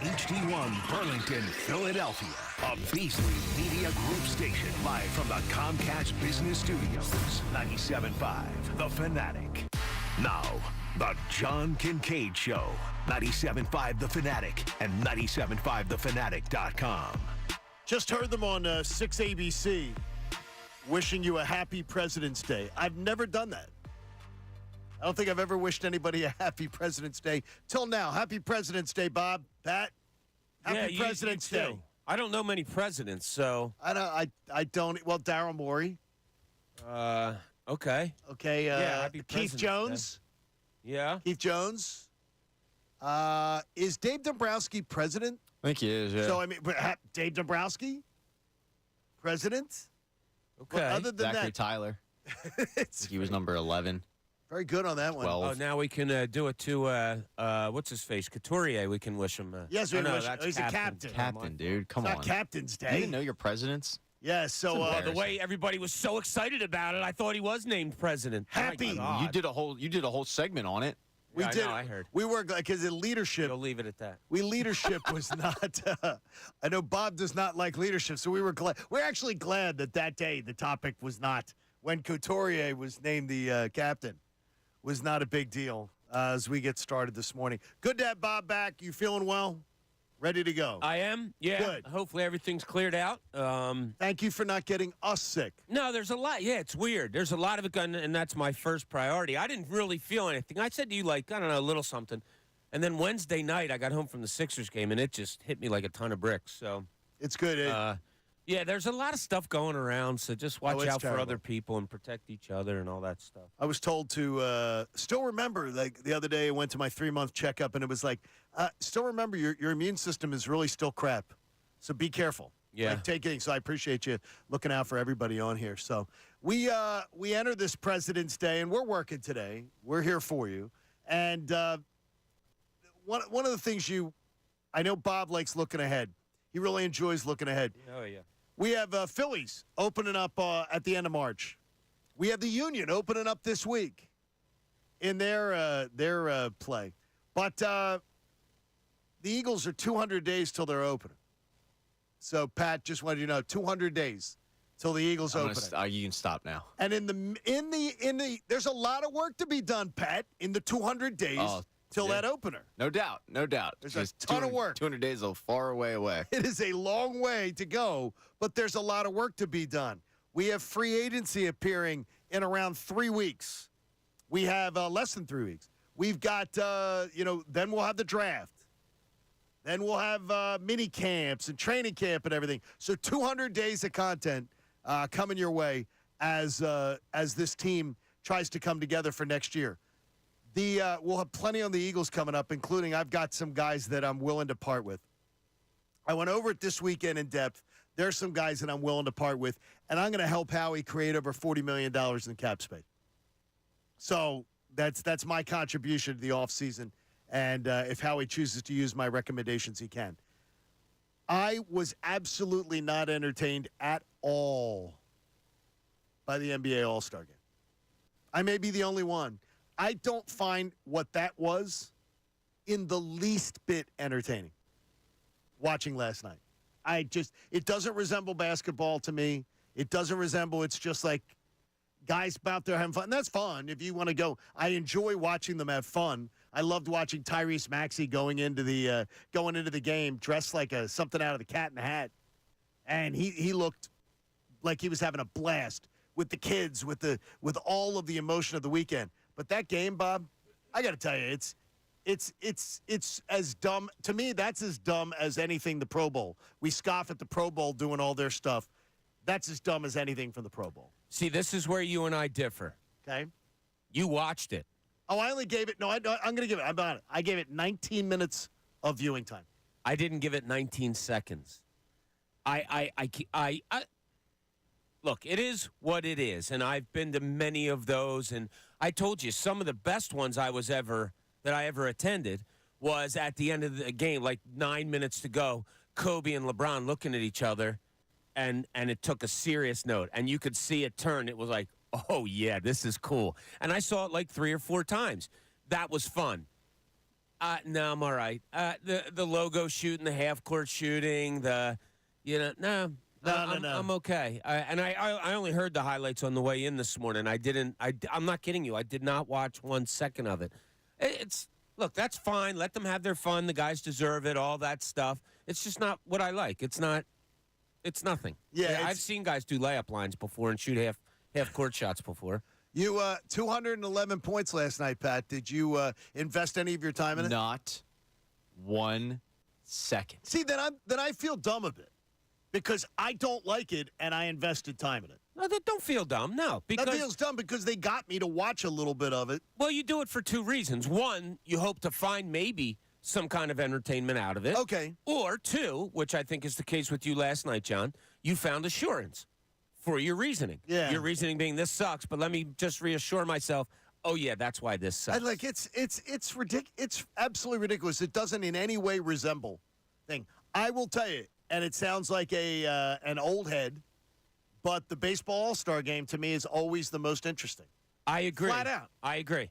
HD1 Burlington, Philadelphia. A Beasley Media Group station live from the Comcast Business Studios. 97.5, The Fanatic. Now, the John Kincade Show. 97.5 The Fanatic and 97.5thefanatic.com. Just heard them on 6ABC wishing you a happy President's Day. I've never done that. I don't think I've ever wished anybody a happy President's Day till now. Happy President's Day, Bob. Pat, happy President's Day. I don't know many presidents, so I don't. Well, Daryl Morey. Okay. Okay. Happy Keith President's Jones. Day. Yeah. Keith Jones. Is Dave Dombrowski president? I think he is, yeah. So, I mean, Dave Dombrowski? President? Okay. Well, other than Zachary that, Tyler. He was number 11. very good on that one. 12. Oh, now we can do it to, what's his face? Couturier, we can wish him. Yes, we no, wish. that's He's a captain. Captain, dude. Come It's on. not Captain's You Day. didn't know your presidents? Yeah, so The way everybody was so excited about it, I thought he was named president. Happy. My God. You did a whole segment on it. we Yeah, did. I heard. We were because in leadership, You'll leave it at that. leadership was not. I know Bob does not like leadership, so we were glad. We're actually glad that day the topic was not when Couturier was named the captain. Was not a big deal as we get started this morning. Good to have Bob back. You feeling well? Ready to go? I am. Yeah. Good. Hopefully everything's cleared out. Thank you for not getting us sick. No, there's a lot. Yeah, it's weird. There's a lot of it going, and that's my first priority. I didn't really feel anything. I said to you, like, I don't know, a little something. And then Wednesday night, I got home from the Sixers game, and it just hit me like a ton of bricks. So, It's good. yeah, there's a lot of stuff going around, so just watch it's out for terrible. other people and protect each other and all that stuff. I was told to still remember, like the other day I went to my 3-month checkup and it was like, still remember your immune system is really still crap. So be careful. Yeah. Like, take it. So I appreciate you looking out for everybody on here. So we enter this President's Day and we're working today. We're here for you. And one of the things I know Bob likes looking ahead. He really enjoys looking ahead. Oh, yeah. We have Phillies opening up at the end of March. We have the Union opening up this week in their play. But the Eagles are 200 days till they're opening. So, Pat, just wanted you to know, 200 days till the Eagles open. You can stop now. And in the there's a lot of work to be done, Pat, in the 200 days till that opener. No doubt. There's a ton of work. 200 days is a far away. It is a long way to go, but there's a lot of work to be done. We have free agency appearing in around 3 weeks. We have less than 3 weeks. We've got, then we'll have the draft. Then we'll have mini camps and training camp and everything. So 200 days of content coming your way as this team tries to come together for next year. We'll have plenty on the Eagles coming up, including I've got some guys that I'm willing to part with. I went over it this weekend in depth. There's some guys that I'm willing to part with, and I'm going to help Howie create over $40 million in cap space. So that's my contribution to the offseason, and if Howie chooses to use my recommendations, he can. I was absolutely not entertained at all by the NBA All-Star Game. I may be the only one. I don't find what that was in the least bit entertaining watching last night. It doesn't resemble basketball to me. It doesn't resemble, it's just like guys out there having fun. And that's fun if you want to go. I enjoy watching them have fun. I loved watching Tyrese Maxey going into the game dressed like something out of the Cat in the Hat. And he looked like he was having a blast with the kids, with all of the emotion of the weekend. But that game, Bob, I got to tell you, it's as dumb. To me, that's as dumb as anything the Pro Bowl. We scoff at the Pro Bowl doing all their stuff. That's as dumb as anything from the Pro Bowl. See, this is where you and I differ. Okay? You watched it. Oh, I only gave it – no, I'm going to give it – I'm on it. I gave it 19 minutes of viewing time. I didn't give it 19 seconds. Look, it is what it is, and I've been to many of those, and I told you some of the best ones that I ever attended was at the end of the game, like 9 minutes to go, Kobe and LeBron looking at each other, and it took a serious note, and you could see it turn. It was like, oh, yeah, this is cool. And I saw it like 3 or 4 times. That was fun. No, I'm all right. The logo shooting, the half court shooting, no. I'm okay. I only heard the highlights on the way in this morning. I'm not kidding you. I did not watch 1 second of it. Look, that's fine. Let them have their fun. The guys deserve it. All that stuff. It's just not what I like. It's nothing. Yeah, I've seen guys do layup lines before and shoot half court shots before. You 211 points last night, Pat. Did you invest any of your time in it? Not 1 second. See, then I feel dumb a bit because I don't like it and I invested time in it. No, don't feel dumb. No, because That feels dumb because they got me to watch a little bit of it. Well, you do it for two reasons. One, you hope to find maybe some kind of entertainment out of it. Okay. Or two, which I think is the case with you last night, John, you found assurance for your reasoning. Yeah. Your reasoning being this sucks, but let me just reassure myself, oh yeah, that's why this sucks. It's ridiculous. It's absolutely ridiculous. It doesn't in any way resemble thing. I will tell you, and it sounds like an old head, but the baseball All-Star game to me is always the most interesting. I agree. Flat out. I agree.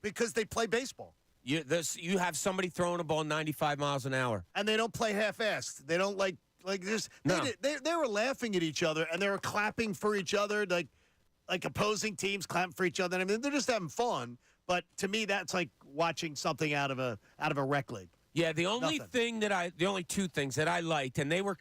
Because they play baseball. You have somebody throwing a ball 95 miles an hour. And they don't play half-assed. They don't like this. No. They were laughing at each other, and they were clapping for each other, like opposing teams clapping for each other. I mean, they're just having fun. But to me, that's like watching something out of a rec league. Yeah, the only two things that I liked, and they were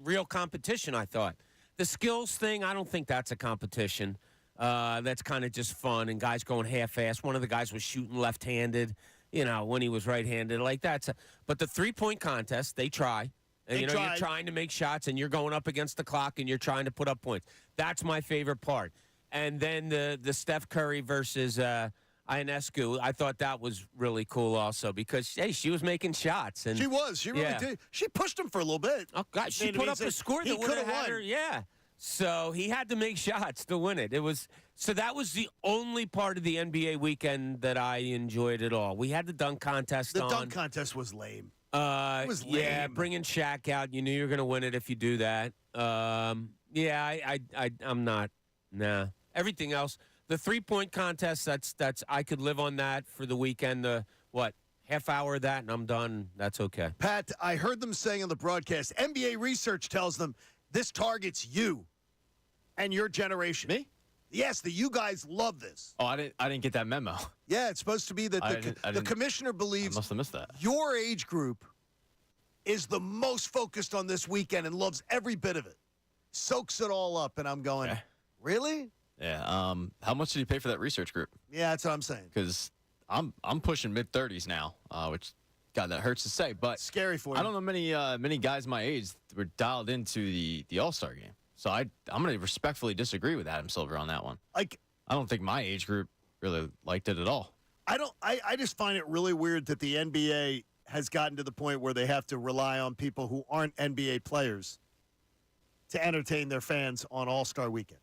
real competition, I thought. The skills thing, I don't think that's a competition. That's kind of just fun, and guys going half-assed. One of the guys was shooting left-handed, when he was right-handed. Like but the three-point contest, they try. And, you're trying to make shots, and you're going up against the clock, and you're trying to put up points. That's my favorite part. And then the Steph Curry versus Ionescu, I thought that was really cool also because, hey, she was making shots. And she was. She really did. She pushed him for a little bit. Oh, God, she put up a score that would have had her. Yeah. So he had to make shots to win it. So that was the only part of the NBA weekend that I enjoyed at all. We had the dunk contest on. The dunk contest was lame. It was lame. Yeah, bringing Shaq out. You knew you were going to win it if you do that. I'm not. Nah. Everything else, the three-point contest, that's I could live on that for the weekend. Half hour of that, and I'm done. That's okay. Pat, I heard them saying on the broadcast, NBA research tells them this targets you and your generation. Me? Yes, you guys love this. Oh, I didn't get that memo. Yeah, it's supposed to be that the commissioner believes I must have missed that. Your age group is the most focused on this weekend and loves every bit of it. Soaks it all up, and I'm going, really? Yeah. How much did you pay for that research group? Yeah, that's what I'm saying. Because I'm pushing mid-30s now, which, God, that hurts to say. But scary for you. I don't know many guys my age that were dialed into the All-Star game. So I'm going to respectfully disagree with Adam Silver on that one. I don't think my age group really liked it at all. I just find it really weird that the NBA has gotten to the point where they have to rely on people who aren't NBA players to entertain their fans on All-Star weekend.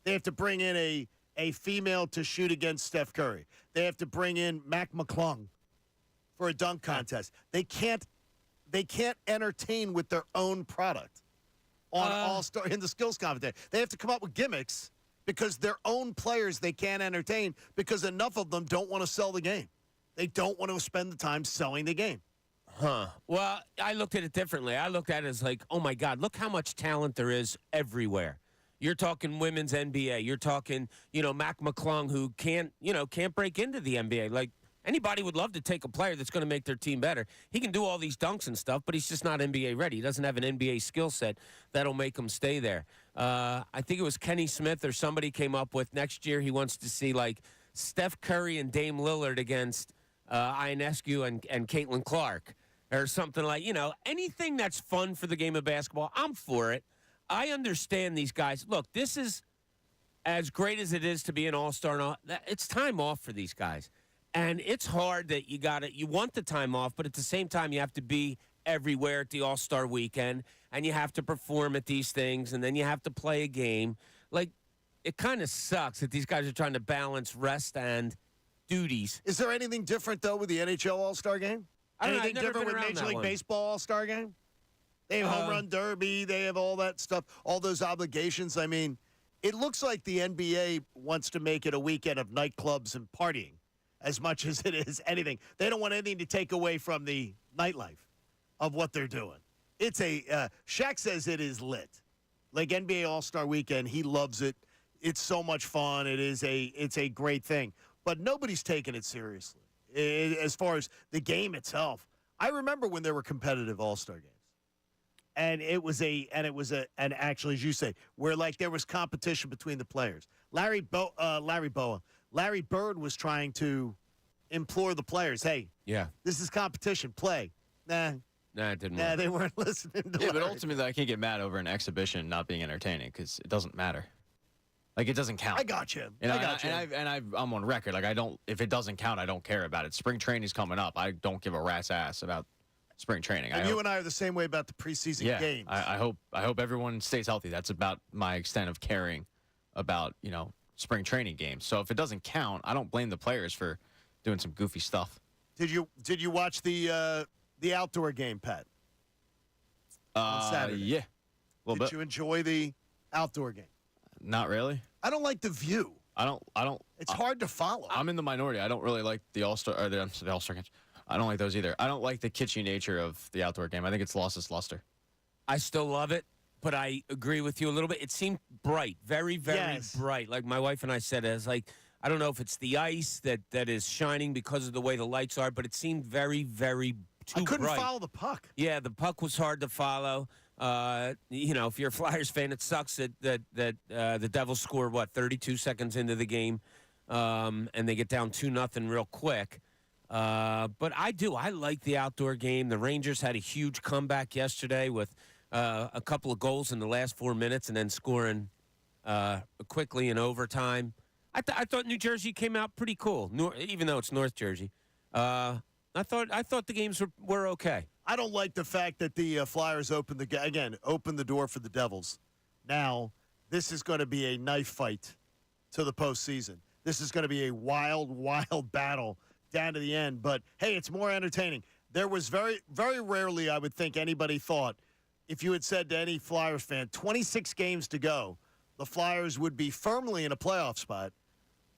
They have to bring in a female to shoot against Steph Curry. They have to bring in Mac McClung for a dunk contest. They can't entertain with their own product on All-Star in the skills competition. They have to come up with gimmicks because their own players they can't entertain because enough of them don't want to sell the game. They don't want to spend the time selling the game. Huh. Well, I looked at it differently. I looked at it as like, oh my God, look how much talent there is everywhere. You're talking women's NBA. You're talking, Mac McClung who can't break into the NBA. Like, anybody would love to take a player that's going to make their team better. He can do all these dunks and stuff, but he's just not NBA ready. He doesn't have an NBA skill set that'll make him stay there. I think it was Kenny Smith or somebody came up with next year he wants to see, like, Steph Curry and Dame Lillard against Ionescu and Caitlin Clark or something like, anything that's fun for the game of basketball, I'm for it. I understand these guys. Look, this is as great as it is to be an all-star and all. It's time off for these guys. And it's hard that you want the time off, but at the same time, you have to be everywhere at the All-Star weekend, and you have to perform at these things, and then you have to play a game. Like, it kind of sucks that these guys are trying to balance rest and duties. Is there anything different, though, with the NHL All-Star game? I don't know. Anything different with Major League Baseball All-Star game? They have home run derby. They have all that stuff, all those obligations. I mean, it looks like the NBA wants to make it a weekend of nightclubs and partying as much as it is anything. They don't want anything to take away from the nightlife of what they're doing. It's Shaq says it is lit. Like NBA All-Star Weekend, he loves it. It's so much fun. It's a great thing. But nobody's taking it seriously as far as the game itself. I remember when there were competitive All-Star games. And and actually, as you say, where like there was competition between the players. Larry Bird was trying to implore the players, hey, this is competition, play. It didn't work. They weren't listening to Larry. But ultimately, I can't get mad over an exhibition not being entertaining because it doesn't matter. Like, it doesn't count. I got you. I'm on record. Like, if it doesn't count, I don't care about it. Spring training's coming up. I don't give a rat's ass about spring training. And you and I are the same way about the preseason games. I hope everyone stays healthy. That's about my extent of caring about, spring training games. So if it doesn't count, I don't blame the players for doing some goofy stuff. Did you watch the outdoor game, Pat? On Saturday. Yeah. Did you enjoy the outdoor game? Not really. I don't like the view. I don't. It's hard to follow. I'm in the minority. I don't really like the All-Star or the All-Star games. I don't like those either. I don't like the kitschy nature of the outdoor game. I think it's lost its luster. I still love it, but I agree with you a little bit. It seemed bright, very, very bright. Like my wife and I said, it's like, I don't know if it's the ice that is shining because of the way the lights are, but it seemed very, very too bright. I couldn't follow the puck. Yeah, the puck was hard to follow. If you're a Flyers fan, it sucks that the Devils score, 32 seconds into the game, and they get down 2-0 real quick. But I like the outdoor game. The Rangers had a huge comeback yesterday with a couple of goals in the last 4 minutes and then scoring quickly in overtime. I thought New Jersey came out pretty cool, even though it's North Jersey. I thought the games were okay. I don't like the fact that the Flyers opened the door for the Devils. Now, this is going to be a knife fight to the postseason. This is going to be a wild, wild battle down to the end. But, hey, it's more entertaining. There was very, very rarely, I would think, anybody thought, if you had said to any Flyers fan, 26 games to go, the Flyers would be firmly in a playoff spot,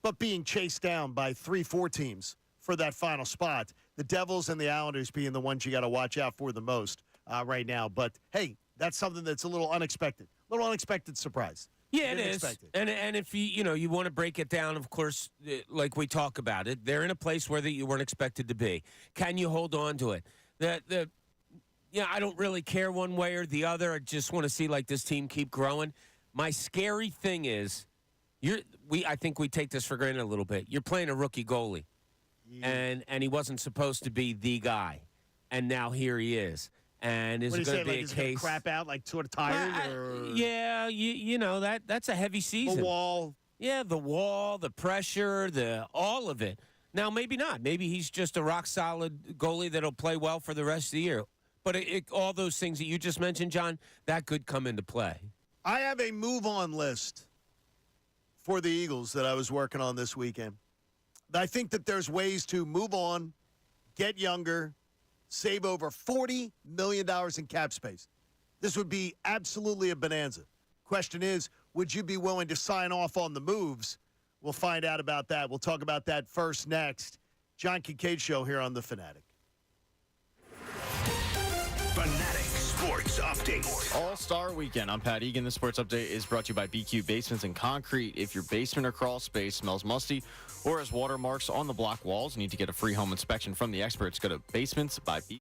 but being chased down by 3-4 teams for that final spot. The Devils and the Islanders being the ones you got to watch out for the most right now. But, hey, that's something that's a little unexpected. Surprise. Yeah, it is. And if you want to break it down, of course, like we talk about it, they're in a place where you weren't expected to be. Can you hold on to it? I don't really care one way or the other. I just want to see this team keep growing. My scary thing is, I think we take this for granted a little bit. You're playing a rookie goalie, and he wasn't supposed to be the guy, and now here he is. And is it going to be a case? Crap out, sort of tired? Yeah, that's a heavy season. The wall. Yeah, the wall, the pressure, all of it. Now, maybe not. Maybe he's just a rock-solid goalie that'll play well for the rest of the year. But all those things that you just mentioned, John, that could come into play. I have a move-on list for the Eagles that I was working on this weekend. I think that there's ways to move on, get younger, save over $40 million in cap space. This would be absolutely a bonanza. Question is, would you be willing to sign off on the moves? We'll find out about that. We'll talk about that first next. John Kincade Show here on The Fanatic. Fanatic Sports Update. All-Star Weekend. I'm Pat Egan. The Sports Update is brought to you by BQ Basements and Concrete. If your basement or crawl space smells musty or has watermarks on the block walls, you need to get a free home inspection from the experts. Go to Basements by BQ.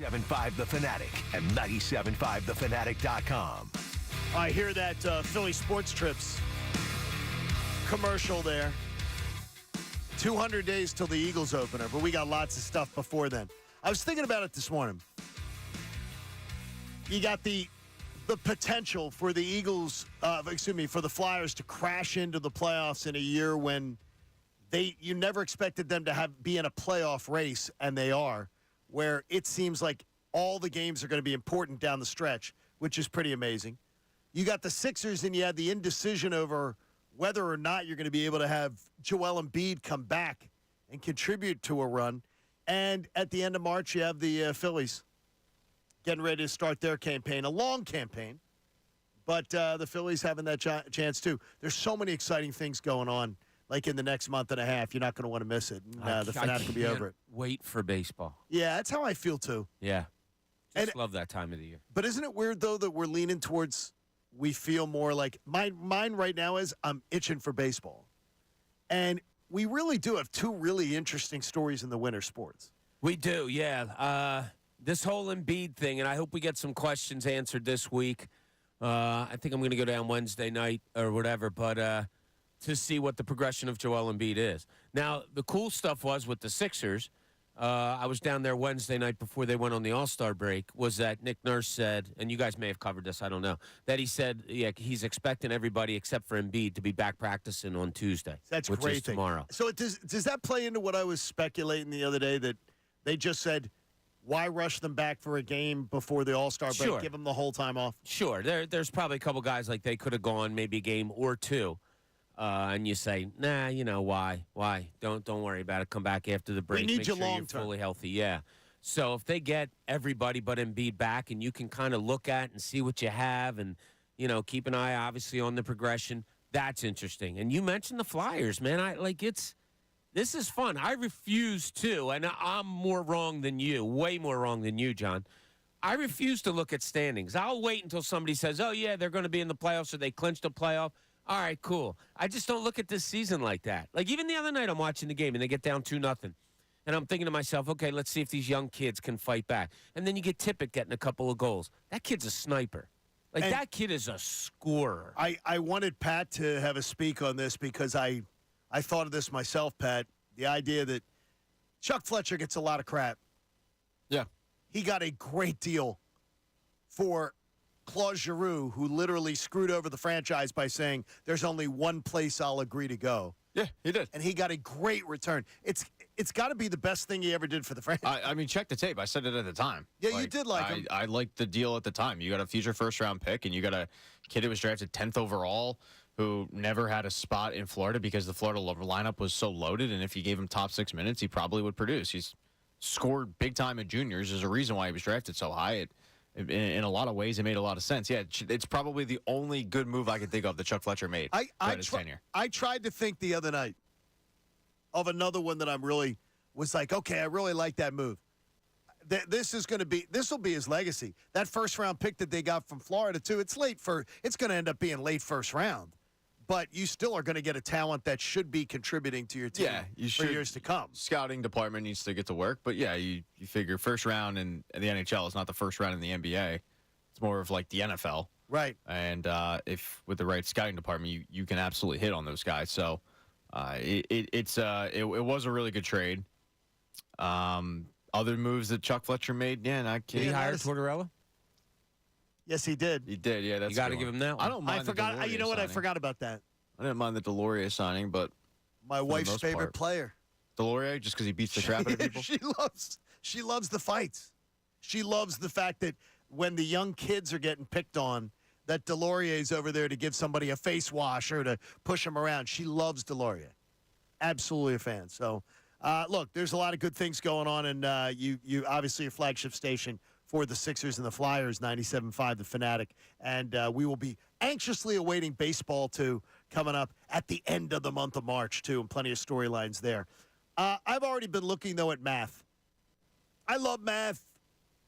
97.5 The Fanatic and 97.5thefanatic.com. I hear that Philly Sports Trips commercial there. 200 days till the Eagles opener, but we got lots of stuff before then. I was thinking about it this morning. You got the potential for the Eagles, for the Flyers to crash into the playoffs in a year when you never expected them to be in a playoff race, and they are, where it seems like all the games are going to be important down the stretch, which is pretty amazing. You got the Sixers, and you had the indecision over whether or not you're going to be able to have Joel Embiid come back and contribute to a run. And at the end of March, you have the Phillies getting ready to start their campaign, a long campaign. But the Phillies having that chance, too. There's so many exciting things going on, like in the next month and a half. You're not going to want to miss it. And, the Fanatic will be over it. Wait for baseball. Yeah, that's how I feel, too. Yeah. Just love that time of the year. But isn't it weird, though, that we're leaning towards we feel more like mine right now is I'm itching for baseball. And we really do have two really interesting stories in the winter sports. We do, yeah. This whole Embiid thing, and I hope we get some questions answered this week. I think I'm going to go down Wednesday night or whatever, but to see what the progression of Joel Embiid is. Now, the cool stuff was with the Sixers. I was down there Wednesday night before they went on the All-Star break, was that Nick Nurse said, and you guys may have covered this, I don't know, that he said he's expecting everybody except for Embiid to be back practicing on Tuesday. That's which great is thing. Tomorrow. So does that play into what I was speculating the other day, that they just said, why rush them back for a game before the All-Star break? Sure. Give them the whole time off? Sure. There's probably a couple guys like they could have gone maybe a game or two. And you say, nah, why? Don't worry about it. Come back after the break. We need Make you sure long you're term. fully healthy. Yeah. So if they get everybody but Embiid back, and you can kind of look at and see what you have, and keep an eye obviously on the progression, that's interesting. And you mentioned the Flyers, man. This is fun. I refuse to, and I'm more wrong than you, way more wrong than you, John. I refuse to look at standings. I'll wait until somebody says, oh yeah, they're going to be in the playoffs or they clinched a playoff. All right, cool. I just don't look at this season like that. Like, even the other night I'm watching the game and they get down 2-0. And I'm thinking to myself, okay, let's see if these young kids can fight back. And then you get Tippett getting a couple of goals. That kid's a sniper. Like, And that kid is a scorer. I wanted Pat to have a speak on this because I thought of this myself, Pat. The idea that Chuck Fletcher gets a lot of crap. Yeah. He got a great deal for Claude Giroux, who literally screwed over the franchise by saying, there's only one place I'll agree to go. Yeah, he did. And he got a great return. It's got to be the best thing he ever did for the franchise. I mean, check the tape. I said it at the time. Yeah, you did like him. I liked the deal at the time. You got a future first-round pick, and you got a kid who was drafted 10th overall who never had a spot in Florida because the Florida lineup was so loaded, and if you gave him top 6 minutes, he probably would produce. He's scored big time at juniors. There's a reason why he was drafted so high. In a lot of ways, it made a lot of sense. Yeah, it's probably the only good move I can think of that Chuck Fletcher made throughout his tenure. I tried to think the other night of another one that I'm really was like, okay, I really like that move. This will be his legacy. That first round pick that they got from Florida too. It's going to end up being late first round, but you still are going to get a talent that should be contributing to your team for years to come. Scouting department needs to get to work, but yeah, you figure first round in the NHL is not the first round in the NBA. It's more of like the NFL. Right. And if with the right scouting department, you can absolutely hit on those guys. So it was a really good trade. Other moves that Chuck Fletcher made, Did he hire Tortorella? Yes, he did. He did, yeah. That's you got to give him that one. I don't mind. I forgot. You know what? Signing. I forgot about that. I didn't mind the Deloria signing, but My wife's favorite player. Deloria, just because he beats the crap out of people. She loves the fights. She loves the fact that when the young kids are getting picked on, that Delorier's over there to give somebody a face wash or to push them around. She loves Deloria. Absolutely a fan. So, look, there's a lot of good things going on, and you obviously your flagship station for the Sixers and the Flyers, 97.5 The Fanatic, and we will be anxiously awaiting baseball, too, coming up at the end of the month of March, too, and plenty of storylines there. I've already been looking, though, at math. I love math.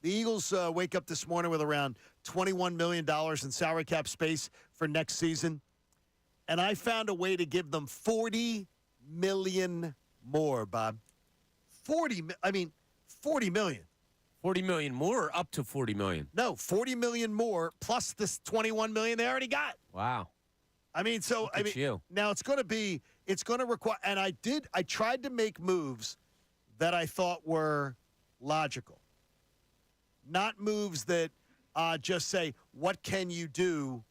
The Eagles wake up this morning with around $21 million in salary cap space for next season, and I found a way to give them $40 million more, Bob. $40 million. $40 million more or up to $40 million? No, $40 million more plus this $21 million they already got. Wow. I mean, so Look at you. now it's going to require, and I tried to make moves that I thought were logical, not moves that just say, what can you do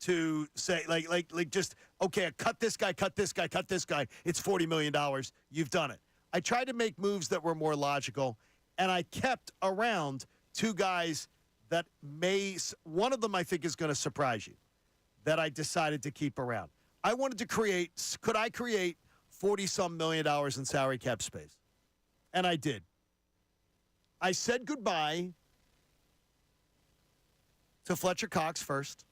to say, like just, okay, cut this guy, cut this guy, cut this guy. It's $40 million. You've done it. I tried to make moves that were more logical, and I kept around two guys that one of them I think is going to surprise you, that I decided to keep around. I wanted to could I create $40-some million in salary cap space? And I did. I said goodbye to Fletcher Cox first.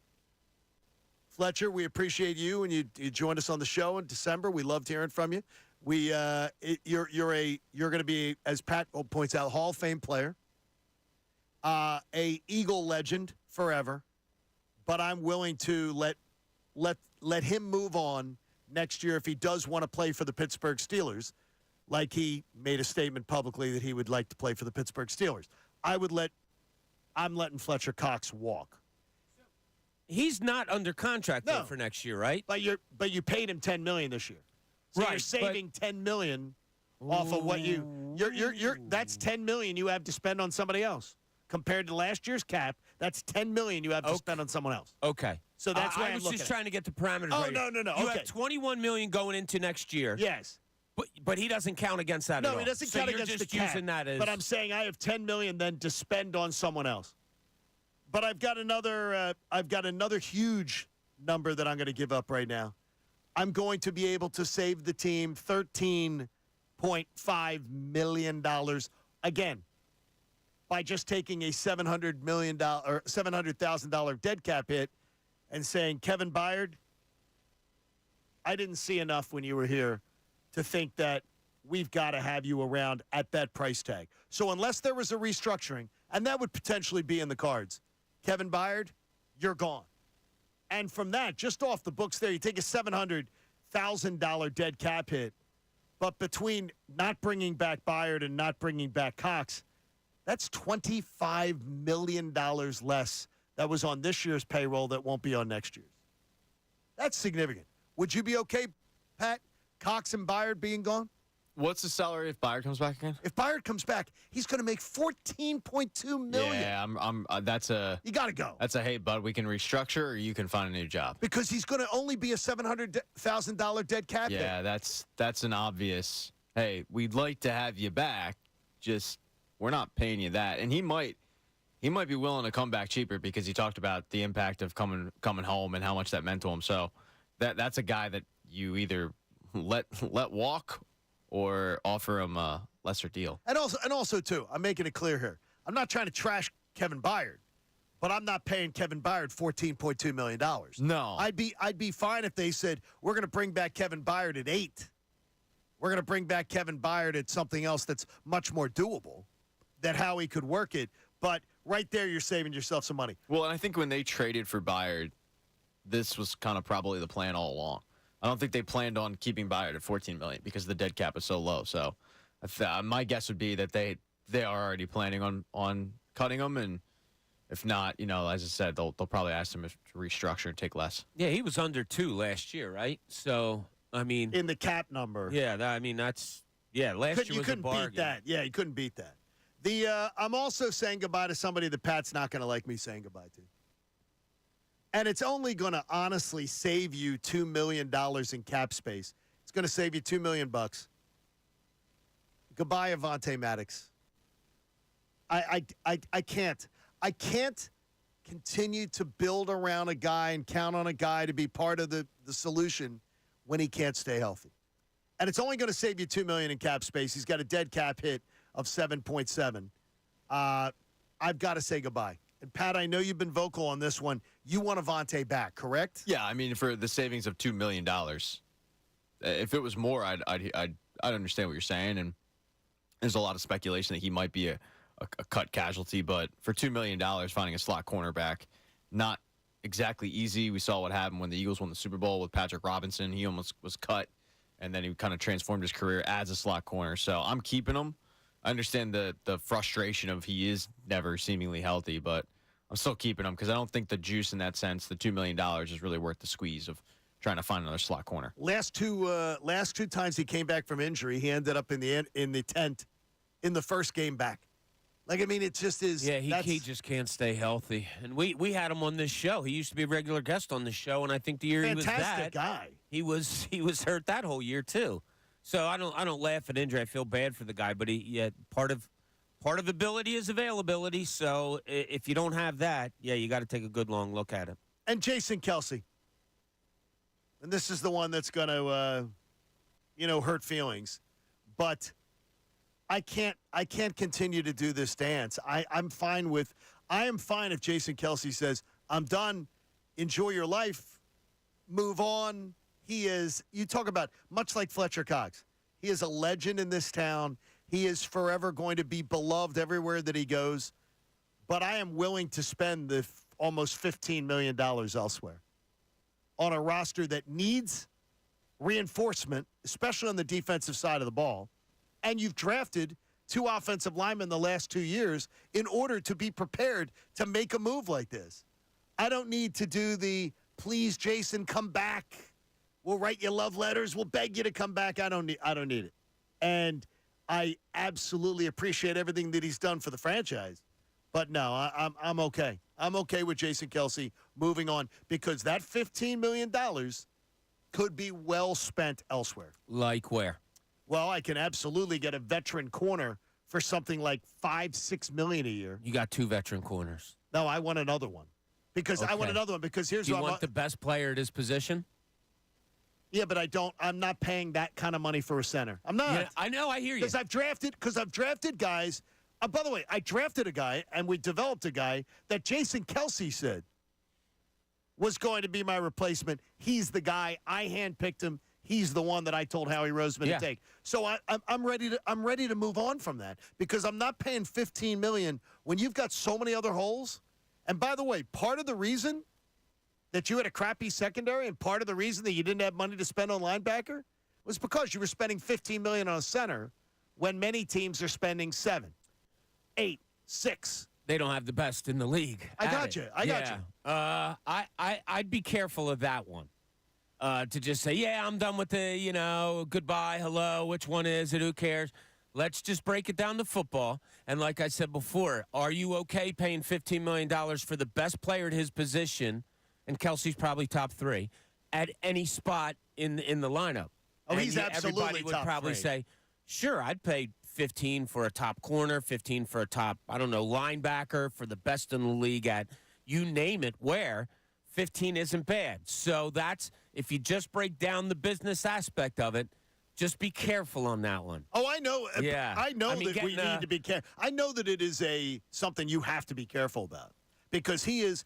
Fletcher, we appreciate you, and you joined us on the show in December. We loved hearing from you. You're going to be, as Pat points out, Hall of Fame player, a Eagle legend forever. But I'm willing to let him move on next year if he does want to play for the Pittsburgh Steelers, like he made a statement publicly that he would like to play for the Pittsburgh Steelers. I'm letting Fletcher Cox walk. He's not under contract though for next year, right? But you paid him $10 million this year, so right, you're saving $10 million off of what you're that's $10 million you have to spend on somebody else. Compared to last year's cap, that's $10 million you have to spend on someone else. Okay, so that's why I was just trying to get the parameters. Oh right. no. You have $21 million going into next year. Yes. But he doesn't count against that at all. No, he doesn't count against the cap. You're just using that as. But I'm saying I have $10 million then to spend on someone else. But I've got another huge number that I'm going to give up right now. I'm going to be able to save the team $13.5 million again by just taking a $700,000 dead cap hit and saying, Kevin Byard, I didn't see enough when you were here to think that we've got to have you around at that price tag. So unless there was a restructuring, and that would potentially be in the cards, Kevin Byard, you're gone. And from that, just off the books there, you take a $700,000 dead cap hit. But between not bringing back Byard and not bringing back Cox, that's $25 million less that was on this year's payroll that won't be on next year's. That's significant. Would you be okay, Pat, Cox and Byard being gone? What's the salary if Byard comes back again? If Byard comes back, he's going to make $14.2 million. Yeah, You got to go. That's a hey, bud, we can restructure or you can find a new job. Because he's going to only be a $700,000 dead cap hit. Yeah, that's an obvious. Hey, we'd like to have you back. Just we're not paying you that. And he might be willing to come back cheaper because he talked about the impact of coming home and how much that meant to him. So that's a guy that you either let walk or offer him a lesser deal. And also too, I'm making it clear here. I'm not trying to trash Kevin Byard, but I'm not paying Kevin Byard $14.2 million. No. I'd be fine if they said, we're going to bring back Kevin Byard at $8 million. We're going to bring back Kevin Byard at something else that's much more doable, that Howie could work it. But right there, you're saving yourself some money. Well, and I think when they traded for Byard, this was kind of probably the plan all along. I don't think they planned on keeping Byard at $14 million because the dead cap is so low. So my guess would be that they are already planning on cutting him, and if not, as I said, they'll probably ask him to restructure and take less. Yeah, he was under 2 last year, right? So I mean, in the cap number. Yeah, last year was a bargain. You couldn't beat that. Yeah, you couldn't beat that. I'm also saying goodbye to somebody that Pat's not going to like me saying goodbye to. And it's only going to honestly save you $2 million in cap space. It's going to save you $2 million. Goodbye, Avonte Maddox. I can't continue to build around a guy and count on a guy to be part of the solution when he can't stay healthy. And it's only going to save you $2 million in cap space. He's got a dead cap hit of 7.7. I've got to say goodbye. And Pat, I know you've been vocal on this one. You want Avonte back, correct? Yeah, I mean, for the savings of $2 million, if it was more, I'd understand what you're saying. And there's a lot of speculation that he might be a cut casualty. But for $2 million, finding a slot cornerback, not exactly easy. We saw what happened when the Eagles won the Super Bowl with Patrick Robinson. He almost was cut, and then he kind of transformed his career as a slot corner. So I'm keeping him. I understand the frustration of he is never seemingly healthy, but I'm still keeping him because I don't think the juice in that sense, the $2 million, is really worth the squeeze of trying to find another slot corner. Last two times he came back from injury, he ended up in the tent in the first game back. Like, I mean, it just is. Yeah, he just can't stay healthy. And we had him on this show. He used to be a regular guest on this show, and I think the year he was fantastic bad, guy. he was hurt that whole year too. So I don't laugh at injury. I feel bad for the guy, but part of ability is availability. So if you don't have that, you got to take a good long look at it. And Jason Kelce. And this is the one that's going to, hurt feelings. But I can't continue to do this dance. I am fine if Jason Kelce says, I'm done, enjoy your life, move on. He is, you talk about, much like Fletcher Cox, he is a legend in this town. He is forever going to be beloved everywhere that he goes. But I am willing to spend the almost $15 million elsewhere on a roster that needs reinforcement, especially on the defensive side of the ball. And you've drafted 2 offensive linemen the last 2 years in order to be prepared to make a move like this. I don't need to do the, please, Jason, come back. We'll write you love letters. We'll beg you to come back. I don't need it. And I absolutely appreciate everything that he's done for the franchise. But no, I'm okay. I'm okay with Jason Kelce moving on because that $15 million could be well spent elsewhere. Like where? Well, I can absolutely get a veteran corner for something like $5-6 million a year. You got 2 veteran corners. No, I want another one because I want another one because here's Do what you want the best player at his position? Yeah, but I'm not paying that kind of money for a center. I'm not. Yeah, I know. I hear you. Because I've drafted guys. By the way, I drafted a guy and we developed a guy that Jason Kelce said was going to be my replacement. He's the guy. I handpicked him. He's the one that I told Howie Roseman to take. So I'm ready to move on from that because I'm not paying $15 million when you've got so many other holes. And by the way, part of the reason that you had a crappy secondary and part of the reason that you didn't have money to spend on linebacker was because you were spending $15 million on a center when many teams are spending 7, 8, 6. They don't have the best in the league. I got you. I'd be careful of that one. To just say, I'm done with the, goodbye, hello, which one is it, who cares? Let's just break it down to football. And like I said before, are you okay paying $15 million for the best player at his position, and Kelce's probably top 3, at any spot in the lineup? Oh, he's absolutely everybody would top probably 3. say, sure, I'd pay 15 for a top corner, 15 for a top, linebacker, for the best in the league at, you name it, where 15 isn't bad. So that's, if you just break down the business aspect of it, just be careful on that one. Oh, I know. Yeah. I know that we need to be careful. I know that it is something you have to be careful about because he's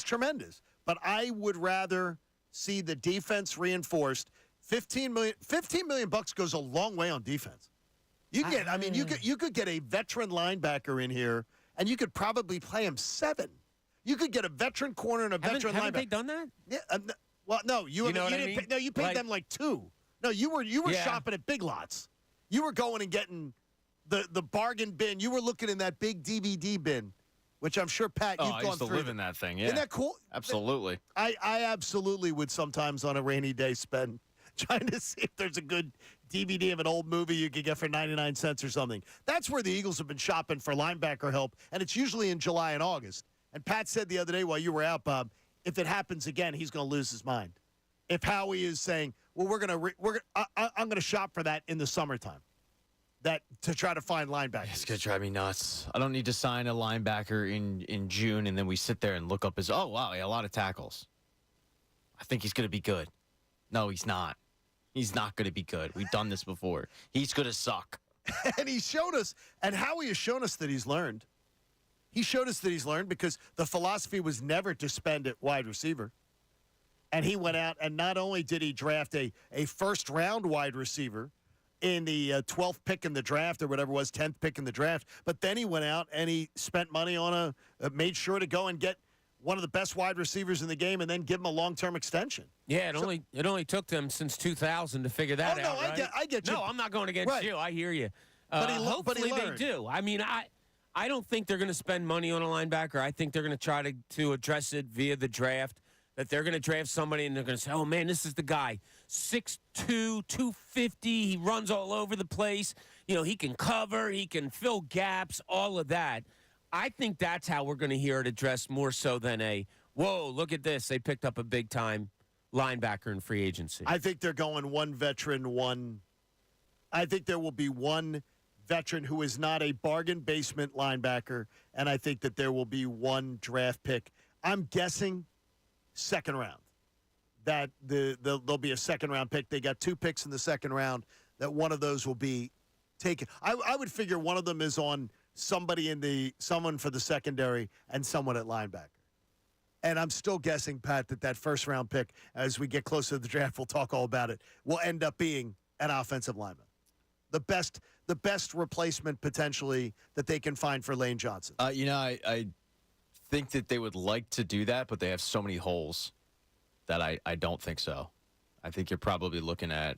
tremendous. But I would rather see the defense reinforced. $15 million bucks goes a long way on defense. You could get a veteran linebacker in here, and you could probably play him 7. You could get a veteran corner and a veteran linebacker. Haven't they done that? Yeah. Well, no. You paid them like 2. No, you were shopping at Big Lots. You were going and getting the bargain bin. You were looking in that big DVD bin, which I'm sure, Pat, you've gone through. I used to live in that thing, yeah. Isn't that cool? Absolutely. I absolutely would sometimes on a rainy day spend trying to see if there's a good DVD of an old movie you could get for 99 cents or something. That's where the Eagles have been shopping for linebacker help, and it's usually in July and August. And Pat said the other day while you were out, Bob, if it happens again, he's going to lose his mind. If Howie is saying, well, I'm going to shop for that in the summertime, that to try to find linebackers. It's going to drive me nuts. I don't need to sign a linebacker in June, and then we sit there and look up his, a lot of tackles. I think he's going to be good. No, he's not. He's not going to be good. We've done this before. He's going to suck. And he showed us, and Howie has shown us that he's learned. He showed us that he's learned because the philosophy was never to spend at wide receiver. And he went out, and not only did he draft a first-round wide receiver in the 12th pick in the draft or whatever it was, 10th pick in the draft, but then he went out and he spent money on made sure to go and get one of the best wide receivers in the game and then give him a long-term extension. Yeah, it only took them since 2000 to figure that out, right? I get you. No, I'm not going against you. I hear you. Hopefully they learned. do. I mean, I don't think they're going to spend money on a linebacker. I think they're going to try to address it via the draft. That they're going to draft somebody and they're going to say, oh, man, this is the guy. 6'2", 250. He runs all over the place. You know, he can cover. He can fill gaps, all of that. I think that's how we're going to hear it addressed more so than whoa, look at this. They picked up a big-time linebacker in free agency. I think they're going one veteran, one. I think there will be one veteran who is not a bargain basement linebacker, and I think that there will be one draft pick. I'm guessing second round. That there'll be a second-round pick. They got 2 picks in the second round, that one of those will be taken. I would figure one of them is on someone for the secondary and someone at linebacker. And I'm still guessing, Pat, that first-round pick, as we get closer to the draft, we'll talk all about it, will end up being an offensive lineman. The best replacement, potentially, that they can find for Lane Johnson. I think that they would like to do that, but they have so many holes that I don't think so. I think you're probably looking at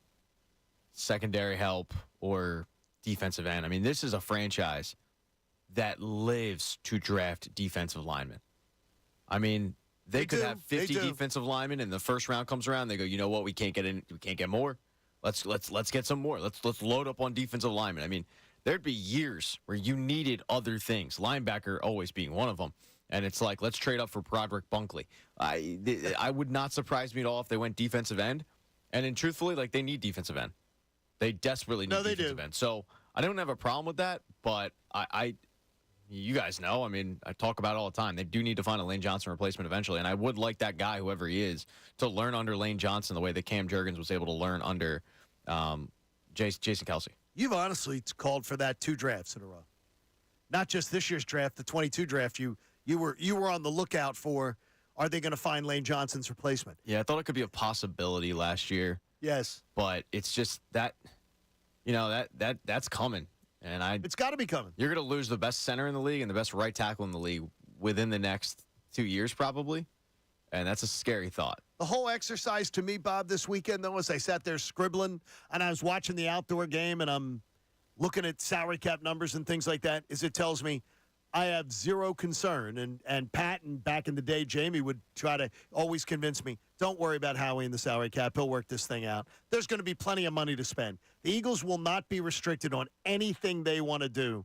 secondary help or defensive end. I mean, this is a franchise that lives to draft defensive linemen. I mean, they could have 50 defensive linemen, and the first round comes around. They go, you know what? We can't get more. Let's get some more. Let's load up on defensive linemen. I mean, there'd be years where you needed other things, linebacker always being one of them. And it's like, let's trade up for Broderick Bunkley. I would not surprise me at all if they went defensive end. And then, truthfully, like, they need defensive end. They desperately need defensive end. So I don't have a problem with that. But you guys know, I mean, I talk about it all the time. They do need to find a Lane Johnson replacement eventually. And I would like that guy, whoever he is, to learn under Lane Johnson the way that Cam Jurgens was able to learn under Jason Kelce. You've honestly called for that 2 drafts in a row. Not just this year's draft, the 22 draft. You were on the lookout for, are they going to find Lane Johnson's replacement? Yeah, I thought it could be a possibility last year. Yes. But it's just that, that's coming. And it's got to be coming. You're going to lose the best center in the league and the best right tackle in the league within the next 2 years probably. And that's a scary thought. The whole exercise to me, Bob, this weekend, though, as I sat there scribbling and I was watching the outdoor game and I'm looking at salary cap numbers and things like that, is it tells me I have zero concern. And Pat and back in the day, Jamie would try to always convince me, don't worry about Howie and the salary cap. He'll work this thing out. There's going to be plenty of money to spend. The Eagles will not be restricted on anything they want to do,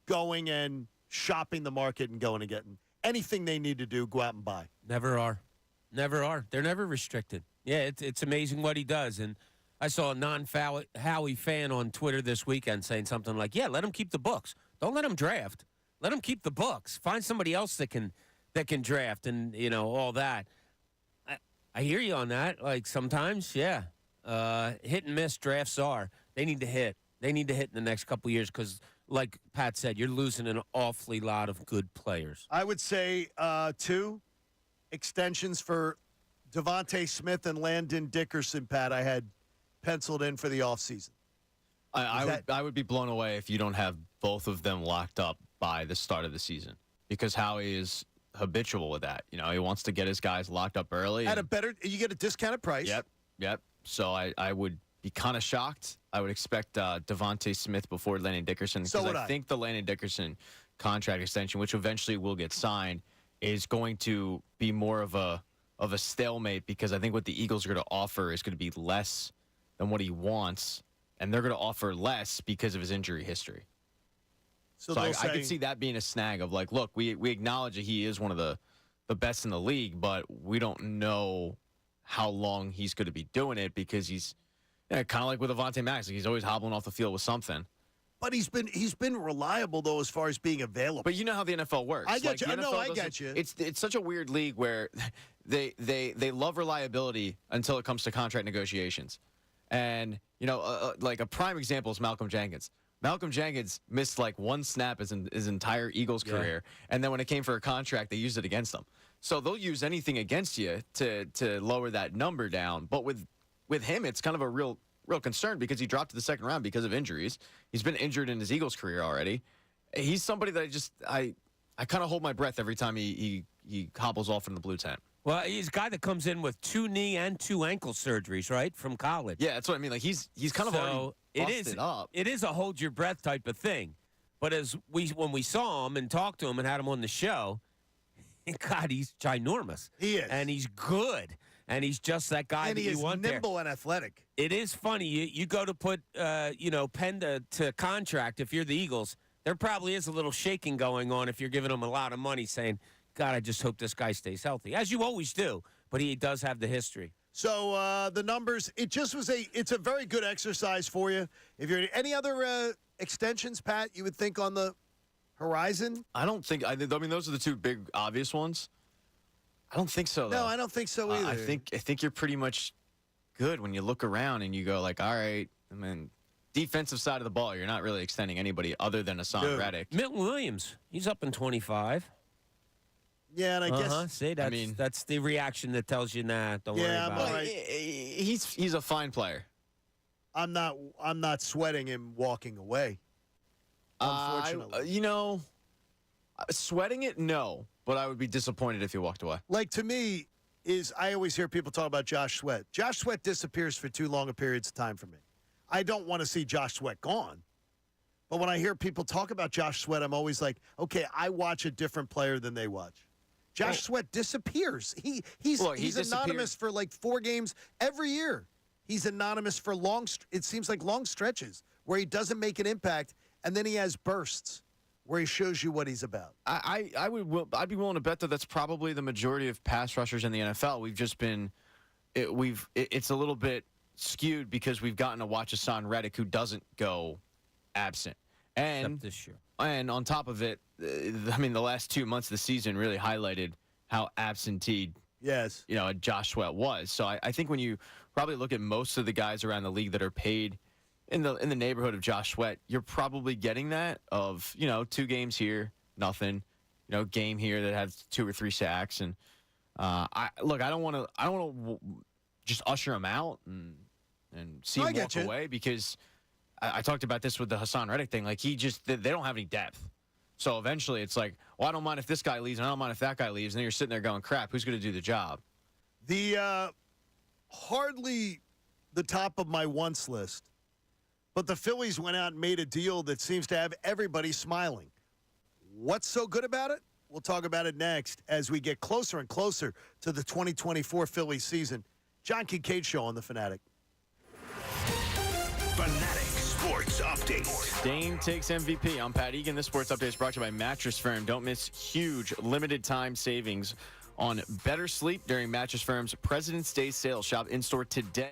going and shopping the market and going and getting anything they need to do, go out and buy. Never are. They're never restricted. Yeah, it's amazing what he does. And I saw a non-Howie fan on Twitter this weekend saying something like, yeah, let him keep the books. Don't let him draft. Let him keep the books. Find somebody else that can draft and, all that. I hear you on that. Like, sometimes, yeah. Hit and miss drafts are. They need to hit. They need to hit in the next couple of years because, like Pat said, you're losing an awfully lot of good players. I would say 2 extensions for Devontae Smith and Landon Dickerson, Pat, I had penciled in for the offseason. I would be blown away if you don't have both of them locked up by the start of the season because Howie is habitual with that. He wants to get his guys locked up early. You get a discounted price. Yep. So I would be kind of shocked. I would expect Devontae Smith before Landon Dickerson because I think the Landon Dickerson contract extension, which eventually will get signed, is going to be more of a stalemate because I think what the Eagles are going to offer is going to be less than what he wants, and they're going to offer less because of his injury history. So I could see that being a snag of like, look, we acknowledge that he is one of the best in the league, but we don't know how long he's going to be doing it because he's kind of like with Avonte Maddox. Like he's always hobbling off the field with something. But he's been reliable, though, as far as being available. But you know how the NFL works. I get you. I get you. It's such a weird league where they love reliability until it comes to contract negotiations. And, like a prime example is Malcolm Jenkins. Malcolm Jenkins missed like 1 snap his entire Eagles career, and then when it came for a contract, they used it against him. So they'll use anything against you to lower that number down. But with him, it's kind of a real concern because he dropped to the second round because of injuries. He's been injured in his Eagles career already. He's somebody that I kind of hold my breath every time he hobbles off in the blue tent. Well, he's a guy that comes in with 2 knee and 2 ankle surgeries, right, from college. Yeah, that's what I mean. Like he's kind of already busted up. It is a hold your breath type of thing. But when we saw him and talked to him and had him on the show, God, he's ginormous. He is. And he's good. And he's just that guy And that he you is want nimble and athletic. It is funny. You go to put, pen to contract if you're the Eagles. There probably is a little shaking going on if you're giving him a lot of money saying, God, I just hope this guy stays healthy, as you always do. But he does have the history. So the numbers, it's a very good exercise for you. If you're any other extensions, Pat, you would think on the horizon? I mean, those are the two big obvious ones. I don't think so, though. No, I don't think so either. I think you're pretty much good when you look around and you go like, all right, I mean, defensive side of the ball, you're not really extending anybody other than Hassan Reddick. Milton Williams, he's up in 25. Yeah, and I guess See, that's the reaction that tells you, nah, don't worry about all it. right. He's a fine player. I'm not sweating him walking away. Unfortunately. Sweating it, no. But I would be disappointed if he walked away. Like, to me, I always hear people talk about Josh Sweat. Josh Sweat disappears for too long a periods of time for me. I don't want to see Josh Sweat gone. But when I hear people talk about Josh Sweat, I'm always like, okay, I watch a different player than they watch. Josh Sweat disappears. He's anonymous for like 4 games every year. He's anonymous for it seems like long stretches where he doesn't make an impact, and then he has bursts where he shows you what he's about. I'd be willing to bet that that's probably the majority of pass rushers in the NFL. We've just been it's a little bit skewed because we've gotten to watch Hassan Reddick, who doesn't go absent. And Except this year. And on top of it, I mean, the last 2 months of the season really highlighted how absentee Josh Sweat was. So I think when you probably look at most of the guys around the league that are paid in the neighborhood of Josh Sweat, you're probably getting that of 2 games here, nothing, game here that has 2 or 3 sacks, and I don't want to just usher him out and see him walk away, because I talked about this with the Hassan Reddick thing. Like, they don't have any depth. So eventually it's like, well, I don't mind if this guy leaves and I don't mind if that guy leaves, and then you're sitting there going, crap, who's going to do the job? The hardly the top of my wants list, but the Phillies went out and made a deal that seems to have everybody smiling. What's so good about it? We'll talk about it next as we get closer and closer to the 2024 Phillies season. John Kincade Show on The Fanatic. Fanatic Sports Update. Dane takes MVP. I'm Pat Egan. This Sports Update is brought to you by Mattress Firm. Don't miss huge limited time savings on better sleep during Mattress Firm's President's Day sale. Shop in-store today.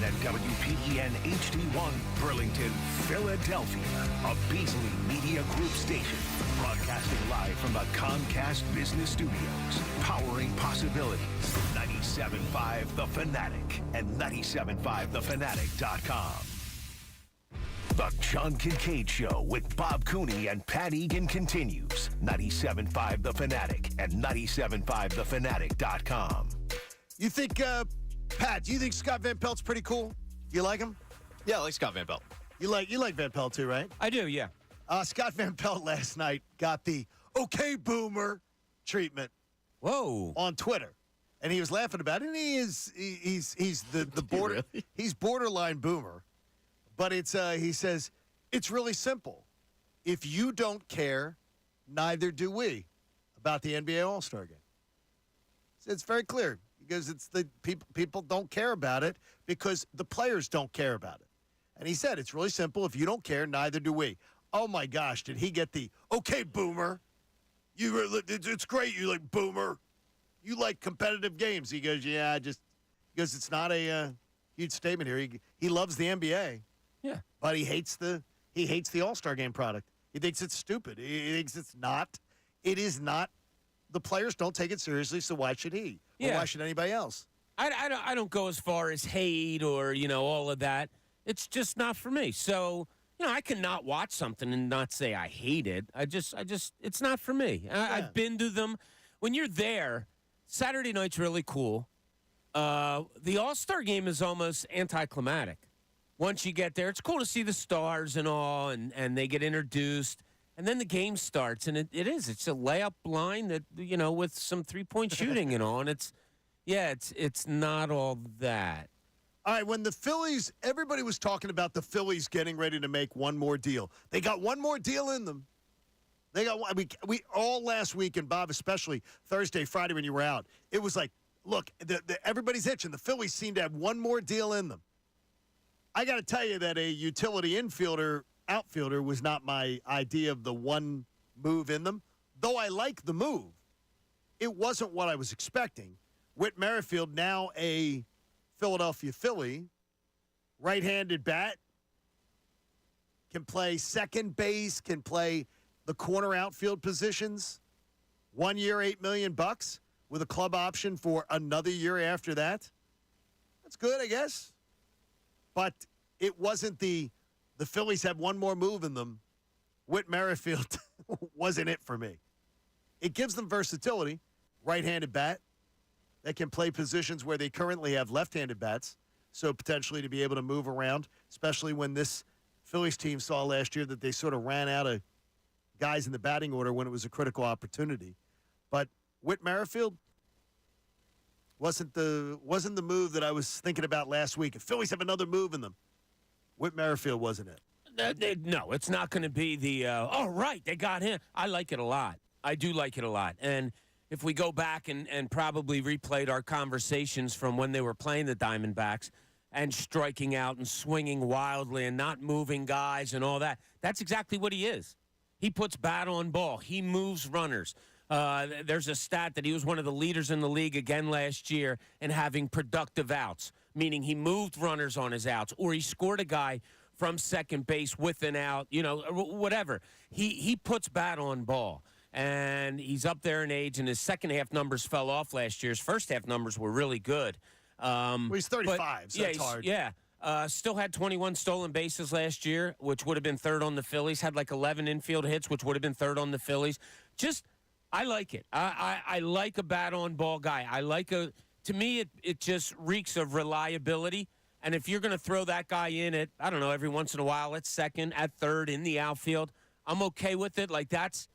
and WPEN HD1, Burlington, Philadelphia. A Beasley Media Group station. Broadcasting live from the Comcast Business Studios. Powering possibilities. 97.5 The Fanatic and 97.5thefanatic.com. The John Kincade Show with Bob Cooney and Pat Egan continues. 97.5 The Fanatic and 97.5thefanatic.com. You think, Pat, do you think Scott Van Pelt's pretty cool? You like him? Yeah, I like Scott Van Pelt. You like Van Pelt too, right? I do, yeah. Scott Van Pelt last night got the "Okay, Boomer" treatment Whoa. on Twitter, and he was laughing about it. And he's the border Really? he's borderline boomer, but it's he says it's really simple. If you don't care, neither do we about the NBA All-Star Game. It's very clear because it's the people don't care about it because the players don't care about it. And he said it's really simple. If you don't care, neither do we. Oh my gosh, did he get the "Okay, Boomer"? It's great. You like Boomer. You like competitive games. He goes, yeah, because it's not a huge statement here. He loves the NBA. Yeah. But he hates the All-Star Game product. He thinks it's stupid. He thinks it's not. It is not. The players don't take it seriously, so why should he? Or Yeah. why should anybody else? I don't go as far as hate or, all of that. It's just not for me. So, I cannot watch something and not say I hate it. It's not for me. I've been to them. When you're there, Saturday night's really cool. The All-Star Game is almost anticlimactic. Once you get there, it's cool to see the stars and all, and they get introduced. And then the game starts, and it's a layup line that, with some three-point shooting and all. And it's not all that. All right, when the Phillies, everybody was talking about the Phillies getting ready to make one more deal. They got one more deal in them. They got one. We all last week, and Bob especially, Thursday, Friday when you were out, it was like, look, everybody's itching. The Phillies seem to have one more deal in them. I got to tell you that a utility outfielder was not my idea of the one move in them, though I like the move. It wasn't what I was expecting. Whit Merrifield, now a Philadelphia Philly, right-handed bat, can play second base, can play the corner outfield positions. 1 year, $8 million with a club option for another year after that. That's good, I guess. But it wasn't the Phillies have one more move in them. Whit Merrifield wasn't it for me. It gives them versatility, right-handed bat that can play positions where they currently have left-handed bats, so potentially to be able to move around, especially when this Phillies team saw last year that they sort of ran out of guys in the batting order when it was a critical opportunity. But Whit Merrifield wasn't the move that I was thinking about last week. If Phillies have another move in them, Whit Merrifield wasn't it. No, it's not going to be the, oh, right, they got him. I like it a lot. I do like it a lot. And if we go back and probably replayed our conversations from when they were playing the Diamondbacks and striking out and swinging wildly and not moving guys and all that, that's exactly what he is. He puts bat on ball. He moves runners. There's a stat that he was one of the leaders in the league again last year in having productive outs, meaning he moved runners on his outs, or he scored a guy from second base with an out, whatever. He puts bat on ball. And he's up there in age, and his second-half numbers fell off last year. His first-half numbers were really good. Well, he's 35, so it's hard. Yeah. Still had 21 stolen bases last year, which would have been third on the Phillies. Had like 11 infield hits, which would have been third on the Phillies. I like it. I like a bat-on-ball guy. To me, it just reeks of reliability. And if you're going to throw that guy in at, I don't know, every once in a while at second, at third, in the outfield, I'm okay with it. Like, that's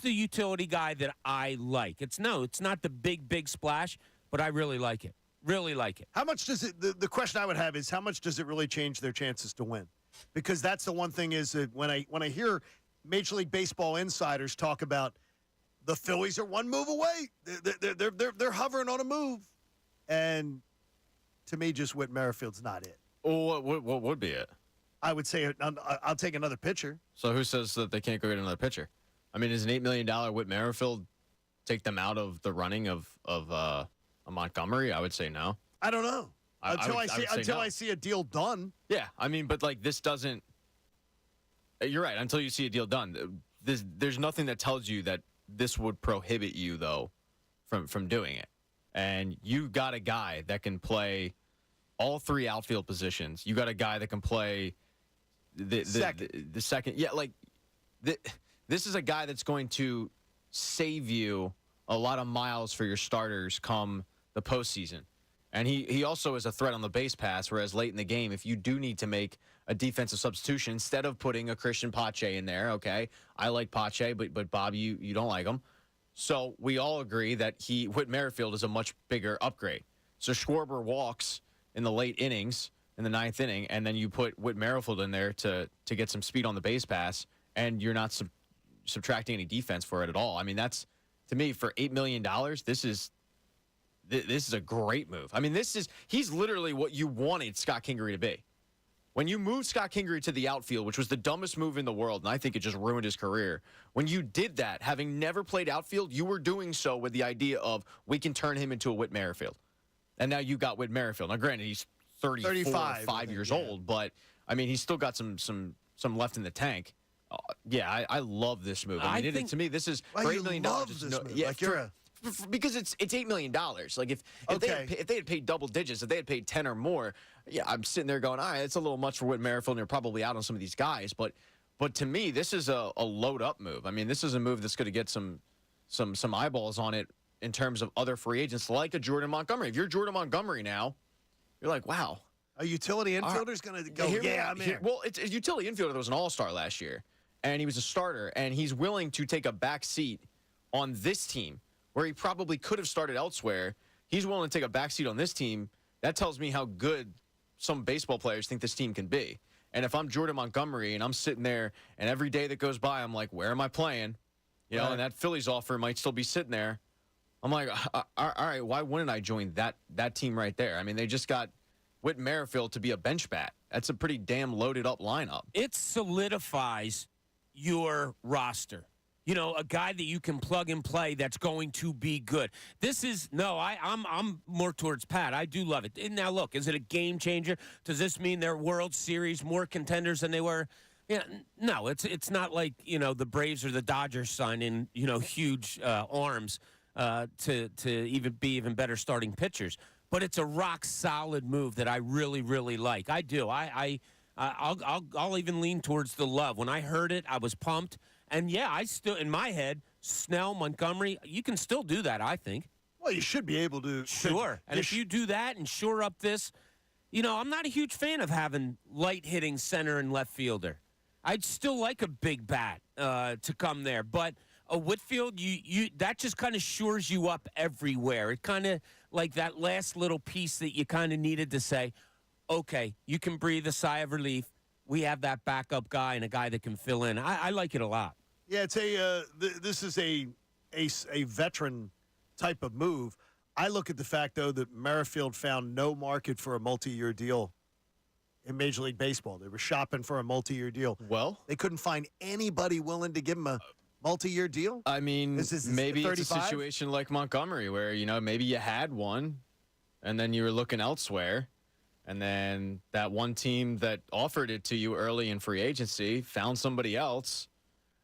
the utility guy that I like. It's not the big splash, but I really like it. Really like it. How much does it, the question I would have is how much does it really change their chances to win? Because that's the one thing is that when I hear Major League Baseball insiders talk about the Phillies are one move away, they're hovering on a move. And to me, just Whit Merrifield's not it. Well, what would be it? I would say I'll take another pitcher. So who says that they can't go get another pitcher? I mean, does an $8 million Whit Merrifield take them out of the running of a Montgomery? I would say no. I don't know. Until I see a deal done. Yeah, I mean, but like this doesn't. You're right. Until you see a deal done, there's nothing that tells you that this would prohibit you though from doing it. And you got a guy that can play all three outfield positions. You got a guy that can play the second. Yeah, like this is a guy that's going to save you a lot of miles for your starters come the postseason. And he also is a threat on the base pass, whereas late in the game, if you do need to make a defensive substitution, instead of putting a Christian Pache in there, okay, I like Pache, but Bob, you don't like him. So we all agree that Whit Merrifield is a much bigger upgrade. So Schwarber walks in the late innings, in the ninth inning, and then you put Whit Merrifield in there to get some speed on the base pass, and you're not subtracting any defense for it at all. I mean, that's, to me, for $8 million, this is a great move. I mean, he's literally what you wanted Scott Kingery to be. When you moved Scott Kingery to the outfield, which was the dumbest move in the world, and I think it just ruined his career, when you did that, having never played outfield, you were doing so with the idea of we can turn him into a Whit Merrifield. And now you got Whit Merrifield. Now, granted, he's 35 years old, but, I mean, he's still got some left in the tank. I love this move. I mean, to me, this is for $8 million. Because it's $8 million. Like if they had paid double digits, if they had paid 10 or more, yeah, I'm sitting there going, all right, it's a little much for Whit Merrifield, and you're probably out on some of these guys. But to me, this is a load up move. I mean, this is a move that's going to get some eyeballs on it in terms of other free agents like a Jordan Montgomery. If you're Jordan Montgomery now, you're like, wow, a utility infielder's going to go. I'm here. Well, it's a utility infielder that was an all-star last year, and he was a starter, and he's willing to take a back seat on this team, where he probably could have started elsewhere. He's willing to take a backseat on this team. That tells me how good some baseball players think this team can be. And if I'm Jordan Montgomery and I'm sitting there and every day that goes by, I'm like, where am I playing? You know, and that Phillies offer might still be sitting there. I'm like, all right, why wouldn't I join that team right there? I mean, they just got Whit Merrifield to be a bench bat. That's a pretty damn loaded up lineup. It solidifies your roster. You know, a guy that you can plug and play that's going to be good. I'm more towards Pat. I do love it. And now, look, is it a game changer? Does this mean they're World Series more contenders than they were? Yeah, no, it's not like, you know, the Braves or the Dodgers signing, you know, huge arms to even be even better starting pitchers. But it's a rock solid move that I really, really like. I do. I'll even lean towards the love. When I heard it, I was pumped. And, yeah, I still, in my head, Snell, Montgomery, you can still do that, I think. Well, you should be able to. Sure. And if you do that and shore up this, you know, I'm not a huge fan of having light-hitting center and left fielder. I'd still like a big bat to come there. But a Whitfield, that just kind of shores you up everywhere. It kind of, like that last little piece that you kind of needed to say, okay, you can breathe a sigh of relief. We have that backup guy and a guy that can fill in. I like it a lot. Yeah, it's this is a veteran type of move. I look at the fact, though, that Merrifield found no market for a multi-year deal in Major League Baseball. They were shopping for a multi-year deal. Well, they couldn't find anybody willing to give him a multi-year deal. I mean, maybe it's a situation like Montgomery where, you know, maybe you had one and then you were looking elsewhere. And then that one team that offered it to you early in free agency found somebody else.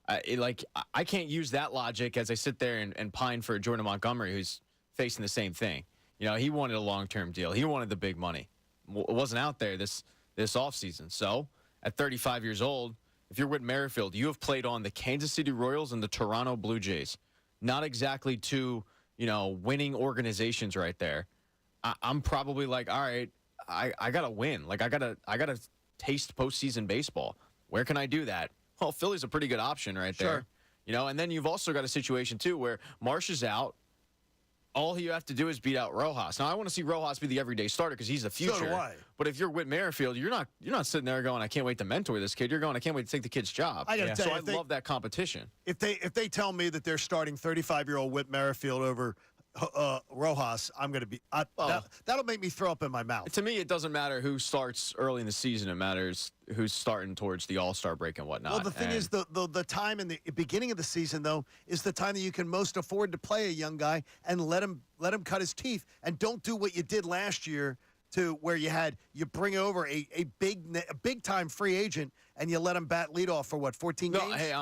I can't use that logic as I sit there and pine for Jordan Montgomery, who's facing the same thing. You know, he wanted a long-term deal. He wanted the big money. It wasn't out there this offseason. So at 35 years old, if you're Whit Merrifield, you have played on the Kansas City Royals and the Toronto Blue Jays. Not exactly two, you know, winning organizations right there. I'm probably like, all right, I gotta win. Like I gotta taste postseason baseball. Where can I do that? Well, Philly's a pretty good option right there. Sure. You know, and then you've also got a situation too where Marsh is out. All you have to do is beat out Rojas. Now I want to see Rojas be the everyday starter because he's the future. So do I. But if you're Whit Merrifield, you're not sitting there going, I can't wait to mentor this kid. You're going, I can't wait to take the kid's job. I gotta tell you, I love that competition. If they tell me that they're starting 35-year-old Whit Merrifield over Rojas, I'm going to be that'll make me throw up in my mouth. To me, it doesn't matter who starts early in the season. It matters who's starting towards the All-Star break and whatnot. Well, the thing is, the time in the beginning of the season, though, is the time that you can most afford to play a young guy and let him cut his teeth, and don't do what you did last year to where you bring over a big time free agent and you let him bat leadoff for what, 14 games? Hey,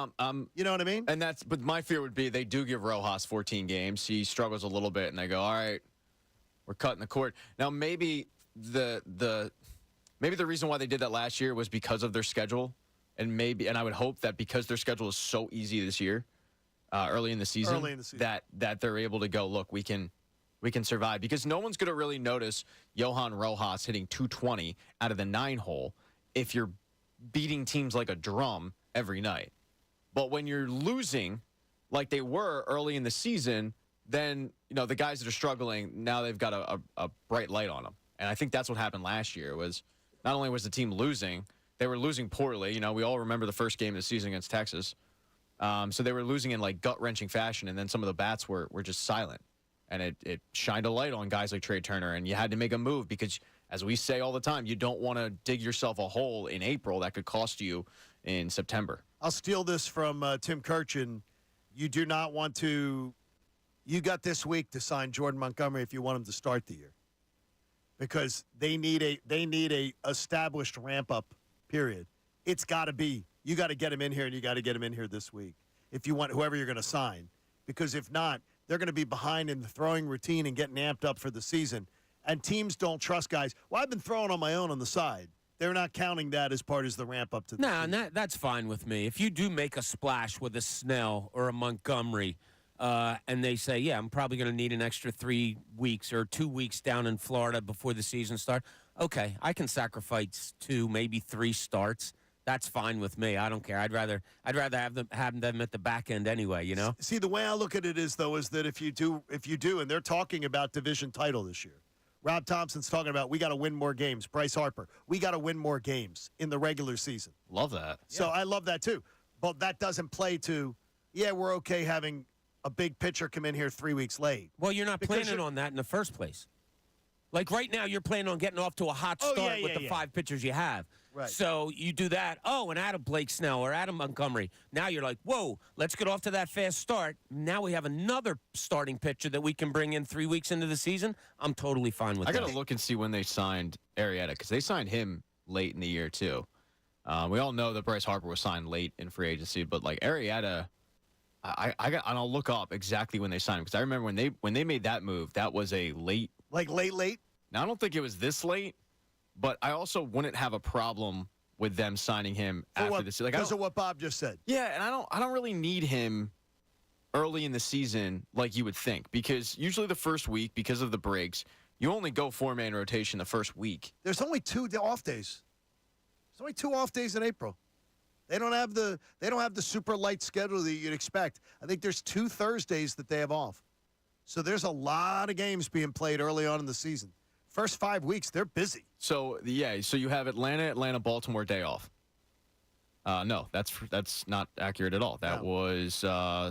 you know what I mean? And but my fear would be they do give Rojas 14 games. He struggles a little bit, and they go, all right, we're cutting the cord. Now maybe the reason why they did that last year was because of their schedule, and I would hope that because their schedule is so easy this year, early in the season, that they're able to go, look, we can survive, because no one's going to really notice Johan Rojas hitting 220 out of the 9-hole if you're beating teams like a drum every night. But when you're losing like they were early in the season, then, the guys that are struggling, now they've got a bright light on them. And I think that's what happened last year. Was not only was the team losing, they were losing poorly. We all remember the first game of the season against Texas. So they were losing in like gut-wrenching fashion, and then some of the bats were just silent. And it shined a light on guys like Trey Turner, and you had to make a move because, as we say all the time, you don't want to dig yourself a hole in April that could cost you in September. I'll steal this from Tim Kirchin. You do not want to – you got this week to sign Jordan Montgomery if you want him to start the year, because they need a established ramp-up period. It's got to be – you got to get him in here, and you got to get him in here this week if you want whoever you're going to sign, because if not – they're going to be behind in the throwing routine and getting amped up for the season. And teams don't trust guys. Well, I've been throwing on my own on the side. They're not counting that as part of the ramp up to the season. And that's fine with me. If you do make a splash with a Snell or a Montgomery, and they say, yeah, I'm probably going to need an extra 3 weeks or 2 weeks down in Florida before the season starts, okay, I can sacrifice 2, maybe 3 starts. That's fine with me. I don't care. I'd rather have them at the back end anyway, See, the way I look at it is that if you do, and they're talking about division title this year. Rob Thompson's talking about we got to win more games. Bryce Harper, we got to win more games in the regular season. Love that. So I love that too. But that doesn't play to, we're okay having a big pitcher come in here 3 weeks late. Well, you're not planning on that in the first place. Like right now, you're planning on getting off to a hot start with the 5 pitchers you have. Right. So you do that. Oh, and Adam Blake Snell or Adam Montgomery. Now you're like, whoa, let's get off to that fast start. Now we have another starting pitcher that we can bring in 3 weeks into the season. I'm totally fine with that. I got to look and see when they signed Arrieta, because they signed him late in the year too. We all know that Bryce Harper was signed late in free agency, but like Arrieta, I'll look up exactly when they signed him, because I remember when they made that move, that was a late. Like late? Now I don't think it was this late. But I also wouldn't have a problem with them signing him after this. Because of what Bob just said. Yeah, and I don't really need him early in the season like you would think, because usually the first week, because of the breaks, you only go 4-man rotation the first week. There's only 2 off days. There's only 2 off days in April. They don't have the super light schedule that you'd expect. I think there's 2 Thursdays that they have off. So there's a lot of games being played early on in the season. First 5 weeks, they're busy. So you have Atlanta, Baltimore day off. No, that's not accurate at all. That was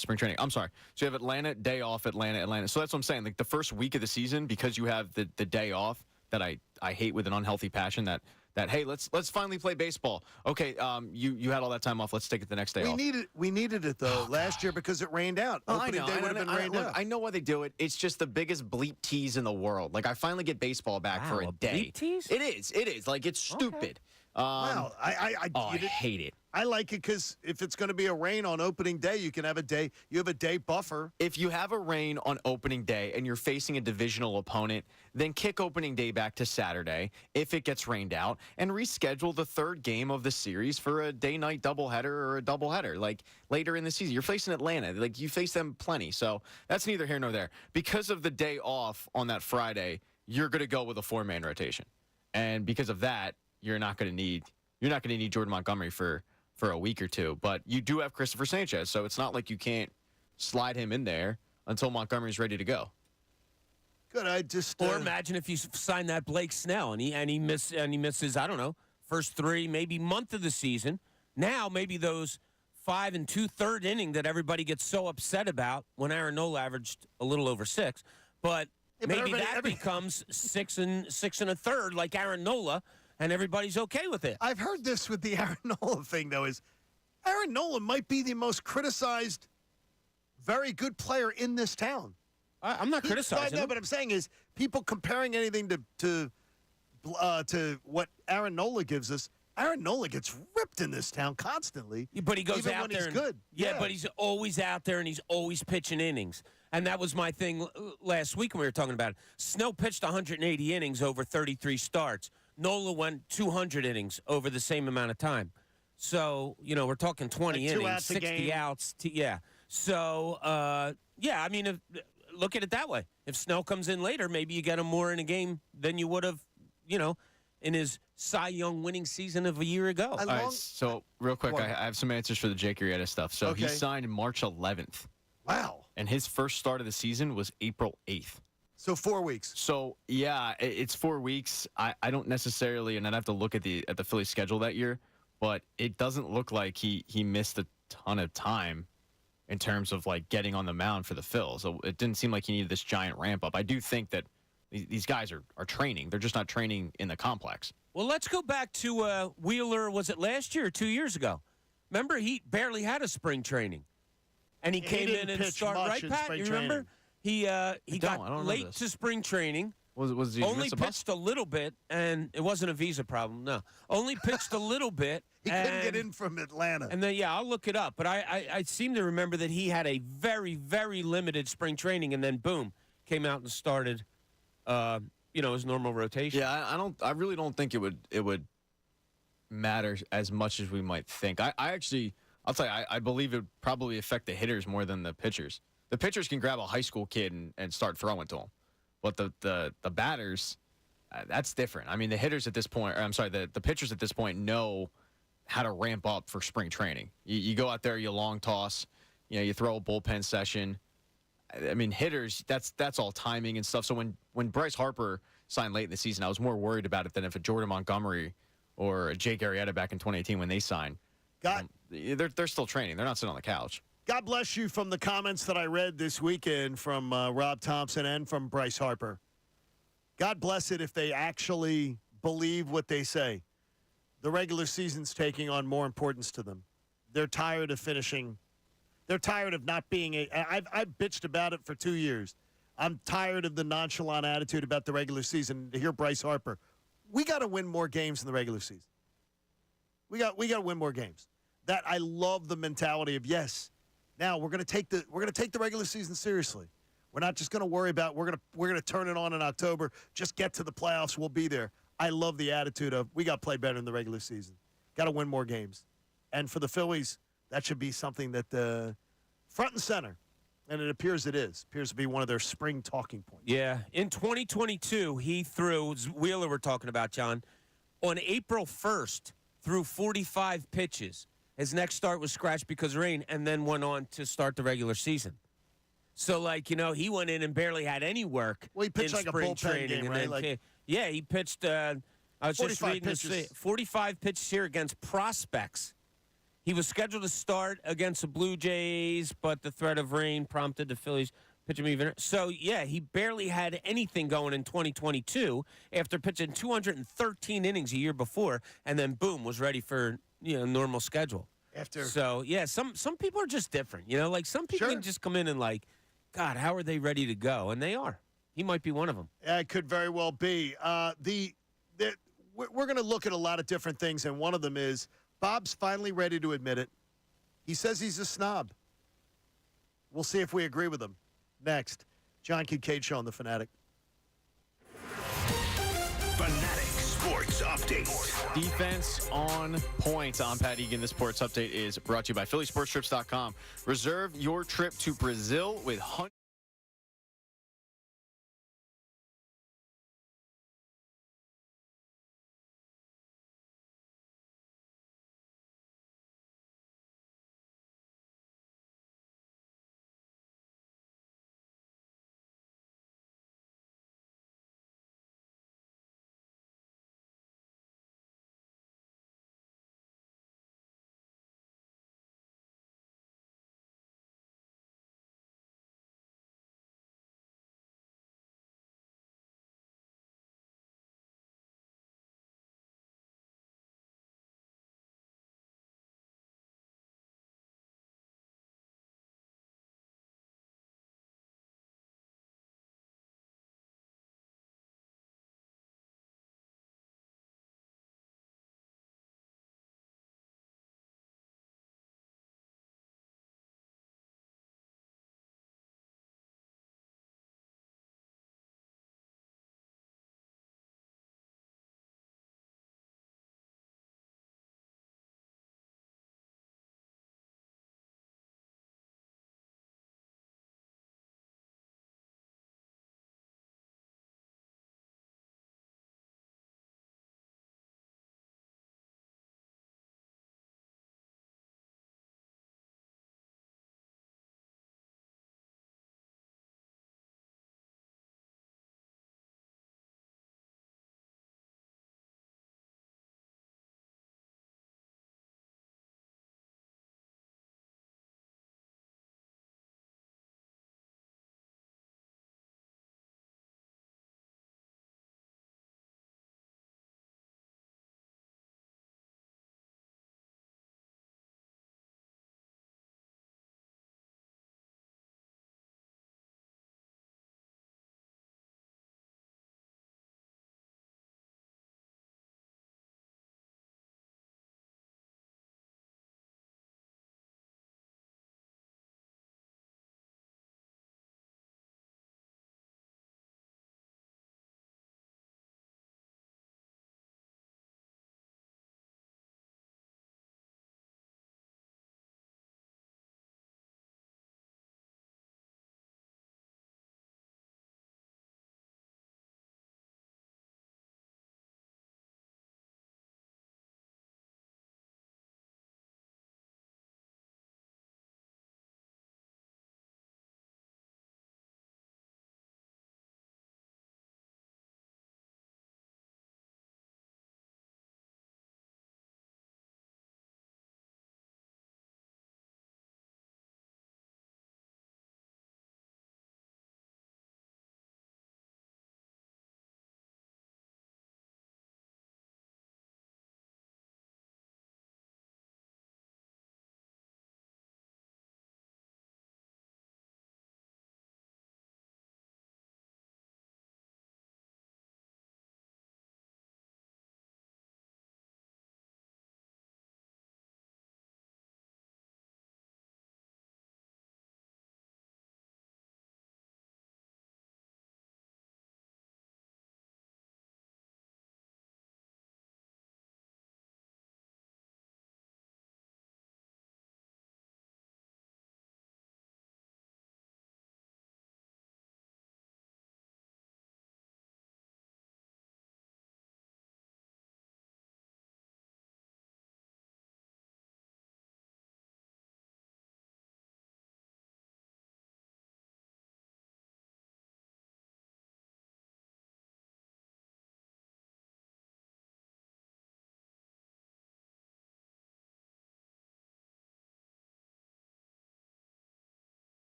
spring training. I'm sorry. So you have Atlanta, day off, Atlanta. So that's what I'm saying. Like the first week of the season, because you have the day off that I hate with an unhealthy passion, that hey, let's finally play baseball. Okay, you had all that time off. Let's take it the next day off. We needed it though last year because it rained out. Opening day would have been rained out. I know why they do it. It's just the biggest bleep tease in the world. Like I finally get baseball back for a day. Bleep tease? It is. Like it's stupid. Wow, I hate it. I like it because if it's going to be a rain on opening day, you can have a day. You have a day buffer. If you have a rain on opening day and you're facing a divisional opponent, then kick opening day back to Saturday if it gets rained out, and reschedule the 3rd game of the series for a day-night doubleheader or a doubleheader, like later in the season. You're facing Atlanta. Like you face them plenty. So that's neither here nor there. Because of the day off on that Friday, you're going to go with a 4-man rotation, and because of that, you're not going to need Jordan Montgomery for a week or 2, but you do have Christopher Sanchez, so it's not like you can't slide him in there until Montgomery's ready to go. Good. Or imagine if you sign that Blake Snell and he misses, I don't know, first 3 maybe month of the season. Now maybe those 5 2/3 inning that everybody gets so upset about when Aaron Nola averaged a little over 6, but maybe that becomes 6 1/3 like Aaron Nola. And everybody's okay with it. I've heard this with the Aaron Nola thing, though, is Aaron Nola might be the most criticized, very good player in this town. I'm not criticizing him. No, but I'm saying is people comparing anything to to what Aaron Nola gives us, Aaron Nola gets ripped in this town constantly. But he goes even out when there. He's good. Yeah, but he's always out there and he's always pitching innings. And that was my thing last week when we were talking about it. Snow pitched 180 innings over 33 starts. Nola went 200 innings over the same amount of time. So, we're talking 20 like 2 innings, outs a 60 game. outs. Yeah. So, I mean, look at it that way. If Snow comes in later, maybe you get him more in a game than you would have, in his Cy Young winning season of a year ago. All right, so real quick, I have some answers for the Jake Arrieta stuff. So he signed March 11th. Wow. And his first start of the season was April 8th. So 4 weeks. So, yeah, it's 4 weeks. I don't necessarily, and I'd have to look at the Phillies schedule that year, but it doesn't look like he missed a ton of time in terms of, like, getting on the mound for the Phils. So it didn't seem like he needed this giant ramp up. I do think that these guys are training. They're just not training in the complex. Well, let's go back to Wheeler. Was it last year or 2 years ago? Remember, he barely had a spring training. And he came in and started, right, Pat? You remember? He got late to spring training. Was he only pitched a little bit, and it wasn't a visa problem. No, only pitched a little bit. He couldn't get in from Atlanta. And then, I'll look it up. But I seem to remember that he had a very, very limited spring training, and then boom, came out and started, his normal rotation. Yeah, I really don't think it would matter as much as we might think. I'll tell you, I believe it would probably affect the hitters more than the pitchers. The pitchers can grab a high school kid and start throwing to him. But the batters, that's different. I mean, the hitters at this point, the pitchers at this point know how to ramp up for spring training. You go out there, you long toss, you throw a bullpen session. I mean, hitters, that's all timing and stuff. So when Bryce Harper signed late in the season, I was more worried about it than if a Jordan Montgomery or a Jake Arrieta back in 2018 when they signed. They're still training. They're not sitting on the couch. God bless you from the comments that I read this weekend from Rob Thompson and from Bryce Harper. God bless it if they actually believe what they say. The regular season's taking on more importance to them. They're tired of finishing. They're tired of not being I've bitched about it for 2 years. I'm tired of the nonchalant attitude about the regular season. To hear Bryce Harper, we got to win more games in the regular season. We got to win more games. That I love the mentality of yes. Now we're going to take the regular season seriously. We're not just going to worry about we're going to turn it on in October. Just get to the playoffs. We'll be there. I love the attitude of we got to play better in the regular season. Got to win more games. And for the Phillies, that should be something that front and center. And it appears it is. Appears to be one of their spring talking points. Yeah. In 2022, he threw, Wheeler we're talking about, John, on April 1st, threw 45 pitches. His next start was scratched because of rain, and then went on to start the regular season. So, he went in and barely had any work. Well, he pitched in like a spring bullpen training, game, and right? then he pitched. I was just 45 reading pitches. 45 pitches here against prospects. He was scheduled to start against the Blue Jays, but the threat of rain prompted the Phillies pitch him even. So, he barely had anything going in 2022 after pitching 213 innings a year before, and then, boom, was ready for normal schedule. Some people are just different. Some people can just come in and God, how are they ready to go? And they are. He might be one of them. Yeah, it could very well be. We're going to look at a lot of different things, and one of them is Bob's finally ready to admit it. He says he's a snob. We'll see if we agree with him. Next, John Kincade Show on The Fanatic. Fanatic Sports Update. Defense on point. I'm Pat Egan. The Sports Update is brought to you by PhillySportsTrips.com. Reserve your trip to Brazil with hundreds.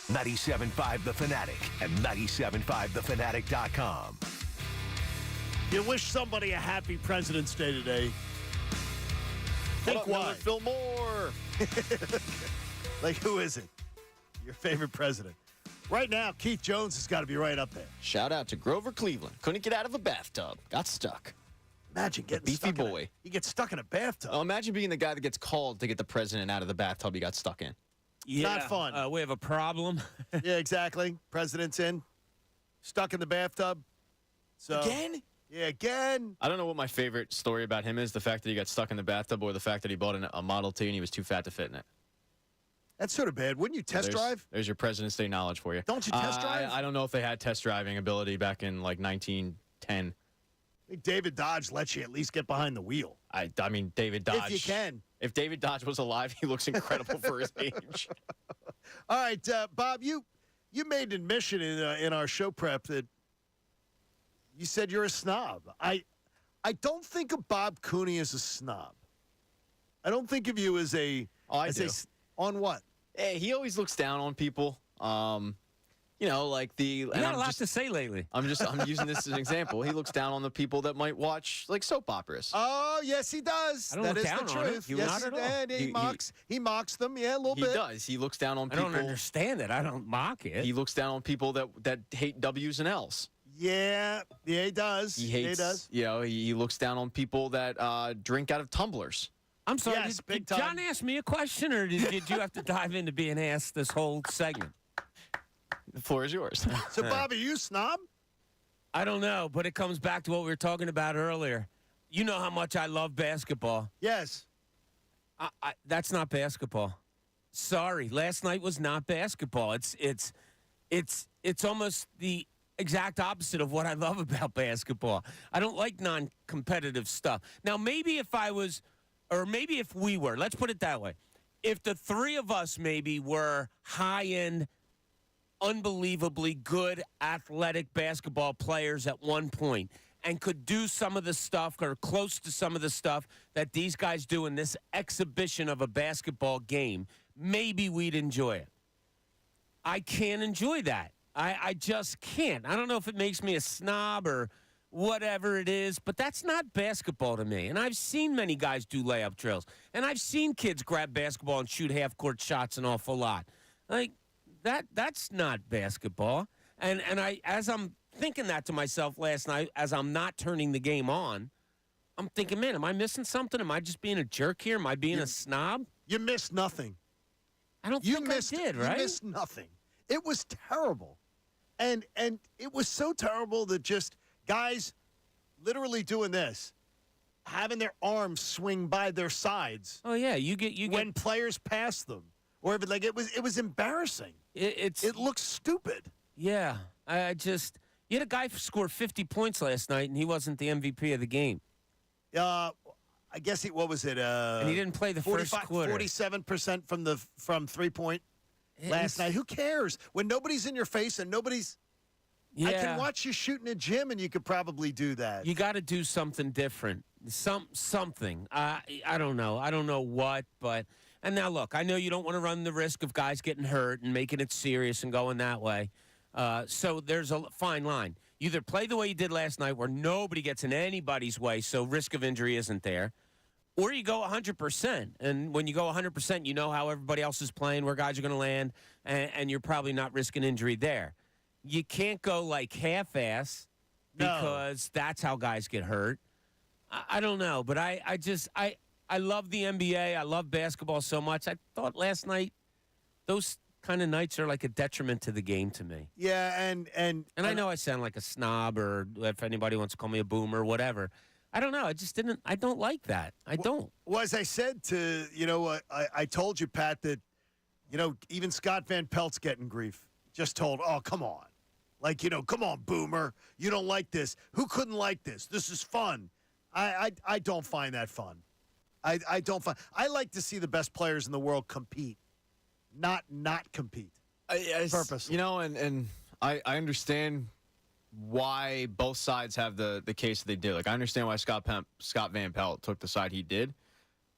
97.5 The Fanatic and 97.5thefanatic.com. You wish somebody a happy President's Day today. Think why. Phil Moore. Like, who is it? Your favorite president. Right now, Keith Jones has got to be right up there. Shout out to Grover Cleveland. Couldn't get out of a bathtub. Got stuck. Imagine getting beefy stuck boy. He gets stuck in a bathtub. Oh, imagine being the guy that gets called to get the president out of the bathtub he got stuck in. Yeah, Not fun. We have a problem. Yeah, exactly. President's in. Stuck in the bathtub. So, Again? Yeah, again. I don't know what my favorite story about him is, the fact that he got stuck in the bathtub or the fact that he bought a Model T and he was too fat to fit in it. That's sort of bad. Wouldn't you test drive? There's your President's Day knowledge for you. Don't you test drive? I don't know if they had test driving ability back in like 1910. I think David Dodge lets you at least get behind the wheel. I mean, David Dodge. If you can. If David Dodge was alive, he looks incredible for his age. All right, Bob, you made an admission in our show prep that you said you're a snob. I don't think of Bob Cooney as a snob. I don't think of you as a. Oh, I do. On what? Hey, he always looks down on people. You know, like the. You got a lot to say lately. I'm using this as an example. He looks down on the people that might watch like soap operas. Oh, yes, he does. I don't That look is down the on it. truth. You Yes, not at all. and he mocks them. Yeah, a little He bit. does. He looks down on I people. don't understand it. I don't mock it. He looks down on people that hate W's and L's. Yeah, he does. He hates. He does. You know, he looks down on people that drink out of tumblers. I'm sorry. Yes, big did John time. ask me a question, or did you have to dive into being asked this whole segment? The floor is yours. So, Bob, are you a snob? I don't know, but it comes back to what we were talking about earlier. You know how much I love basketball. Yes. That's not basketball. Sorry, last night was not basketball. It's almost the exact opposite of what I love about basketball. I don't like non-competitive stuff. Now, maybe if I was, or maybe if we were, let's put it that way. If the three of us maybe were high-end, unbelievably good athletic basketball players at one point and could do some of the stuff or close to some of the stuff that these guys do in this exhibition of a basketball game, maybe we'd enjoy it. I can't enjoy that. I just can't. I don't know if it makes me a snob or whatever it is, but that's not basketball to me. And I've seen many guys do layup drills, and I've seen kids grab basketball and shoot half-court shots an awful lot. Like, that's not basketball. And I, as I'm thinking that to myself last night, as I'm not turning the game on, I'm thinking, man, am I missing something? Am I just being a jerk here? Am I being a snob? You missed nothing. I don't think I did, right? You missed nothing. It was terrible. And it was so terrible that just guys literally doing this, having their arms swing by their sides. Oh yeah, you get when players pass them, or if it was embarrassing. It looks stupid. Yeah, you had a guy score 50 points last night, and he wasn't the MVP of the game. I guess what was it? And he didn't play the first quarter. 47% from 3-point last night. Who cares when nobody's in your face and nobody's? Yeah. I can watch you shoot in a gym, and you could probably do that. You got to do something different. Something. I don't know. I don't know what, but. And now, look, I know you don't want to run the risk of guys getting hurt and making it serious and going that way. So there's a fine line. You either play the way you did last night where nobody gets in anybody's way, so risk of injury isn't there, or you go 100%. And when you go 100%, you know how everybody else is playing, where guys are going to land, and you're probably not risking injury there. You can't go like half-ass because that's how guys get hurt. I don't know, but I love the NBA. I love basketball so much. I thought last night those kind of nights are like a detriment to the game to me. Yeah, and I know I sound like a snob, or if anybody wants to call me a boomer or whatever. I don't know. I don't like that. I don't. Well, as I said I told you, Pat, that, even Scott Van Pelt's getting grief. Just told, oh, come on. Like, come on, boomer. You don't like this. Who couldn't like this? This is fun. I don't find that fun. I don't find. I like to see the best players in the world compete, not compete. Purposely. And I understand why both sides have the case they did. Like, I understand why Scott Van Pelt took the side he did.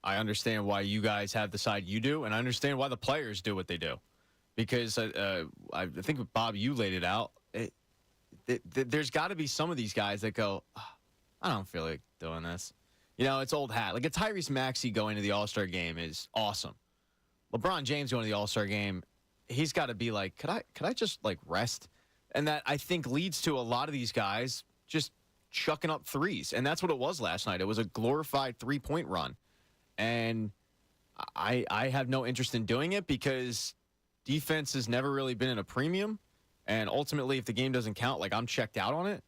I understand why you guys have the side you do, and I understand why the players do what they do. because I think, Bob, you laid it out. There's got to be some of these guys that go, I don't feel like doing this. It's old hat. Like a Tyrese Maxey going to the All-Star game is awesome. LeBron James going to the All-Star game, he's got to be like, could I just like rest? And that, I think, leads to a lot of these guys just chucking up threes. And that's what it was last night. It was a glorified three-point run. And I have no interest in doing it because defense has never really been in a premium. And ultimately, if the game doesn't count, like, I'm checked out on it.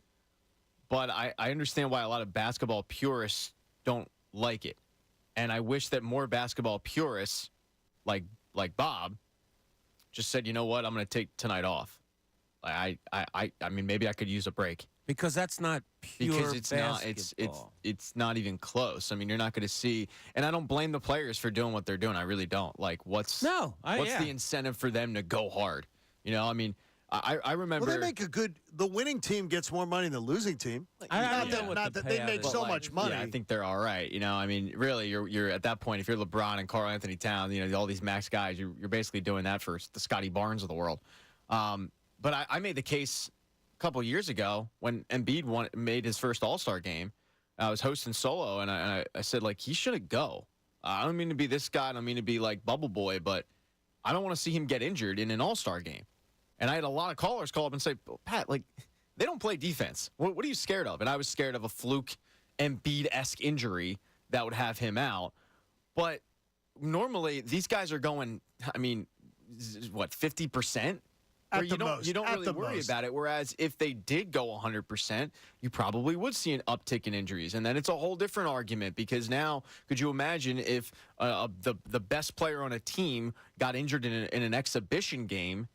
But I understand why a lot of basketball purists don't like it. And I wish that more basketball purists, like Bob, just said, you know what, I'm going to take tonight off. I mean, maybe I could use a break. Because that's not pure because it's basketball. it's not even close. I mean, you're not going to see, and I don't blame the players for doing what they're doing. I really don't. Like, what's the incentive for them to go hard? I mean, I remember. Well, they make the winning team gets more money than the losing team. Not that they make so much money. Yeah, I think they're all right. I mean, really, you're at that point. If you're LeBron and Karl Anthony Towns, all these max guys, you're basically doing that for the Scotty Barnes of the world. But I made the case a couple years ago when Embiid made his first All-Star game. I was hosting solo, and I said, like, he shouldn't go. I don't mean to be this guy. I don't mean to be like Bubble Boy, but I don't want to see him get injured in an All-Star game. And I had a lot of callers call up and say, Pat, like, they don't play defense. What are you scared of? And I was scared of a fluke Embiid-esque injury that would have him out. But normally, these guys are going, I mean, 50%? At you don't really worry about it. Whereas if they did go 100%, you probably would see an uptick in injuries. And then it's a whole different argument because now, could you imagine if the best player on a team got injured in an exhibition game,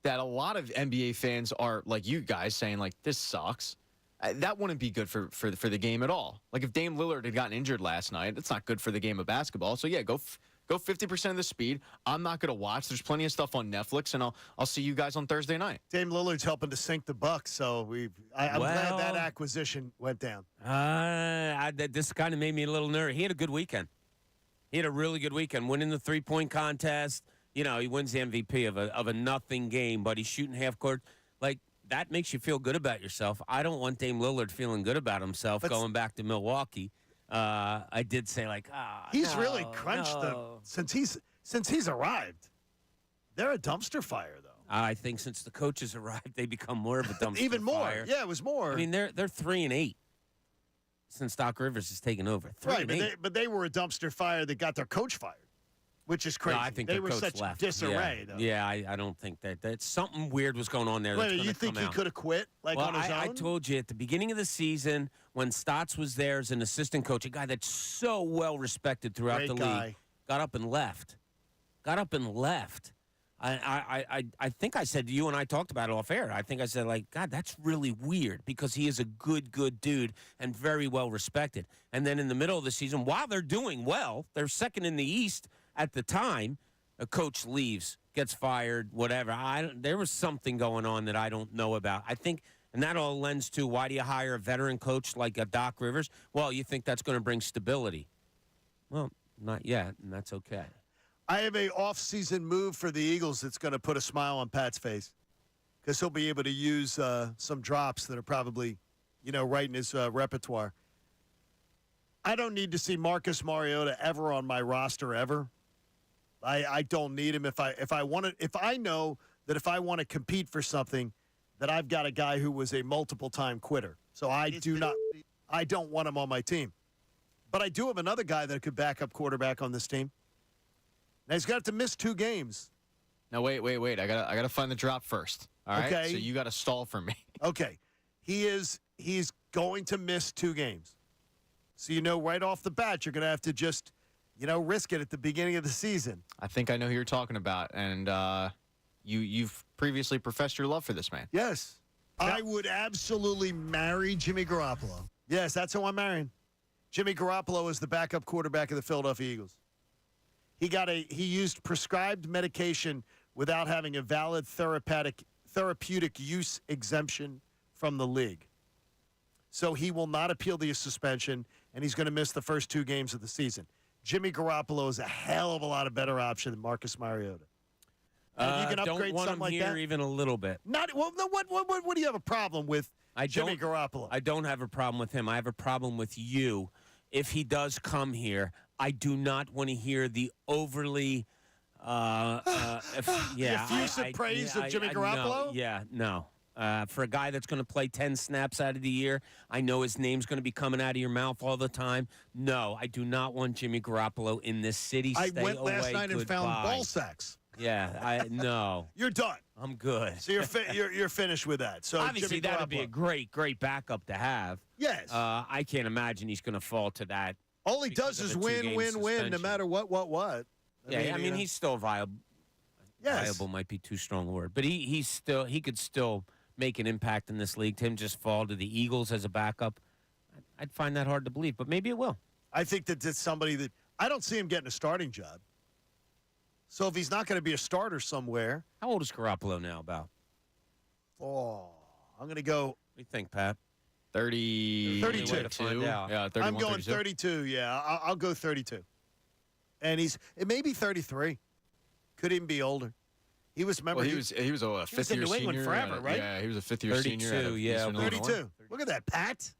that a lot of NBA fans are like you guys saying, like, this sucks. That wouldn't be good for the game at all. Like, if Dame Lillard had gotten injured last night, it's not good for the game of basketball. So, yeah, go 50% of the speed. I'm not going to watch. There's plenty of stuff on Netflix, and I'll see you guys on Thursday night. Dame Lillard's helping to sink the Bucks, so I'm glad that acquisition went down. This kind of made me a little nervous. He had a good weekend. He had a really good weekend, winning the three-point contest. He wins the MVP of a nothing game, but he's shooting half court. Like, that makes you feel good about yourself. I don't want Dame Lillard feeling good about himself going back to Milwaukee. I did say, like, he's really crunched them since he's arrived. They're a dumpster fire, though. I think since the coaches arrived, they become more of a dumpster Even more. fire. Yeah, it was more. I mean, they're 3-8 since Doc Rivers has taken over. 3-8. But they were a dumpster fire that got their coach fired, which is crazy. No, I think they their were coach such left. disarray, though. Yeah, I don't think that something weird was going on there. Wait, you think he could have quit on his own? I told you at the beginning of the season when Stotts was there as an assistant coach, a guy that's so well respected throughout the league, got up and left. I think I said to you, and I talked about it off air. I think I said, like, God, that's really weird because he is a good dude and very well respected. And then in the middle of the season, while they're doing well, they're second in the East at the time, a coach leaves, gets fired, whatever. There was something going on that I don't know about. I think, and that all lends to why do you hire a veteran coach like a Doc Rivers? Well, you think that's going to bring stability. Well, not yet, and that's okay. I have a off-season move for the Eagles that's going to put a smile on Pat's face because he'll be able to use some drops that are probably, right in his repertoire. I don't need to see Marcus Mariota ever on my roster ever. I don't need him if I know that if I want to compete for something, that I've got a guy who was a multiple-time quitter. So I don't want him on my team. But I do have another guy that could back up quarterback on this team. Now he's got to miss 2 games. Now wait. I gotta find the drop first. All right. Okay. So you got to stall for me. Okay. He's going to miss 2 games. So right off the bat you're going to have to just, risk it at the beginning of the season. I think I know who you're talking about, and you've previously professed your love for this man. Yes. I would absolutely marry Jimmy Garoppolo. Yes, that's who I'm marrying. Jimmy Garoppolo is the backup quarterback of the Philadelphia Eagles. He used prescribed medication without having a valid therapeutic use exemption from the league. So he will not appeal the suspension, and he's going to miss the first 2 games of the season. Jimmy Garoppolo is a hell of a lot better option than Marcus Mariota. And you can don't upgrade want something him like here that. even a little bit. Not well. No, what do you have a problem with Jimmy Garoppolo? I don't have a problem with him. I have a problem with you. If he does come here, I do not want to hear the overly, effusive praise of Jimmy Garoppolo. No. For a guy that's going to play 10 snaps out of the year, I know his name's going to be coming out of your mouth all the time. No, I do not want Jimmy Garoppolo in this city. I Stay went last away. night and Goodbye. found ball sacks. Yeah, no. You're done. I'm good. So you're finished with that. So Obviously, Jimmy that would be a Garoppolo. great backup to have. Yes. I can't imagine he's going to fall to that. All he because does of is a win, two-game win, win, no suspension. matter what. I mean, he's still viable. Yes. Viable might be too strong a word, but he could still make an impact in this league. To him just fall to the Eagles as a backup, I'd find that hard to believe, but maybe it will. I think that it's somebody that I don't see him getting a starting job. So if he's not going to be a starter somewhere, How old is Garoppolo now? About? I'm going to go. What do you think, Pat? 30, 32. Way to find out. Yeah, 31, I'm going 32. 32. Yeah, I'll go 32. And it may be 33. Could even be older. He was. Remember, Well, he was a fifth-year in New England senior. forever, right? Yeah, he was a fifth-year 32, senior. out of yeah, Eastern Illinois. 32. Look at that, Pat.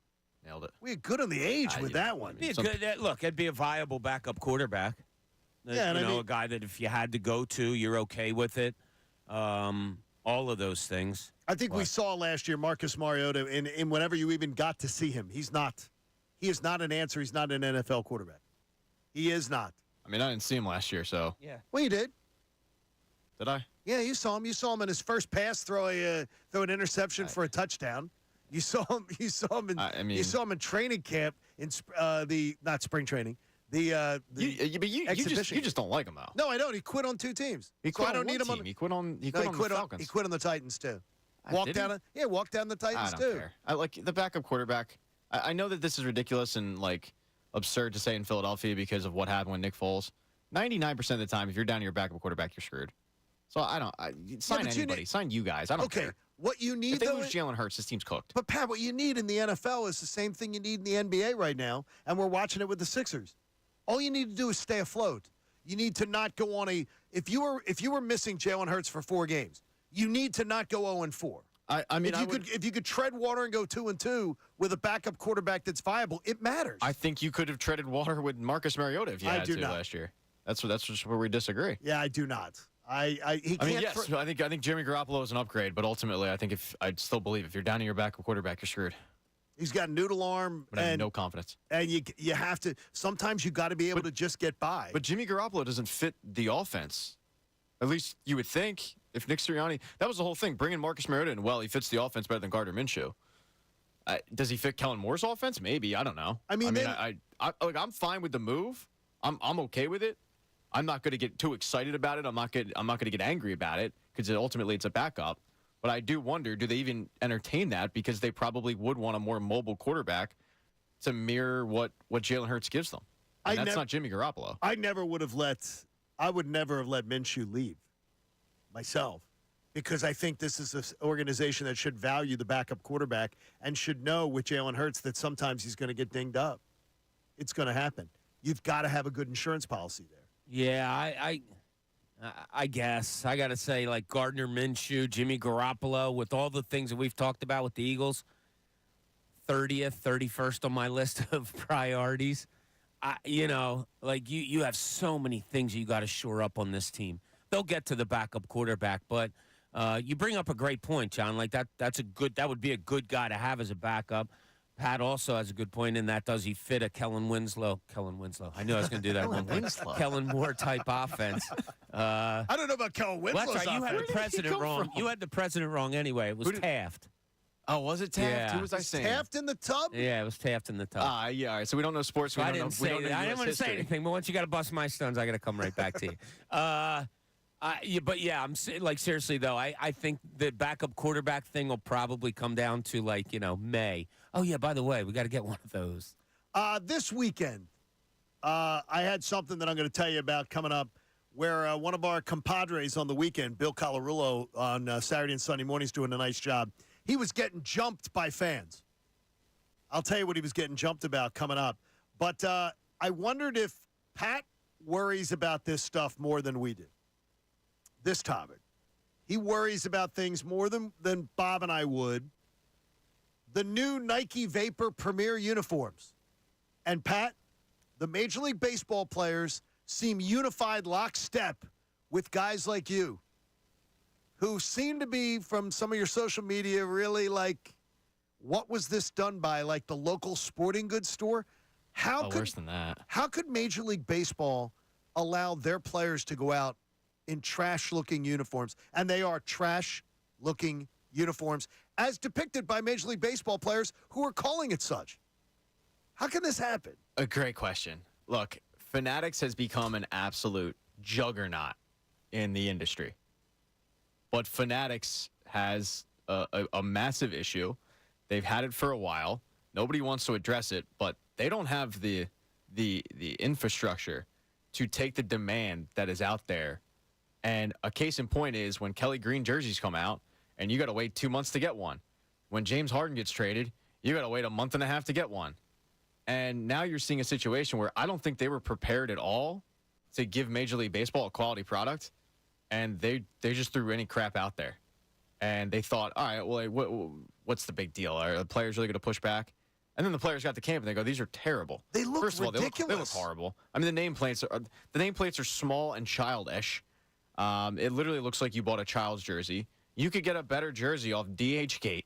Nailed it. We're good on the age with yeah, that one. Be a Some- good, look, it'd be a viable backup quarterback. Yeah, and I mean- a guy that if you had to go to, you're okay with it. All of those things. I think we saw last year Marcus Mariota in whenever you even got to see him. He is not an answer. He's not an NFL quarterback. He is not. I mean, I didn't see him last year, so Yeah. Well, you did. did I? Yeah, you saw him. You saw him in his first pass throw an interception for a touchdown. You saw him. You saw him in. You saw him in training camp in not spring training. The But you exhibition. just don't like him, though. No, I don't. He quit on two teams. He quit so I on don't one need him team. on. He quit on the Falcons. He quit on the Titans too. Did Walked he? down the Titans I don't too. care. I like the backup quarterback. I know that this is ridiculous and like absurd to say in Philadelphia because of what happened with Nick Foles. 99% of the time, if you're down to your backup quarterback, you're screwed. So sign but you anybody. need- Sign you guys. I don't Okay, care. what you need If they though. lose Jalen Hurts, this team's cooked. But Pat, what you need in the NFL is the same thing you need in the NBA right now, and we're watching it with the Sixers. All you need to do is stay afloat. You need to not go on if you were missing Jalen Hurts for 4 games, you need to not go 0-4. I mean, if you could tread water and go 2-2 with a backup quarterback that's viable, it matters. I think you could have treaded water with Marcus Mariota if you had to last year. That's just where we disagree. Yeah, I do not. He can't. I mean, yes, I think Jimmy Garoppolo is an upgrade, but ultimately, I'd still believe if you're down to your backup quarterback, you're screwed. He's got a noodle arm, But I have and no confidence. And you have to. Sometimes you got to be able to just get by. But Jimmy Garoppolo doesn't fit the offense. At least you would think. If Nick Sirianni, that was the whole thing, bringing Marcus Mariota in. Well, he fits the offense better than Gardner Minshew. Does he fit Kellen Moore's offense? Maybe. I don't know. I'm fine with the move. I'm okay with it. I'm not going to get too excited about it. I'm not going to get angry about it because ultimately it's a backup. But I do wonder, do they even entertain that? Because they probably would want a more mobile quarterback to mirror what Jalen Hurts gives them. And that's not Jimmy Garoppolo. I would never have let Minshew leave myself, because I think this is an organization that should value the backup quarterback and should know with Jalen Hurts that sometimes he's going to get dinged up. It's going to happen. You've got to have a good insurance policy there. Yeah, I guess I got to say, like Gardner Minshew, Jimmy Garoppolo, with all the things that we've talked about with the Eagles, 30th, 31st on my list of priorities. You have so many things you got to shore up on this team. They'll get to the backup quarterback, but you bring up a great point, John. Like that would be a good guy to have as a backup. Pat also has a good point in that. Does he fit a Kellen Winslow? I knew I was going to do that one. Kellen Moore type offense. I don't know about Kellen Winslow's Well, that's right. You had offense. the president wrong. You had the president wrong anyway. It was Taft. Oh, was it Taft? Yeah. Who was I saying? Taft in the tub? Yeah, it was Taft in the top. Yeah. All right. So we don't know sports. I didn't say that. I didn't want to say anything, but once you got to bust my stones, I got to come right back to you. I'm seriously though. I think the backup quarterback thing will probably come down to May. Oh yeah, by the way, we got to get one of those. This weekend, I had something that I'm going to tell you about coming up, where one of our compadres on the weekend, Bill Colarulo, on Saturday and Sunday mornings, doing a nice job. He was getting jumped by fans. I'll tell you what he was getting jumped about coming up. But I wondered if Pat worries about this stuff more than we do. this topic. He worries about things more than Bob and I would. The new Nike Vapor Premier uniforms. And, Pat, the Major League Baseball players seem unified lockstep with guys like you who seem to be, from some of your social media, really like, what was this done by? Like the local sporting goods store? Worse than that. How could Major League Baseball allow their players to go out in trash-looking uniforms? And they are trash-looking uniforms, as depicted by Major League Baseball players who are calling it such. How can this happen? A great question. Look, Fanatics has become an absolute juggernaut in the industry. But Fanatics has a massive issue. They've had it for a while. Nobody wants to address it, but they don't have the infrastructure to take the demand that is out there. And a case in point is when Kelly Green jerseys come out, and you got to wait 2 months to get one. When James Harden gets traded, you got to wait a month and a half to get one. And now you're seeing a situation where I don't think they were prepared at all to give Major League Baseball a quality product, and they just threw any crap out there. And they thought, all right, well, what's the big deal? Are the players really going to push back? And then the players got to camp and they go, these are terrible. They look First of all, ridiculous. They look horrible. I mean, the nameplates are small and childish. It literally looks like you bought a child's jersey. You could get a better jersey off DHgate.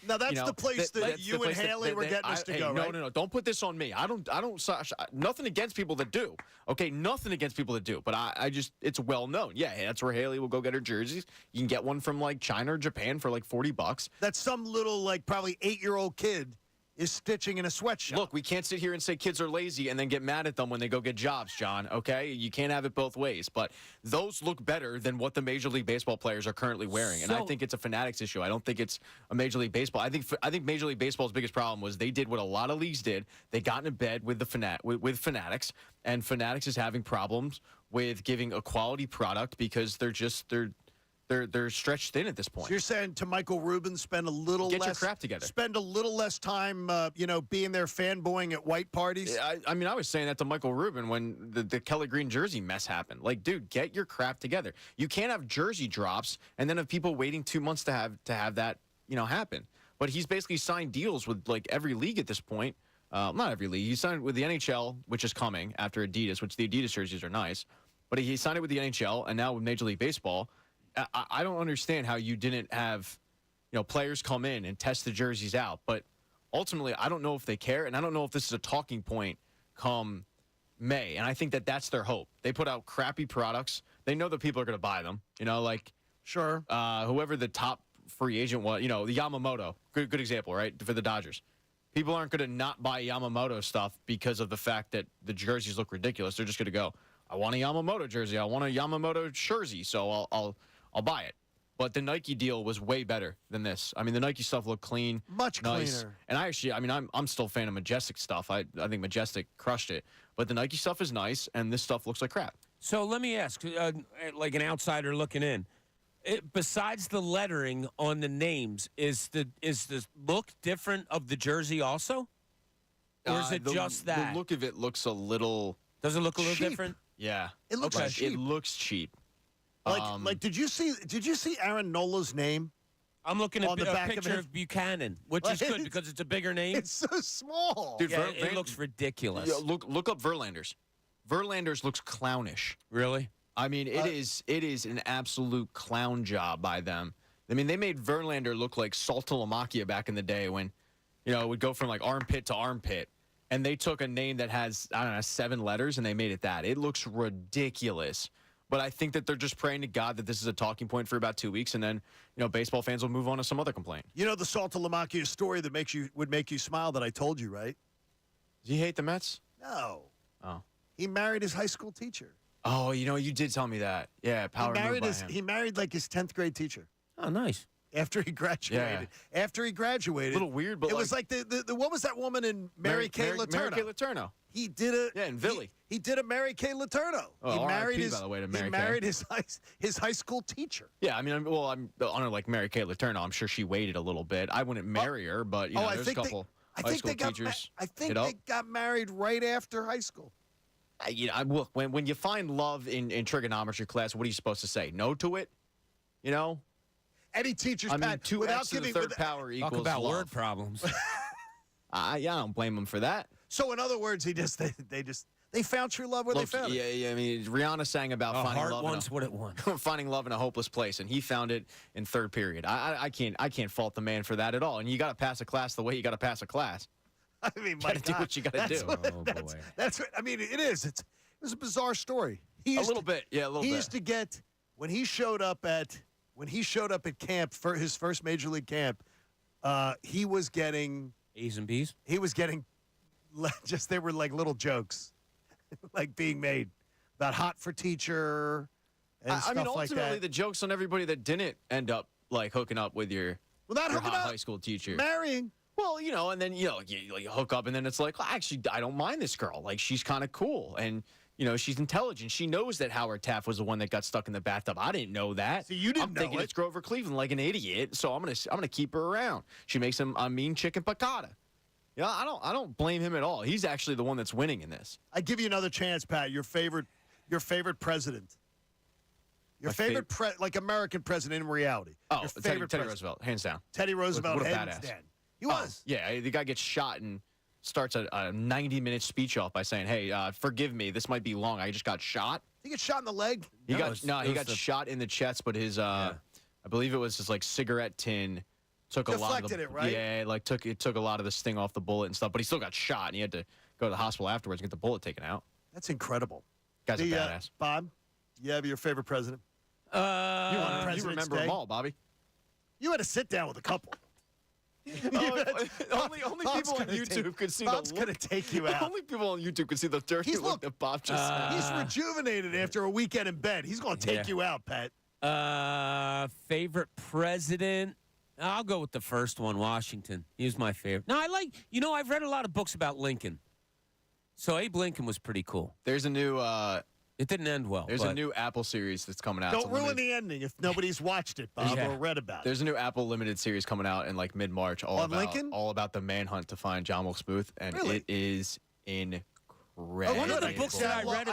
Now that's the place that you and Haley were getting us to go, right? No. Don't put this on me. I don't. Nothing against people that do. Okay, nothing against people that do. But I just, it's well known. Yeah, that's where Haley will go get her jerseys. You can get one from like China or Japan for like $40. That's some little like probably 8-year-old kid is stitching in a sweatshop. Look, we can't sit here and say kids are lazy and then get mad at them when they go get jobs, John, okay? You can't have it both ways. But those look better than what the Major League Baseball players are currently wearing. And I think it's a Fanatics issue. I don't think it's a Major League Baseball. I think Major League Baseball's biggest problem was they did what a lot of leagues did. They got in bed with with Fanatics, and Fanatics is having problems with giving a quality product because they're stretched thin at this point. So you're saying to Michael Rubin, spend a little Get less your crap together. Spend a little less time, being there fanboying at white parties. I mean, I was saying that to Michael Rubin when the Kelly Green jersey mess happened. Like, dude, get your crap together. You can't have jersey drops and then have people waiting 2 months to have that happen. But he's basically signed deals with like every league at this point. Not every league. He signed with the NHL, which is coming after Adidas, which the Adidas jerseys are nice. But he signed it with the NHL, and now with Major League Baseball. I don't understand how you didn't have, players come in and test the jerseys out. But ultimately, I don't know if they care, and I don't know if this is a talking point come May. And I think that's their hope. They put out crappy products. They know that people are going to buy them. Sure. Whoever the top free agent was, the Yamamoto, good example, right, for the Dodgers. People aren't going to not buy Yamamoto stuff because of the fact that the jerseys look ridiculous. They're just going to go, I want a Yamamoto jersey. I want a Yamamoto jersey, so I'll buy it. But the Nike deal was way better than this. I mean, the Nike stuff looked clean. Much nice. cleaner. And I'm still a fan of Majestic stuff. I think Majestic crushed it. But the Nike stuff is nice, and this stuff looks like crap. So let me ask, like an outsider looking in, besides the lettering on the names, is the look different of the jersey also? Or is it just that? The look of it looks a little... Does it look a little cheap. different? Yeah. It looks cheap. It looks cheap. Did you see Aaron Nola's name? I'm looking On at the a back of picture it? of Buchanan, which is good because it's a bigger name. It's so small. Dude, Yeah, it looks ridiculous. Yeah, look up Verlander's. Verlander's looks clownish. Really? I mean, it is an absolute clown job by them. I mean, they made Verlander look like Saltalamacchia back in the day when, it would go from like armpit to armpit. And they took a name that has, 7 letters, and they made it that. It looks ridiculous. But I think that they're just praying to God that this is a talking point for about 2 weeks, and then, baseball fans will move on to some other complaint. You know the Saltalamacchia story that would make you smile that I told you, right? Does he hate the Mets? No. Oh. He married his high school teacher. Oh, you did tell me that. Yeah, power move by him. He married like his 10th grade teacher. Oh, nice. After he graduated. Yeah. After he graduated. A little weird, but it was like the what was that woman in Mary Kay Letourneau? Mary Kay Letourneau. He did a in Philly. He did a Mary Kay Letourneau. Oh, he married RIP, his by the way, to Mary he Kay. married his high school teacher. Yeah, I mean, I'm unlike Mary Kay Letourneau. I'm sure she waited a little bit. I wouldn't marry her, but there's a couple high school teachers. I think they got married right after high school. Look, when you find love in trigonometry class, what are you supposed to say? No to it? You know? Any teacher's I mean, Pat, 2x to the third power equals Talk about love. word problems. I don't blame him for that. So in other words, they found true love where they found it. Yeah, I mean, Rihanna sang about A finding heart love wants what it wants. finding love in a hopeless place, and he found it in third period. I can't fault the man for that at all. And you got to pass a class the way you got to pass a class. I mean, my Gotta do God, what you gotta do. That's what I mean. It is. It was a bizarre story. A little bit. He used to get when he showed up at camp for his first major league camp. He was getting A's and B's. He was getting they were like little jokes, like being made about hot for teacher and stuff like that. Ultimately, the joke's on everybody that didn't end up like hooking up with your not hooking hot up, high school teacher, marrying. Well, and then you hook up, and then it's like, well, actually, I don't mind this girl. Like, she's kind of cool, and she's intelligent. She knows that Howard Taft was the one that got stuck in the bathtub. I didn't know that. So you didn't I'm know thinking it. it's Grover Cleveland like an idiot. So I'm gonna keep her around. She makes him a mean chicken piccata. I don't blame him at all. He's actually the one that's winning in this. I give you another chance, Pat. Your favorite president. Your favorite like American president in reality. Oh, your Teddy Roosevelt, hands down. Teddy Roosevelt, what a hands badass. down. He was. Yeah, the guy gets shot and starts a 90-minute speech off by saying, "Hey, forgive me. This might be long. I just got shot." He got shot in the leg. He got shot in the chest, but his I believe it was his like cigarette tin took a lot of deflected it, right? Yeah, like took a lot of the sting off the bullet and stuff, but he still got shot and he had to go to the hospital afterwards and get the bullet taken out. That's incredible. Guy's a badass. Bob, you have your favorite president? You remember them all, Bobby. You had to sit down with a couple. Only people on YouTube could see Bob's the look. gonna take you out. Only people on YouTube could see the dirty look that Bob just had. He's rejuvenated after a weekend in bed. He's going to take you out, Pat. Favorite president? I'll go with the first one, Washington. He was my favorite. No, I've read a lot of books about Lincoln. So Abe Lincoln was pretty cool. There's a new it didn't end well. There's a new Apple series that's coming out. Don't ruin the ending if nobody's watched it, Bob, or read about it. There's a new Apple limited series coming out in like mid-March all about the manhunt to find John Wilkes Booth, and it is incredible. One of the books that I read,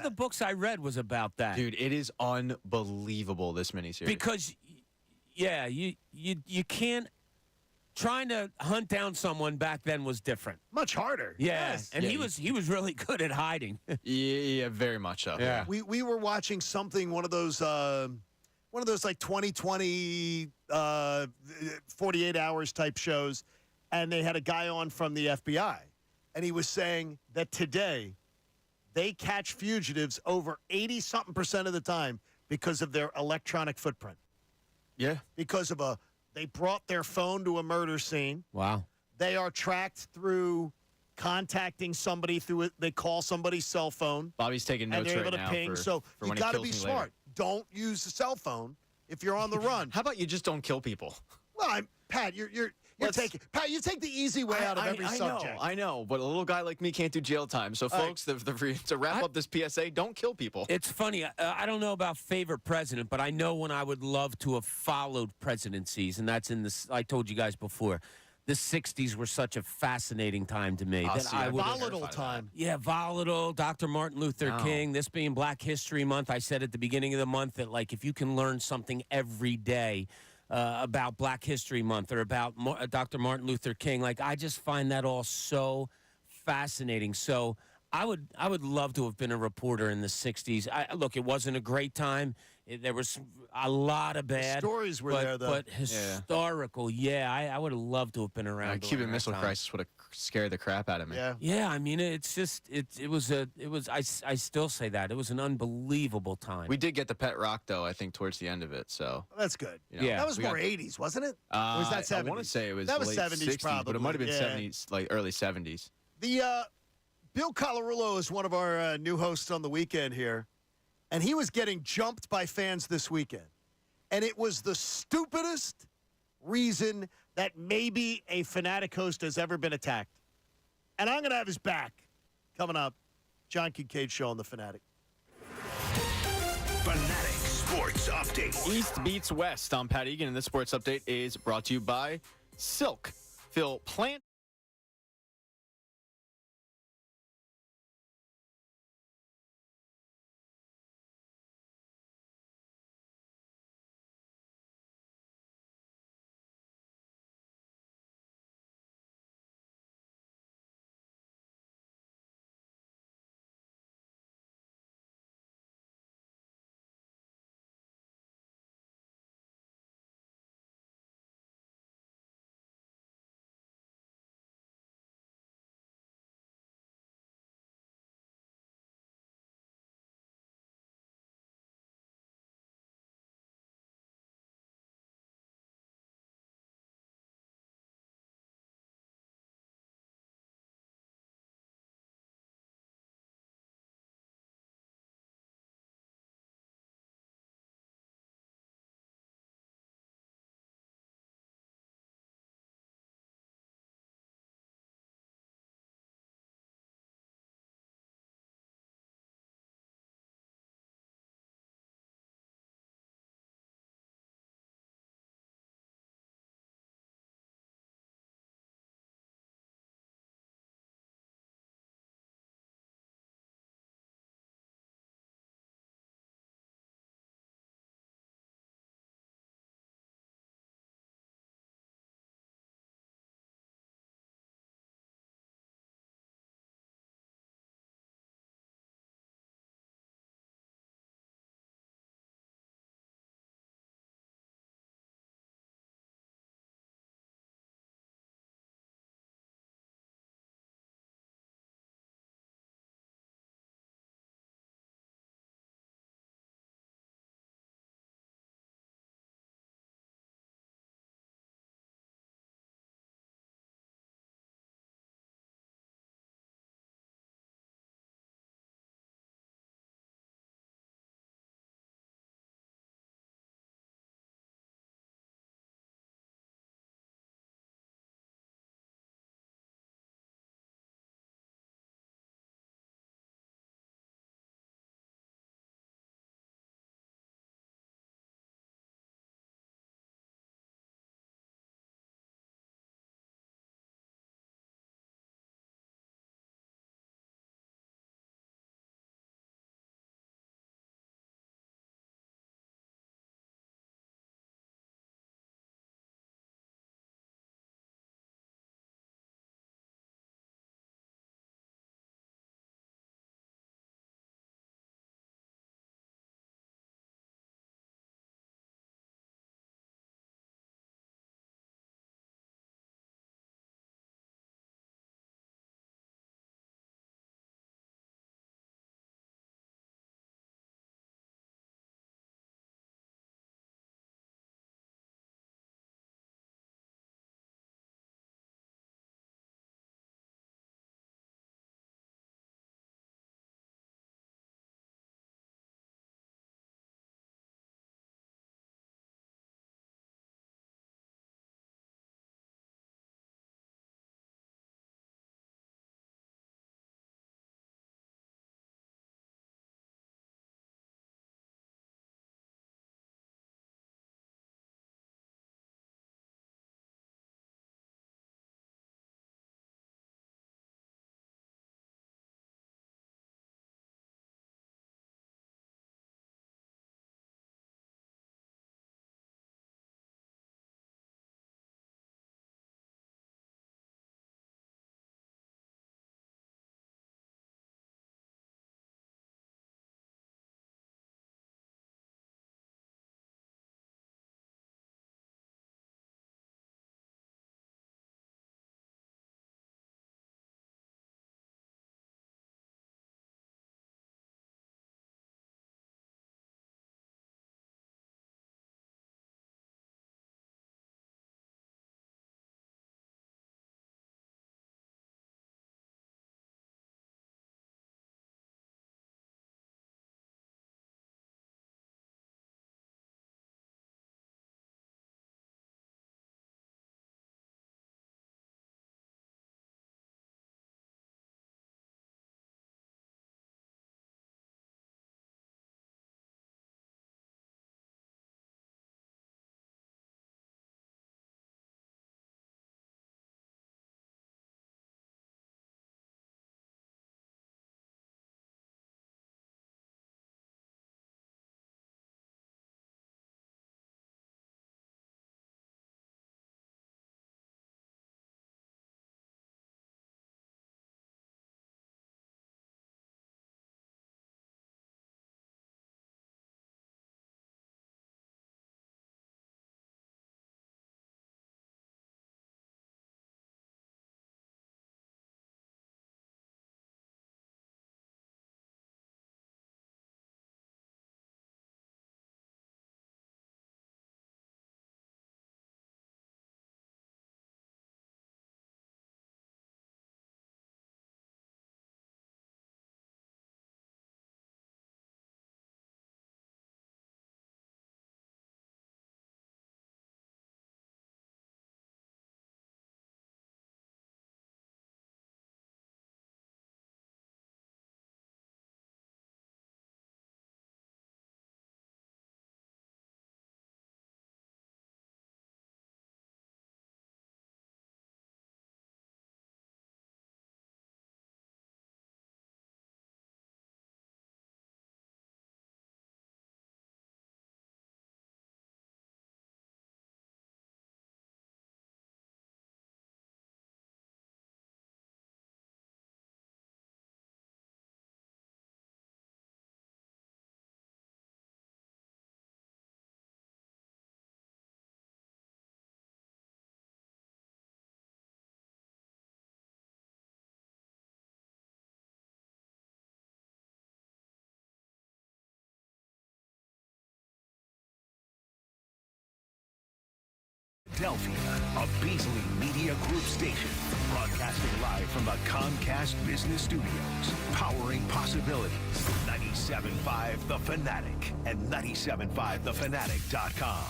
the books I read was about that. Dude, it is unbelievable, this miniseries. Because you can't. Trying to hunt down someone back then was different. Much harder. Yeah, Yes. and he was really good at hiding. Yeah, very much so. Yeah. We were watching something, one of those like 2020 48 hours type shows, and they had a guy on from the FBI, and he was saying that today they catch fugitives over 80-something% of the time because of their electronic footprint. Yeah. Because of they brought their phone to a murder scene. Wow. They are tracked through contacting somebody through it. They call somebody's cell phone. Bobby's taking notes and they're right able to now ping. for So you got to be smart. Later. Don't use the cell phone if you're on the run. How about you just don't kill people? Well, Pat, you take the easy way out of every subject. I know, but a little guy like me can't do jail time. So, folks, to wrap up this PSA, don't kill people. It's funny. I don't know about favorite president, but I know when I would love to have followed presidencies, and that's in this. I told you guys before, the '60s were such a fascinating time to me. Volatile time. Yeah, volatile. Dr. Martin Luther King. This being Black History Month, I said at the beginning of the month that like if you can learn something every day. About Black History Month or about Dr. Martin Luther King. Like, I just find that all so fascinating. So I would love to have been a reporter in the 60s. Look, it wasn't a great time. There was a lot of bad. The stories were there, though. But historical, I would have loved to have been around. The Cuban Missile Crisis would have scared the crap out of me. Yeah. I mean, it's just I still say that it was an unbelievable time. We did get the pet rock though. I think towards the end of it. So that's good. That was more 80s, wasn't it? Or was that 70s? I want to say it was that was late 70s 60s, probably, but it might have been 70s, like early 70s. The Bill Colarulo is one of our new hosts on the weekend here, and he was getting jumped by fans this weekend, and it was the stupidest reason that maybe a Fanatic host has ever been attacked. And I'm going to have his back coming up. John Kincade Show on the Fanatic. Fanatic Sports Update. East beats West. I'm Pat Egan, and this sports update is brought to you by Silk. Fill plant Philadelphia, a Beasley Media Group station, broadcasting live from the Comcast Business Studios, powering possibilities. 97.5 The Fanatic and 97.5thefanatic.com.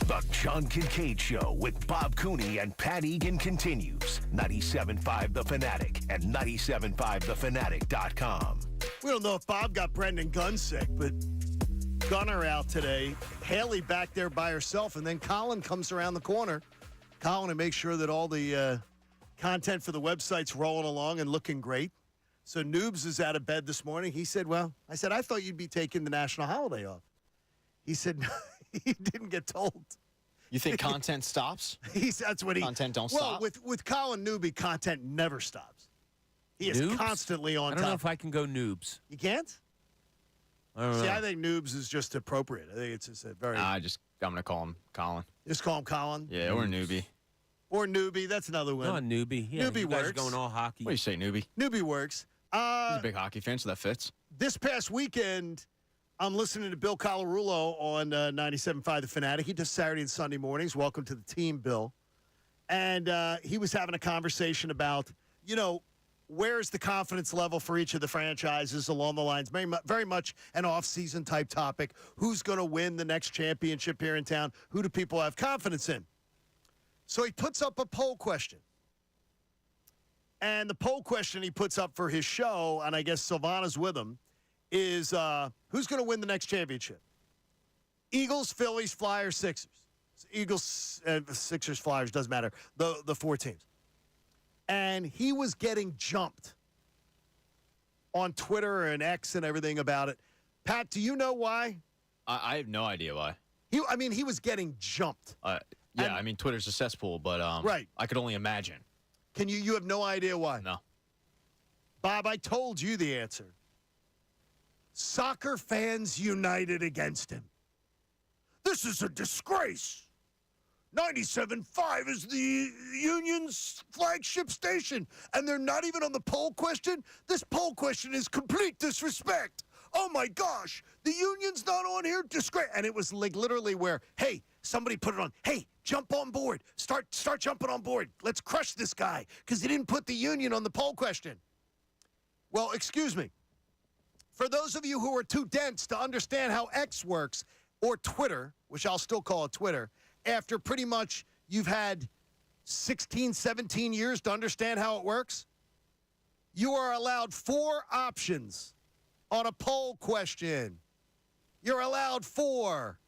The John Kincade Show with Bob Cooney and Pat Egan continues. 97.5 The Fanatic and 97.5thefanatic.com. We don't know if Bob got Brendan Gunn sick, but Gunner out today. Haley back there by herself, and then Colin comes around the corner. Colin to make sure that all the content for the website's rolling along and looking great. So Noobs is out of bed this morning. He said, well, I said, I thought you'd be taking the national holiday off. He said, he didn't get told. You think content stops? That's what he. Content don't well, stop? with Colin Newby, content never stops. He is Noobs? constantly on top. I don't know if I can go Noobs. You can't? I don't know. See, I think Noobs is just appropriate. I think it's just a very. I'm going to call him Colin. Just call him Colin. Yeah, or Newbie. Or Newbie. That's another one. No, Newbie. Yeah, Newbie you guys are works. going all hockey. What do you say, Newbie? Newbie works. He's a big hockey fan, so that fits. This past weekend, I'm listening to Bill Colarulo on 97.5 The Fanatic. He does Saturday and Sunday mornings. Welcome to the team, Bill. And he was having a conversation about, where's the confidence level for each of the franchises along the lines. Very much an off-season type topic. Who's going to win the next championship here in town? Who do people have confidence in? So he puts up a poll question. And the poll question he puts up for his show, and I guess Silvana's with him, is who's going to win the next championship? Eagles, Phillies, Flyers, Sixers. Eagles, Sixers, Flyers, doesn't matter. The four teams. And he was getting jumped on Twitter and X and everything about it. Pat, do you know why? I have no idea why. He was getting jumped. Twitter's a cesspool, but right. I could only imagine. You have no idea why? No. Bob, I told you the answer. Soccer fans united against him. This is a disgrace. 97.5 is the Union's flagship station, and they're not even on the poll question? This poll question is complete disrespect. Oh, my gosh. The Union's not on here? Disgrace. And it was like literally where, hey, somebody put it on. Hey, jump on board. Start jumping on board. Let's crush this guy because he didn't put the Union on the poll question. Well, excuse me. For those of you who are too dense to understand how X works, or Twitter, which I'll still call it Twitter, after pretty much you've had 16, 17 years to understand how it works, you are allowed 4 options on a poll question. You're allowed 4.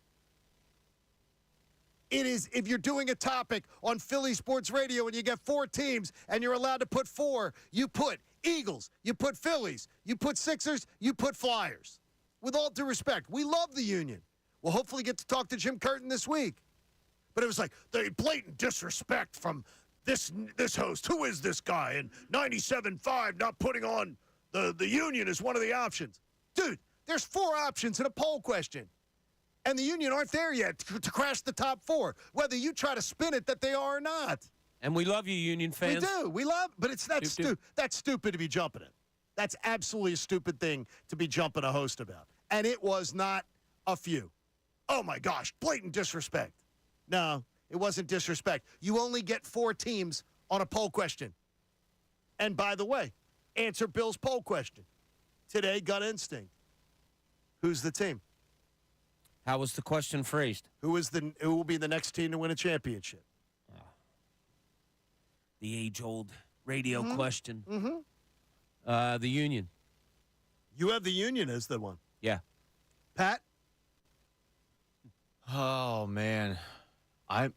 It is, if you're doing a topic on Philly Sports Radio and you get 4 teams and you're allowed to put 4, you put Eagles, you put Phillies, you put Sixers, you put Flyers. With all due respect, we love the Union. We'll hopefully get to talk to Jim Curtin this week. But it was like the blatant disrespect from this host. Who is this guy? And 97.5 not putting on the Union is one of the options. Dude, there's 4 options in a poll question. And the Union aren't there yet to crash the top 4, whether you try to spin it that they are or not. And we love you, Union fans. We do. We love, but it's that's stupid to be jumping it. That's absolutely a stupid thing to be jumping a host about. And it was not a few. Oh, my gosh, blatant disrespect. No, it wasn't disrespect. You only get 4 teams on a poll question. And by the way, answer Bill's poll question. Today, gut instinct. Who's the team? How was the question phrased? Who will be the next team to win a championship? The age-old radio question. Mm-hmm. The Union. You have the Union as the one. Yeah. Pat? Oh, man. I'm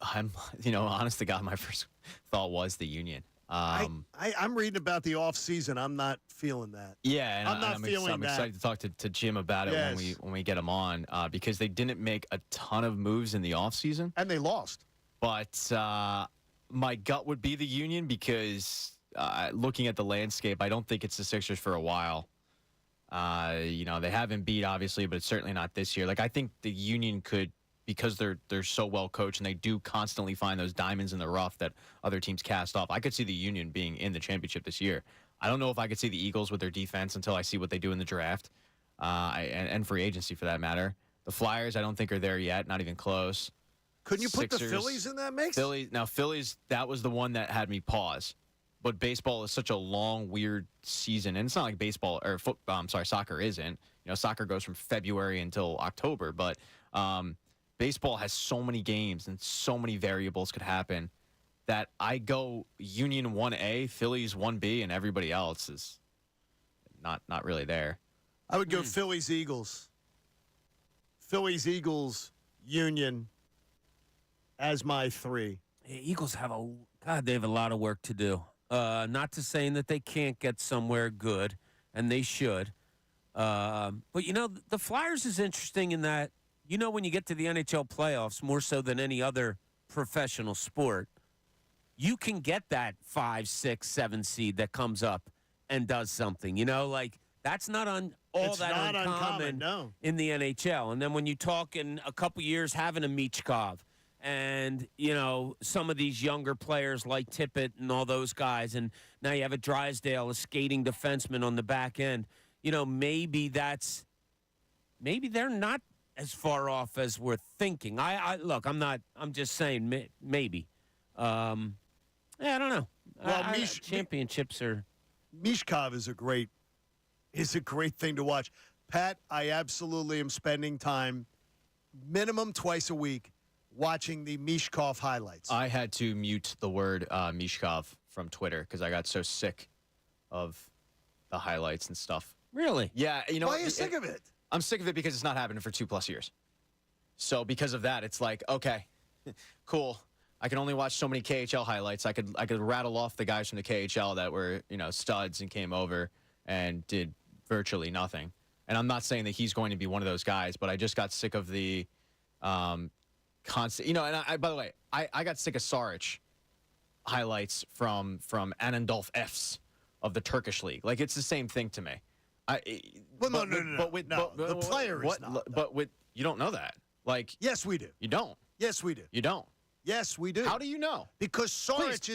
honest to God, my first thought was the Union. I'm reading about the offseason. I'm not feeling that. Yeah, and I'm excited to talk to Jim about it when we get him on because they didn't make a ton of moves in the offseason. And they lost. But my gut would be the Union because looking at the landscape, I don't think it's the Sixers for a while. They haven't beat, obviously, but it's certainly not this year. Like, I think the Union could, because they're so well coached and they do constantly find those diamonds in the rough that other teams cast off. I could see the Union being in the championship this year. I don't know if I could see the Eagles with their defense until I see what they do in the draft and free agency for that matter. The Flyers, I don't think are there yet, not even close. Couldn't you put the Sixers, Phillies in that mix? Phillies, that was the one that had me pause. But baseball is such a long, weird season, and it's not like baseball or soccer isn't. Soccer goes from February until October, but baseball has so many games and so many variables could happen that I go Union 1A, Phillies 1B, and everybody else is not really there. I would go Phillies, Eagles. Phillies, Eagles, Union as my 3. Yeah, Eagles have they have a lot of work to do. Not to saying that they can't get somewhere good, and they should. But, the Flyers is interesting in that, when you get to the NHL playoffs, more so than any other professional sport, you can get that 5, 6, 7 seed that comes up and does something. That's not uncommon no. in the NHL. And then when you talk in a couple years having a Michkov and, some of these younger players like Tippett and all those guys, and now you have a Drysdale, a skating defenseman on the back end, maybe they're not as far off as we're thinking. I'm just saying maybe. I don't know. Well, championships are. Michkov is a great thing to watch. Pat, I absolutely am spending time minimum twice a week watching the Michkov highlights. I had to mute the word Michkov from Twitter because I got so sick of the highlights and stuff. Really? Yeah. Why are you sick of it? I'm sick of it because it's not happening for 2+ years. So because of that, it's like, okay, cool. I can only watch so many KHL highlights. I could rattle off the guys from the KHL that were, studs and came over and did virtually nothing. And I'm not saying that he's going to be one of those guys, but I just got sick of the constant, and I by the way, I got sick of Saric highlights from Anadolf F's of the Turkish league. Like, it's the same thing to me. No. The player is not. But you don't know that. Like, yes, we do. You don't. Yes, we do. You don't. Yes, we do. How do you know? Because Saric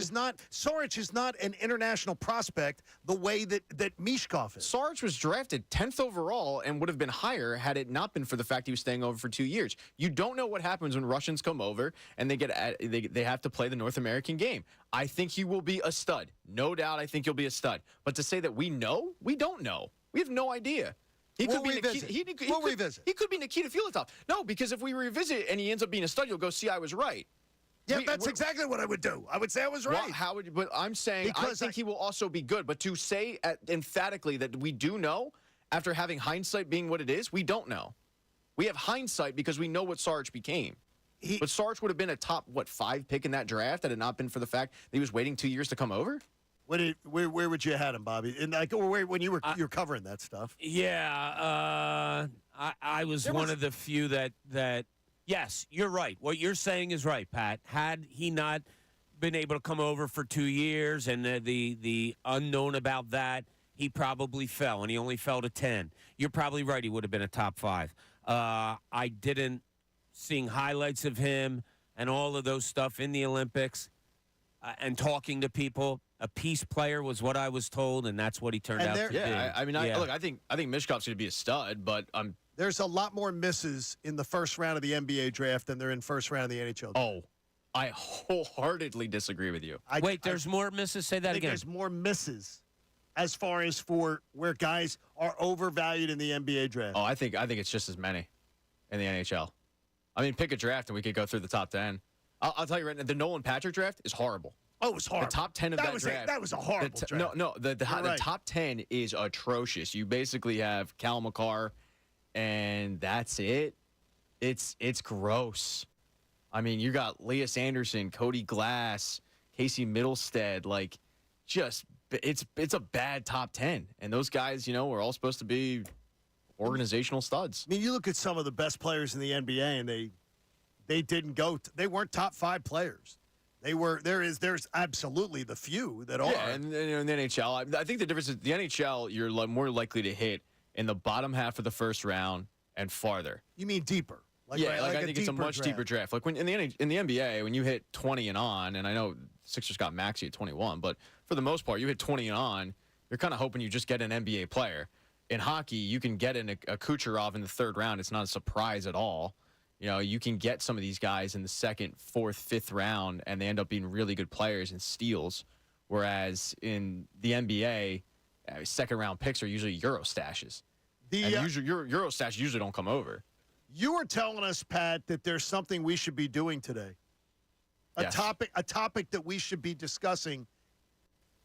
is not an international prospect the way that Michkov is. Saric was drafted 10th overall and would have been higher had it not been for the fact he was staying over for 2 years. You don't know what happens when Russians come over and they have to play the North American game. I think he will be a stud. No doubt I think he'll be a stud. But to say that we know, we don't know. We have no idea. We'll revisit. He could be Nikita Filatov. No, because if we revisit and he ends up being a stud, you'll go, see, I was right. Yeah, that's exactly what I would do. I would say I was right. But I'm saying I think he will also be good. But to say emphatically that we do know, after having hindsight being what it is, we don't know. We have hindsight because we know what Saric became. But Saric would have been a top, 5 pick in that draft had it not been for the fact that he was waiting 2 years to come over? Where would you have had him, Bobby? When you were covering that stuff? Yeah, I was one of the few that. Yes, you're right. What you're saying is right, Pat. Had he not been able to come over for 2 years and the unknown about that, he probably fell, and he only fell to 10. You're probably right. He would have been a top 5. I didn't seeing highlights of him and all of those stuff in the Olympics and talking to people. A peace player was what I was told, and that's what he turned out to be. I think Michkov's going to be a stud, but there's a lot more misses in the first round of the NBA draft than there in first round of the NHL draft. Oh, I wholeheartedly disagree with you. There's more misses? Say that again. There's more misses as far as for where guys are overvalued in the NBA draft. Oh, I think it's just as many in the NHL. I mean, pick a draft and we could go through the top 10. I'll tell you right now, the Nolan Patrick draft is horrible. Oh, it was horrible. The top 10 of that draft. That was a horrible draft. The top 10 is atrocious. You basically have Cal McCarr, and that's it. It's gross. I mean, you got Elias Anderson, Cody Glass, Casey Middlestead. Like, just it's a bad top 10. And those guys, were all supposed to be organizational studs. I mean, you look at some of the best players in the NBA, and they didn't go. They weren't top 5 players. They were. There's absolutely the few that are. Yeah, and in the NHL, I think the difference is the NHL, you're more likely to hit in the bottom half of the first round and farther. You mean deeper? I think it's a much deeper draft. Like when in the NBA, when you hit 20 and on, and I know Sixers got Maxey at 21, but for the most part, you hit 20 and on, you're kind of hoping you just get an NBA player. In hockey, you can get a Kucherov in the third round. It's not a surprise at all. you can get some of these guys in the second, fourth, fifth round, and they end up being really good players and steals. Whereas in the NBA, second-round picks are usually Euro stashes. And usually, Euro stashes usually don't come over. You were telling us, Pat, that there's something we should be doing today. Yes. A topic that we should be discussing,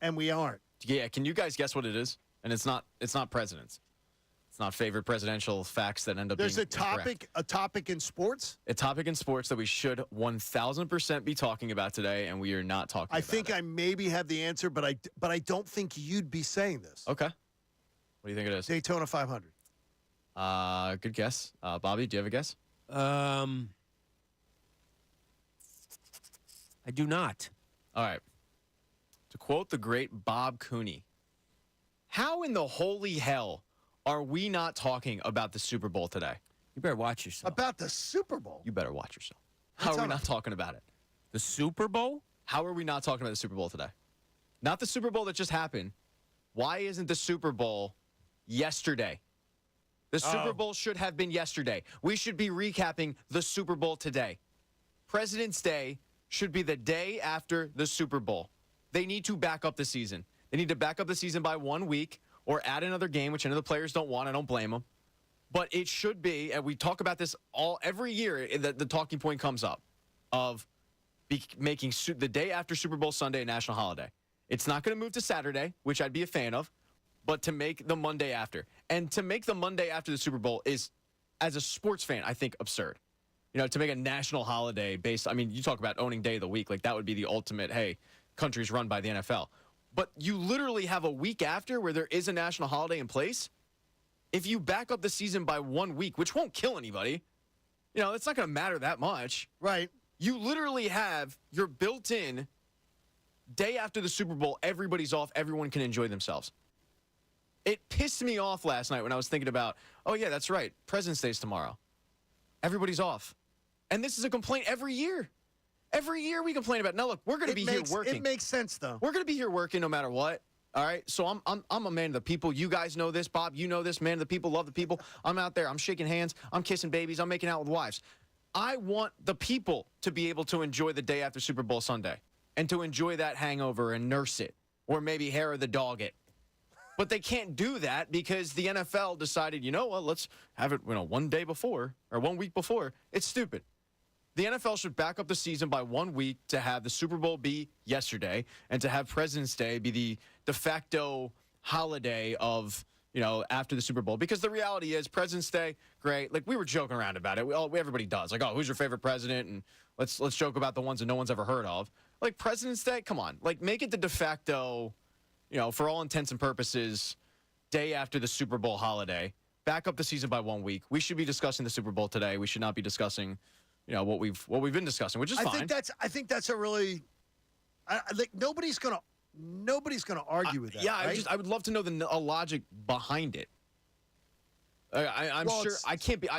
and we aren't. Yeah, can you guys guess what it is? And it's not presidents. It's not favorite presidential facts that end up There's being incorrect. a topic in sports? A topic in sports that we should 1,000% be talking about today, and we are not talking about I think it. I maybe have the answer, but I don't think you'd be saying this. Okay. What do you think it is? Daytona 500. Good guess. Bobby, do you have a guess? I do not. All right. To quote the great Bob Cooney, how in the holy hell are we not talking about the Super Bowl today? You better watch yourself. About the Super Bowl? You better watch yourself. How are we not talking about it? The Super Bowl? How are we not talking about the Super Bowl today? Not the Super Bowl that just happened. Why isn't the Super Bowl yesterday? The Super Bowl should have been yesterday. We should be recapping the Super Bowl today. President's Day should be the day after the Super Bowl. They need to back up the season. They need to back up the season by 1 week or add another game, which I know the players don't want. I don't blame them. But it should be, and we talk about this every year, the talking point comes up of making the day after Super Bowl Sunday a national holiday. It's not going to move to Saturday, which I'd be a fan of, but to make the Monday after. And to make the Monday after the Super Bowl is, as a sports fan, I think absurd. To make a national holiday based, you talk about owning day of the week, like that would be the ultimate, hey, country's run by the NFL. But you literally have a week after where there is a national holiday in place. If you back up the season by 1 week, which won't kill anybody, it's not going to matter that much. Right. You literally have your built-in day after the Super Bowl, everybody's off, everyone can enjoy themselves. It pissed me off last night when I was thinking about, oh, yeah, that's right, President's Day's tomorrow. Everybody's off. And this is a complaint every year. Every year we complain about, now look, we're going to be here working. It makes sense, though. We're going to be here working no matter what. All right, so I'm a man of the people. You guys know this, Bob. You know this, man of the people, love the people. I'm out there. I'm shaking hands. I'm kissing babies. I'm making out with wives. I want the people to be able to enjoy the day after Super Bowl Sunday and to enjoy that hangover and nurse it or maybe hair of the dog it. But they can't do that because the NFL decided, let's have it 1 day before or 1 week before. It's stupid. The NFL should back up the season by 1 week to have the Super Bowl be yesterday and to have President's Day be the de facto holiday of, after the Super Bowl. Because the reality is President's Day, great. Like, we were joking around about it. Everybody does. Like, oh, who's your favorite president? And let's joke about the ones that no one's ever heard of. Like, President's Day, come on. Like, make it the de facto, for all intents and purposes, day after the Super Bowl holiday. Back up the season by 1 week. We should be discussing the Super Bowl today. We should not be discussing what we've been discussing, which is fine. I think that's a really nobody's gonna argue with that. Yeah, right? I would love to know the logic behind it. I'm sure I can't be.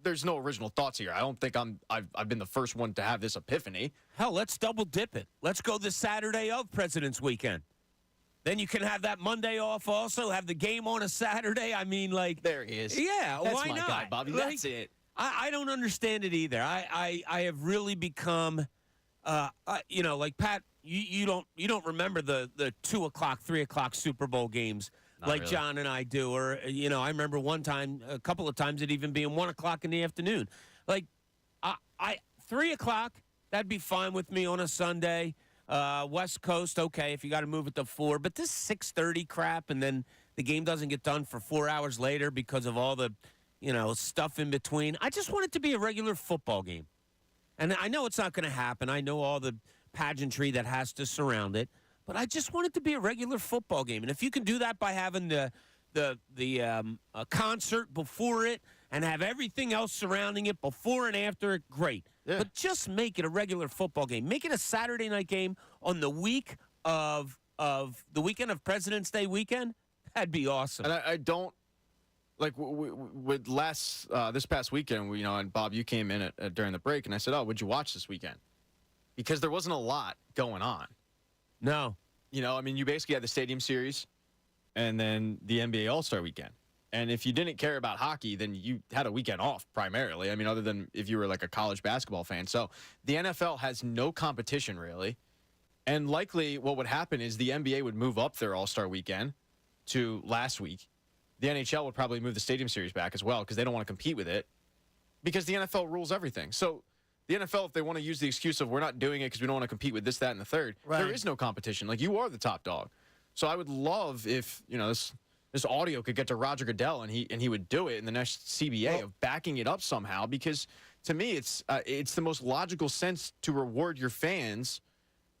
There's no original thoughts here. I don't think I've been the first one to have this epiphany. Hell, let's double dip it. Let's go the Saturday of President's Weekend. Then you can have that Monday off also, have the game on a Saturday. There he is. Yeah, That's why my not? guy, Bobby. That's it. I don't understand it either. I have really become, like Pat, you don't remember the 2 o'clock, 3 o'clock Super Bowl games Not like really. John and I do, or I remember a couple of times it even being 1 o'clock in the afternoon. Like, I 3 o'clock, that'd be fine with me on a Sunday. West Coast, okay, if you got to move it to 4, but this 6:30 crap, and then the game doesn't get done for 4 hours later because of all the stuff in between. I just want it to be a regular football game. And I know it's not going to happen. I know all the pageantry that has to surround it. But I just want it to be a regular football game. And if you can do that by having the concert before it and have everything else surrounding it before and after it, great. Yeah. But just make it a regular football game. Make it a Saturday night game on the week of the weekend of President's Day weekend. That'd be awesome. And I don't. Like with this past weekend, and Bob, you came in during the break, and I said, "Oh, would you watch this weekend?" Because there wasn't a lot going on. No. You basically had the Stadium Series, and then the NBA All-Star Weekend, And if you didn't care about hockey, then you had a weekend off primarily. I mean, other than if you were like a college basketball fan. So the NFL has no competition really. And likely what would happen is the NBA would move up their All-Star weekend to last week. The NHL would probably move the Stadium Series back as well because they don't want to compete with it because the NFL rules everything. So the NFL, if they want to use the excuse of we're not doing it because we don't want to compete with this, that, and the third, there is no competition. Like, you are the top dog. So I would love if, this audio could get to Roger Goodell and he would do it in the next CBA of backing it up somehow, because to me it's the most logical sense to reward your fans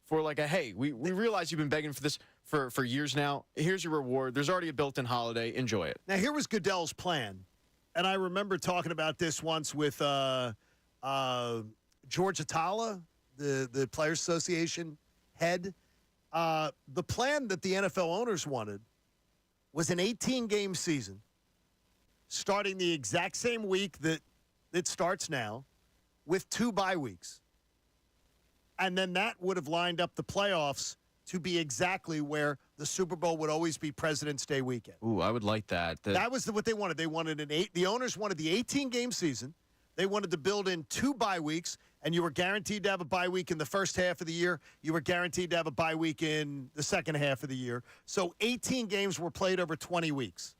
for like hey, we realize you've been begging for this for years now. Here's your reward. There's already a built-in holiday. Enjoy it. Now, here was Goodell's plan, and I remember talking about this once with George Atala, the Players Association head. The plan that the NFL owners wanted was an 18-game season starting the exact same week that it starts now with 2 bye weeks. And then that would have lined up the playoffs to be exactly where the Super Bowl would always be President's Day weekend. Ooh, I would like that. That was what they wanted. They wanted the owners wanted the 18-game season. They wanted to build in 2 bye weeks, and you were guaranteed to have a bye week in the first half of the year. You were guaranteed to have a bye week in the second half of the year. So 18 games were played over 20 weeks.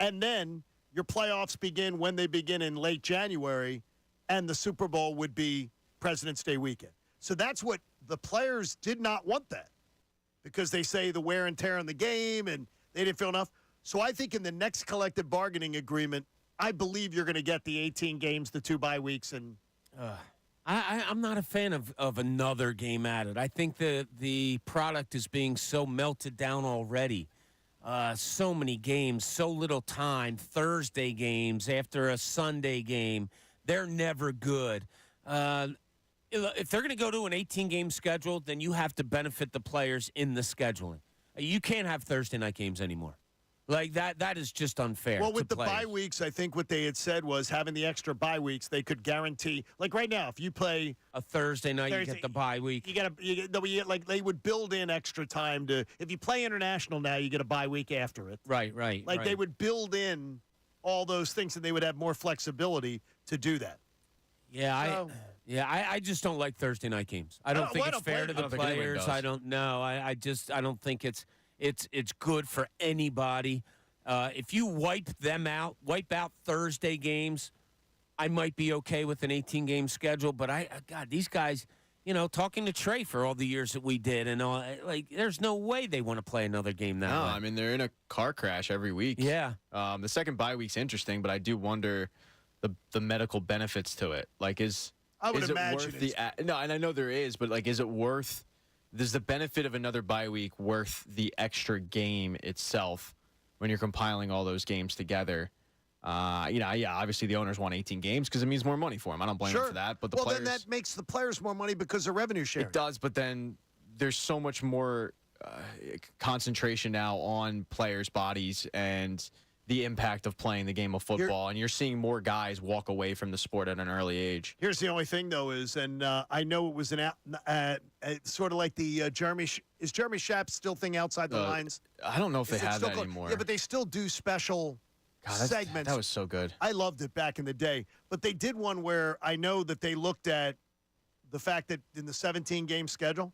And then your playoffs begin when they begin in late January, and the Super Bowl would be President's Day weekend. So that's what the players did not want, that, because they say the wear and tear on the game, and they didn't feel enough. So I think in the next collective bargaining agreement, I believe you're going to get the 18 games, the 2 bye weeks, and I'm not a fan of another game added. I think the product is being so melted down already. So many games, so little time. Thursday games after a Sunday game, they're never good. If they're going to go to an 18-game schedule, then you have to benefit the players in the scheduling. You can't have Thursday night games anymore. Like, that is just unfair. Well, with the players. bye weeks, I think what they had said was having the extra bye weeks, they could guarantee. Like right now, if you play a Thursday night, you get the bye week. Like they would build in extra time to. If you play international now, you get a bye week after it. Right. Like they would build in all those things, and they would have more flexibility to do that. Yeah, I just don't like Thursday night games. I don't think it's fair to the players. I don't know. I don't think it's good for anybody. If you wipe out Thursday games, I might be okay with an 18-game schedule. But God, these guys, talking to Trey for all the years that we did, and all, like, there's no way they want to play another game that way. No, I mean, they're in a car crash every week. Yeah. The second bye week's interesting, but I do wonder the medical benefits to it. Like, I would imagine worth no, and I know there is, but like, is it worth? Does the benefit of another bye week worth the extra game itself when you're compiling all those games together? Obviously the owners want 18 games because it means more money for them. I don't blame them for that. But then that makes the players more money because of revenue sharing. It does, but then there's so much more concentration now on players' bodies and the impact of playing the game of football, and you're seeing more guys walk away from the sport at an early age. Here's the only thing, though, is, and I know it was sort of like the Jeremy Schaap still thing outside the lines? I don't know if they have that anymore. Yeah, but they still do special segments. That was so good. I loved it back in the day. But they did one where I know that they looked at the fact that in the 17-game schedule,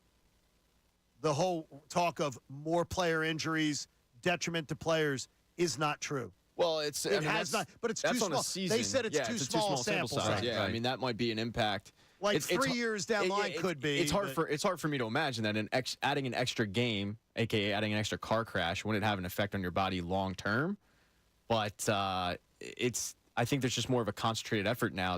the whole talk of more player injuries, detriment to players, is not true. Well, it's not, but it's too small. They said it's too small sample size. Yeah, I mean, that might be an impact. Like 3 years down the line could be. It's hard for me to imagine that adding an extra game, aka adding an extra car crash, wouldn't have an effect on your body long term. But I think there's just more of a concentrated effort now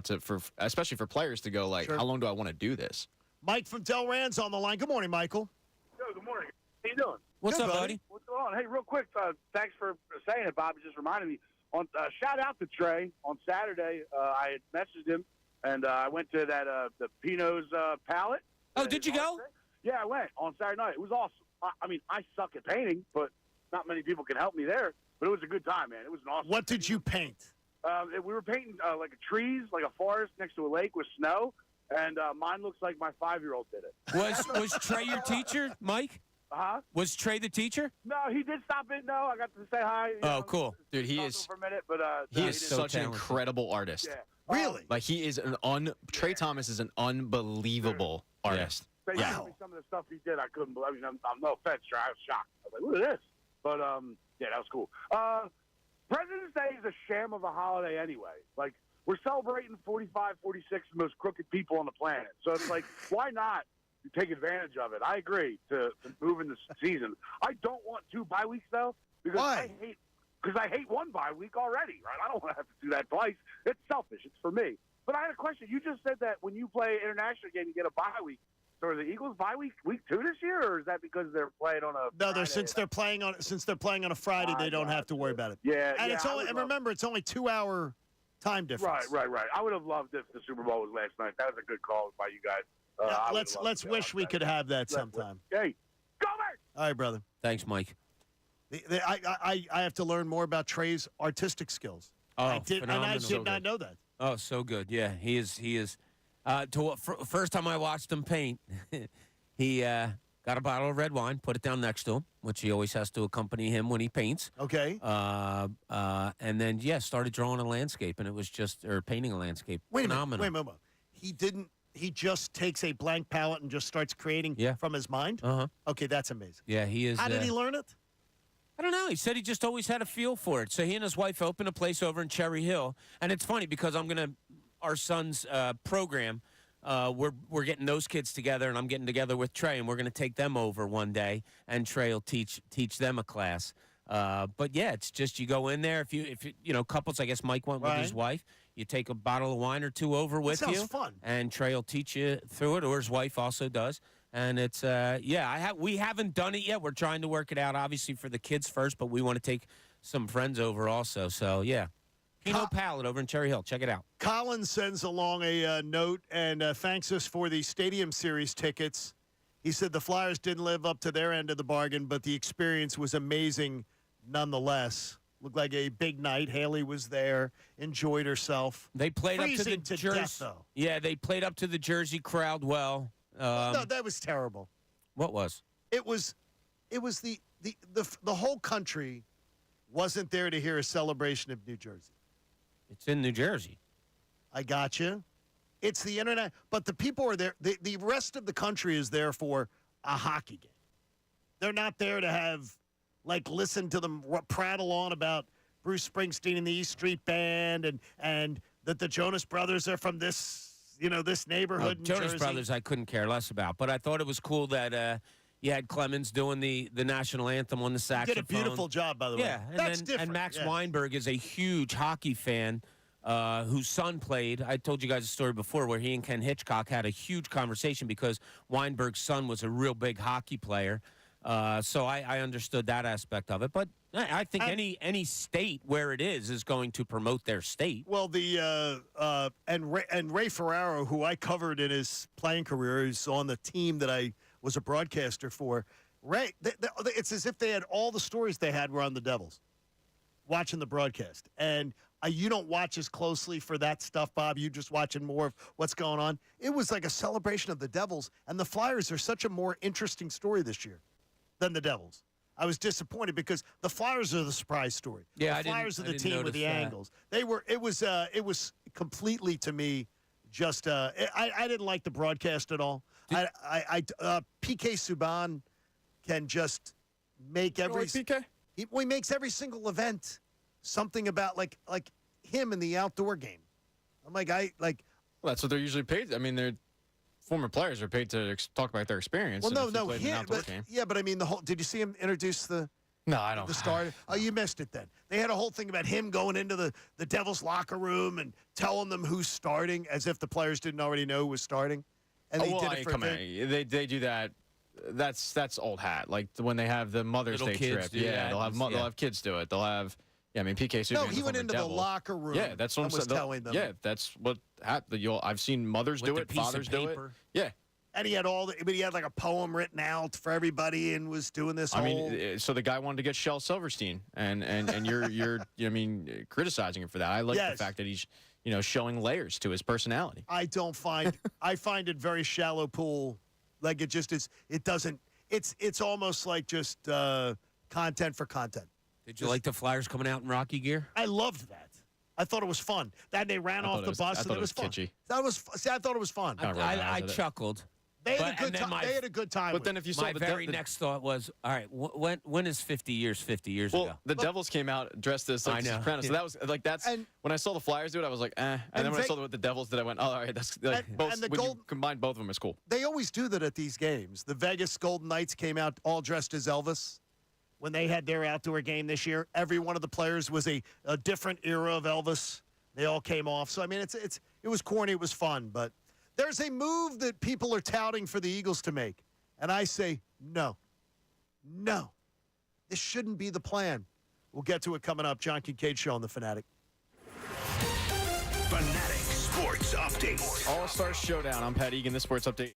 especially for players to go like, How long do I want to do this? Mike from Delran's on the line. Good morning, Michael. Good morning. How you doing? What's up, buddy? What's going on? Hey, real quick, thanks for saying it, Bob. It just reminded me. Shout out to Trey. On Saturday, I had messaged him, and I went to that the Pino's palette. Oh, did you go? Yeah, I went on Saturday night. It was awesome. I mean, I suck at painting, but not many people can help me there. But it was a good time, man. It was an awesome. What did you paint? We were painting like trees, like a forest next to a lake with snow, and mine looks like my 5-year-old did it. Was Trey your teacher, Mike? Was Trey the teacher? No, he did stop in. No, I got to say hi. Cool. Dude, he Talk to is him for a minute, but he no, is so such an talented. incredible artist. Yeah. Really? Like he is Trey Thomas is an unbelievable artist. They Yeah. showed me some of the stuff he did. I couldn't believe. I mean, I'm no offense, Trey. I was shocked. I was like, look at this. But yeah, that was cool. President's Day is a sham of a holiday anyway. Like, we're celebrating 45, 46 most crooked people on the planet. So it's like, why not take advantage of it? I agree to move in the season. I don't want 2 bye weeks, though, because Why? I hate 1 bye week already, right? I don't want to have to do that twice. It's selfish. It's for me. But I had a question. You just said that when you play international game, you get a bye week. So are the Eagles bye week 2 this year, or is that because they're playing on a No, Friday? since they're playing on a Friday, they don't have to worry about it. Yeah, And yeah, it's I only would and love- remember it's only 2-hour time difference. Right. I would have loved if the Super Bowl was last night. That was a good call by you guys. Yeah, I would have loved let's to wish we could have that sometime. Hey, go Bears! All right, brother. Thanks, Mike. I have to learn more about Trey's artistic skills. Oh, I did phenomenal. not know that. Oh, so good. Yeah, he is. First time I watched him paint, he got a bottle of red wine, put it down next to him, which he always has to accompany him when he paints. Okay. And then started drawing a landscape, and it was painting a landscape. Wait a Phenomenal. minute. He didn't. He just takes a blank palette and just starts creating from his mind. Okay, that's amazing. Yeah, he is. How did he learn it? I don't know. He said he just always had a feel for it. So he and his wife opened a place over in Cherry Hill, and it's funny because our son's program. We're getting those kids together, and I'm getting together with Trey, and we're going to take them over one day, and Trey will teach them a class. But yeah, it's just you go in there. If you couples, I guess Mike went with his wife. You take a bottle of wine or 2 over with you. Sounds fun. And Trey will teach you through it, or his wife also does. And it's we haven't done it yet. We're trying to work it out, obviously for the kids first, but we want to take some friends over also. So yeah. Pinot Palette over in Cherry Hill. Check it out. Colin sends along a note and thanks us for the Stadium Series tickets. He said the Flyers didn't live up to their end of the bargain, but the experience was amazing nonetheless. Looked like a big night. Haley was there, enjoyed herself. They played Freezing up to the to Jersey. death, though. Yeah, they played up to the Jersey crowd well. No, that was terrible. What was? It was the whole country wasn't there to hear a celebration of New Jersey. It's in New Jersey. I got you. It's the internet, but the people are there. The rest of the country is there for a hockey game. They're not there to have, listen to them prattle on about Bruce Springsteen and the East Street Band and that the Jonas Brothers are from this neighborhood in Jonas Jersey. Brothers I couldn't care less about, but I thought it was cool that you had Clemens doing the national anthem on the saxophone. Did a beautiful job, by the way. Yeah, That's different. And Max yeah. Weinberg is a huge hockey fan whose son played. I told you guys a story before where he and Ken Hitchcock had a huge conversation because Weinberg's son was a real big hockey player. So I understood that aspect of it. But I think any state where it is going to promote their state. Well, Ray Ferraro, who I covered in his playing career, is on the team that I was a broadcaster for. Ray, it's as if they had all the stories they had were on the Devils, watching the broadcast. And you don't watch as closely for that stuff, Bob. You're just watching more of what's going on. It was like a celebration of the Devils, and the Flyers are such a more interesting story this year than the Devils. I was disappointed because the Flyers are the surprise story. Yeah, the Flyers are the didn't team with the notice that. angles. It was completely to me just. I didn't like the broadcast at all. PK Subban can just make every. PK? He makes every single event something about like him in the outdoor game. I'm like Well, that's what they're usually paid. I mean, they're former players are paid to talk about their experience. Well, and if they played in an outdoor game. yeah, but I mean did you see him introduce the No, I don't. the start? Oh, you missed it then. They had a whole thing about him going into the Devils locker room and telling them who's starting as if the players didn't already know who was starting. And they did it for come on. They do that. That's old hat. Like when they have the Mother's Little Day kids trip. do Yeah, that. they'll have kids do it. They'll have. Yeah, I mean PK Subban. No, he went into the locker room. Yeah, that's what and I'm was saying. telling them. Yeah, that's what I've seen mothers With do the it, piece of fathers do it. paper. Yeah. And he had he had like a poem written out for everybody and was doing this whole. I mean, so the guy wanted to get Shel Silverstein, and you're criticizing him for that. I like the fact that he's showing layers to his personality. I find it very shallow pool. Like it just is. It doesn't. it's almost like just content for content. Did you like the Flyers coming out in Rocky gear? I loved that. I thought it was fun. That they ran off the bus and it was fun. Kitschy. I thought it was fun. I chuckled. They had, But- a good and then time. my- They had a good time. But with then it. if you saw My very next thought was, all right, when is 50 years 50 years ago? the Devils came out dressed as I like know. Sopranos, so that was like And- when I saw the Flyers do it, I was like, eh. And then when I saw what the Devils did, I went, oh, all right, that's like both. and the when you gold- combine both of them, it's cool. They always do that at these games. The Vegas Golden Knights came out all dressed as Elvis when they had their outdoor game this year. Every one of the players was a different era of Elvis. They all came off. So I mean, it was corny. It was fun, but there's a move that people are touting for the Eagles to make, and I say no. This shouldn't be the plan. We'll get to it coming up. John Kincade Show on the Fanatic. Fanatic Sports Update. All-Star Showdown. I'm Pat Egan. This Sports Update.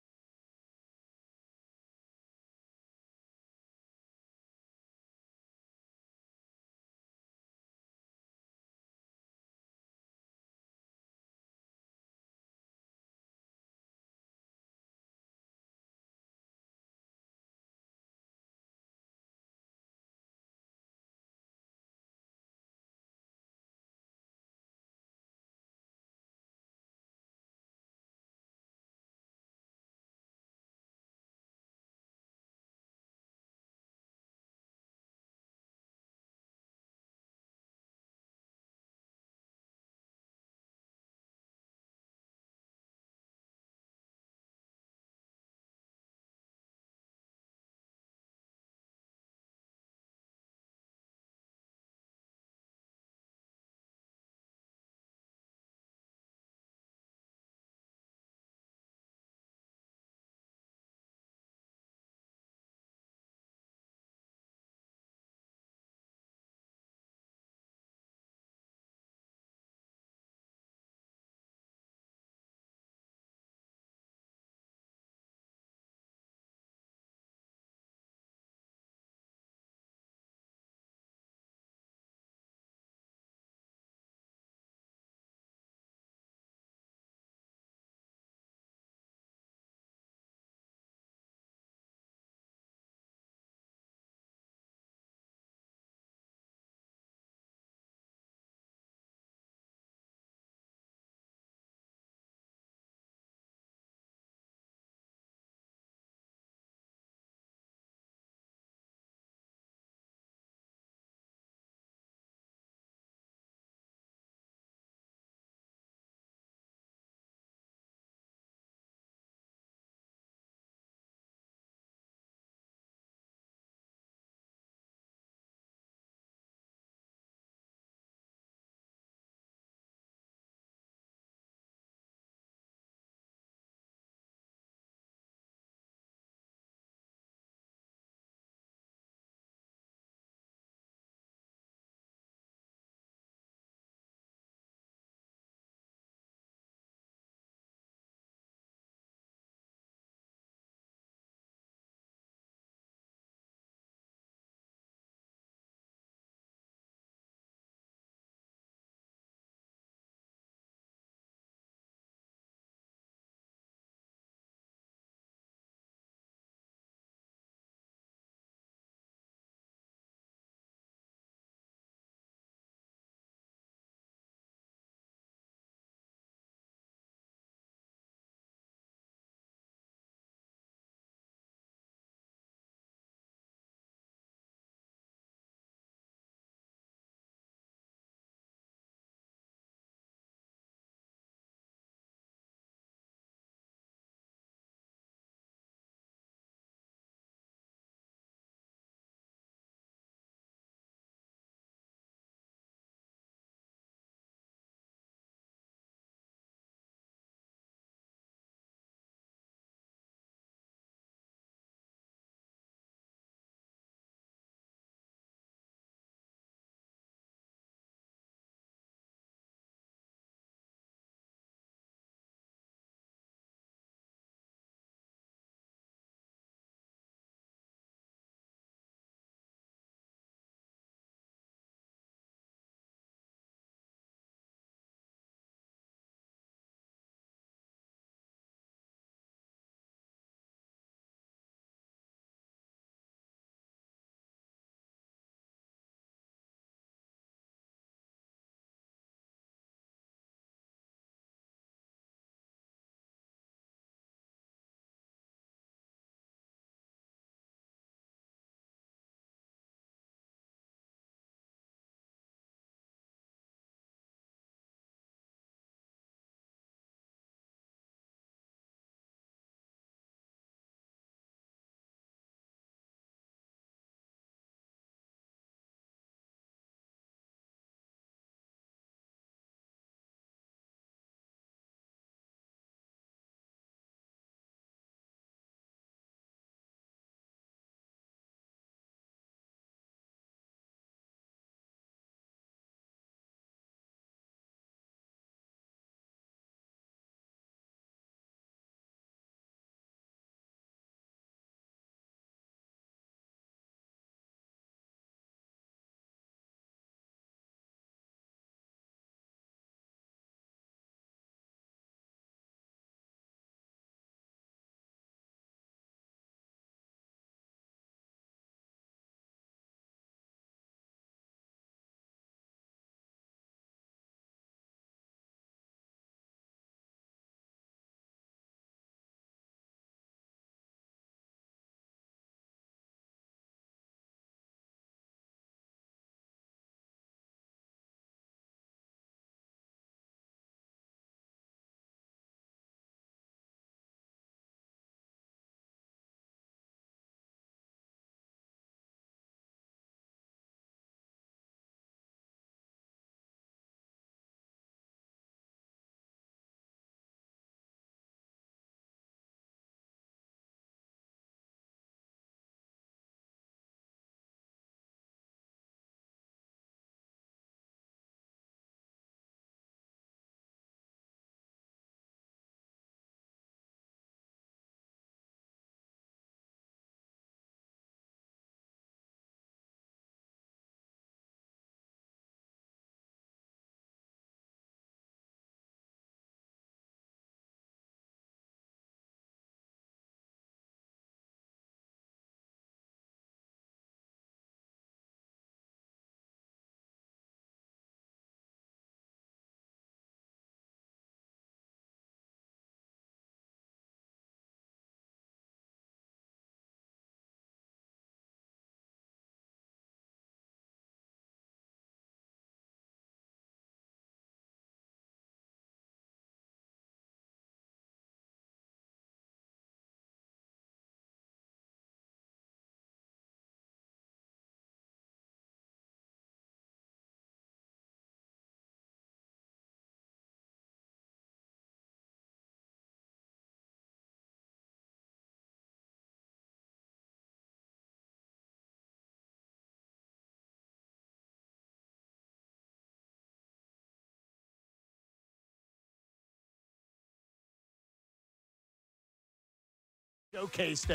showcased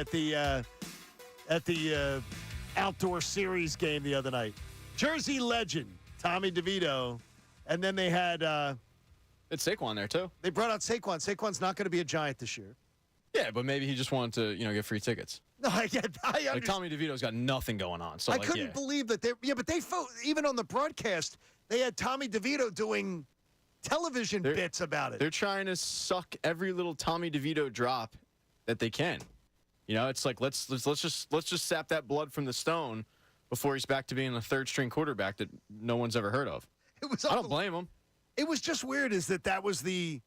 at the outdoor series game the other night. Jersey legend Tommy DeVito, and then they had It's Saquon there too. they brought out Saquon. Saquon's not going to be a Giant this year. Yeah, but maybe he just wanted to, get free tickets. No, I understand. Like Tommy DeVito's got nothing going on. So I couldn't believe that they. Yeah, but they even on the broadcast they had Tommy DeVito doing television bits about it. They're trying to suck every little Tommy DeVito drop that they can. It's like let's just sap that blood from the stone before he's back to being a third string quarterback that no one's ever heard of. I don't blame him. It was just weird. That was the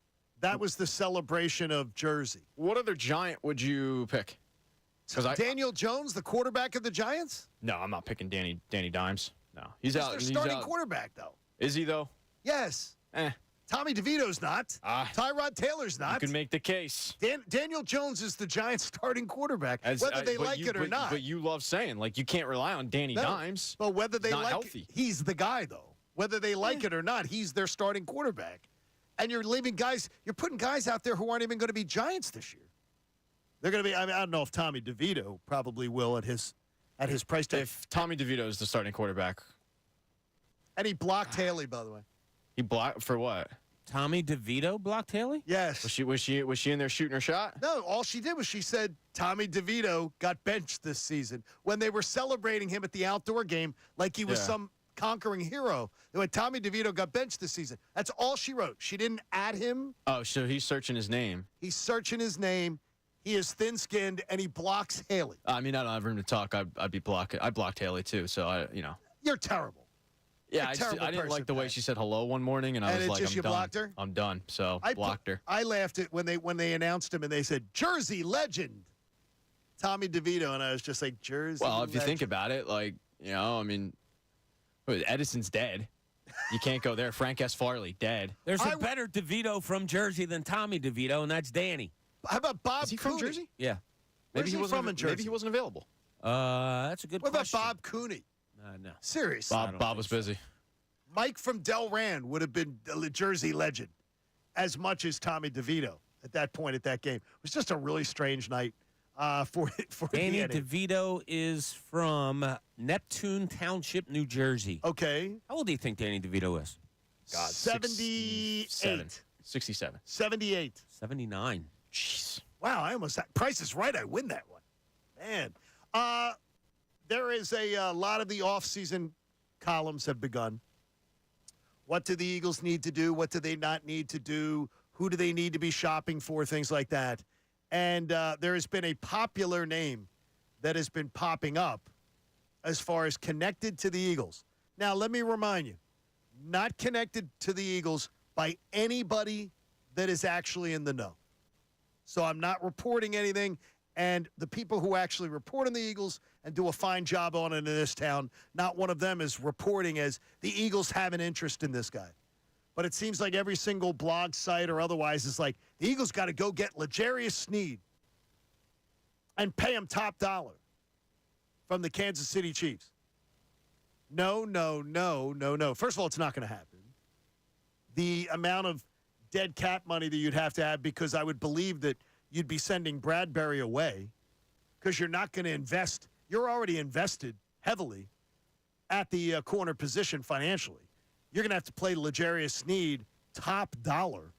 celebration of Jersey. What other Giant would you pick? Daniel Jones, the quarterback of the Giants? No, I'm not picking Danny Dimes. No, he's out. Their starting quarterback, though. Is he though? Yes. Tommy DeVito's not. Tyrod Taylor's not. You can make the case. Daniel Jones is the Giants' starting quarterback, whether they like it or not. But you love saying, you can't rely on Danny Dimes. But whether they like healthy. it, he's the guy, though. Whether they like it or not, he's their starting quarterback. And you're putting guys out there who aren't even going to be Giants this year. They're going to be, I don't know if Tommy DeVito probably will at his price tag. If Tommy DeVito is the starting quarterback. And he blocked Haley, by the way. He blocked for what? Tommy DeVito blocked Haley? Yes. Was she in there shooting her shot? No, all she did was she said Tommy DeVito got benched this season when they were celebrating him at the outdoor game like he was some conquering hero. They went, Tommy DeVito got benched this season. That's all she wrote. She didn't add him. Oh, so he's searching his name. He's searching his name. He is thin-skinned, and he blocks Haley. I mean, I don't have room to talk. I'd be blocking. I blocked Haley, too, so You're terrible. Yeah, I didn't like the way she said hello one morning, and I was like, I'm done. Blocked her? I'm done, so blocked her. I laughed at when they announced him, and they said, Jersey legend, Tommy DeVito, and I was just like, Jersey Well, if legend. you think about it, Edison's dead. You can't go there. Frank S. Farley, dead. There's a better DeVito from Jersey than Tommy DeVito, and that's Danny. How about Bob Is he Cooney? from Jersey? Yeah. Maybe he wasn't from Jersey. Maybe he wasn't available. That's a good What question. about Bob Cooney? No. Seriously. Bob was busy. Mike from Delran would have been a Jersey legend as much as Tommy DeVito at that point at that game. It was just a really strange night for Danny the DeVito is from Neptune Township, New Jersey. Okay. How old do you think Danny DeVito is? God, 78. 67. 78. 79. Jeez. Wow, I almost – Price is Right, I win that one. Man. There is a lot of the offseason columns have begun. What do the Eagles need to do? What do they not need to do? Who do they need to be shopping for? Things like that. And there has been a popular name that has been popping up as far as connected to the Eagles. Now, let me remind you, not connected to the Eagles by anybody that is actually in the know. So I'm not reporting anything. And the people who actually report on the Eagles and do a fine job on it in this town, not one of them is reporting as the Eagles have an interest in this guy. But it seems like every single blog site or otherwise is like, the Eagles got to go get L'Jarius Sneed and pay him top dollar from the Kansas City Chiefs. No. First of all, it's not going to happen. The amount of dead cap money that you'd have to have, because I would believe that you'd be sending Bradbury away because you're not going to invest. You're already invested heavily at the corner position financially. You're going to have to play L'Jarius Sneed top dollar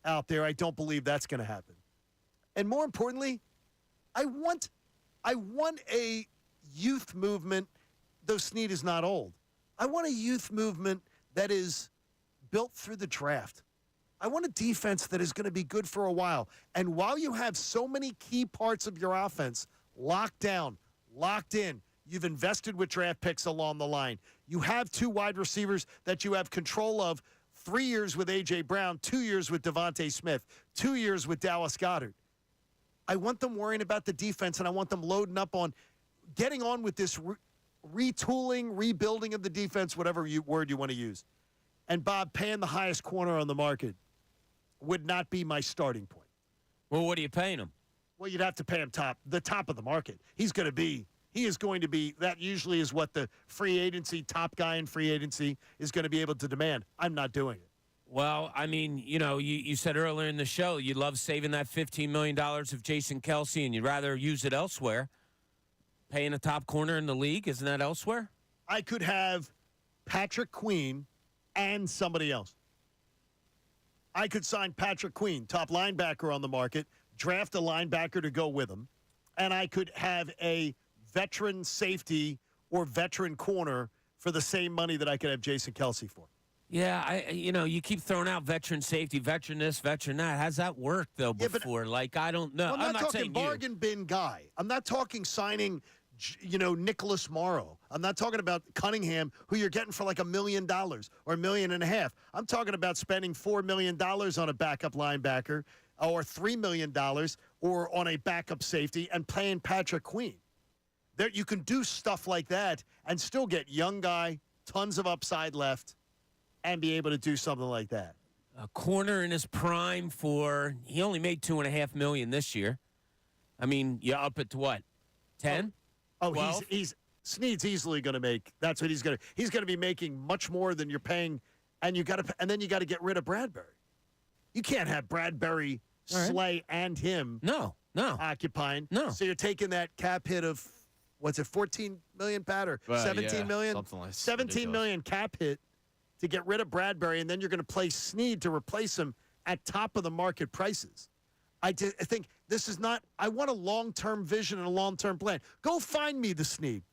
out there. I don't believe that's going to happen. And more importantly, I want a youth movement, though Sneed is not old. I want a youth movement that is built through the draft. I want a defense that is going to be good for a while. And while you have so many key parts of your offense locked down, locked in, you've invested with draft picks along the line. You have two wide receivers that you have control of, 3 years with A.J. Brown, 2 years with Devontae Smith, 2 years with Dallas Goedert. I want them worrying about the defense, and I want them loading up on getting on with this retooling, rebuilding of the defense, whatever word you want to use. And, Bob, paying the highest corner on the market would not be my starting point. Well, what are you paying him? Well, you'd have to pay him the top of the market. He is going to be, that usually is what the free agency, top guy in free agency is going to be able to demand. I'm not doing it. Well, I mean, you said earlier in the show you love saving that $15 million of Jason Kelce, and you'd rather use it elsewhere. Paying a top corner in the league, isn't that elsewhere? I could have Patrick Queen and somebody else. I could sign Patrick Queen, top linebacker on the market, draft a linebacker to go with him, and I could have a veteran safety or veteran corner for the same money that I could have Jason Kelce for. Yeah, you keep throwing out veteran safety, veteran this, veteran that. How's that worked, though, before? I don't know. Well, I'm not talking bargain bin guy. I'm not talking signing, Nicholas Morrow. I'm not talking about Cunningham, who you're getting for like $1 million or $1.5 million. I'm talking about spending $4 million on a backup linebacker or $3 million or on a backup safety and paying Patrick Queen. There, you can do stuff like that and still get young guy, tons of upside left, and be able to do something like that. A corner in his prime he only made $2.5 million this year. I mean, you up it to what, 10? Oh, he's Sneed's easily going to make. That's what he's going to. He's going to be making much more than you're paying, and then you got to get rid of Bradbury. You can't have Bradbury, Slay, and him. No. Occupying. No. So you're taking that cap hit of what's it, 14 million, Pat, or 17 million? Something like 17 million cap hit to get rid of Bradbury, and then you're going to play Sneed to replace him at top of the market prices. I think this is not – I want a long-term vision and a long-term plan. Go find me the Sneed.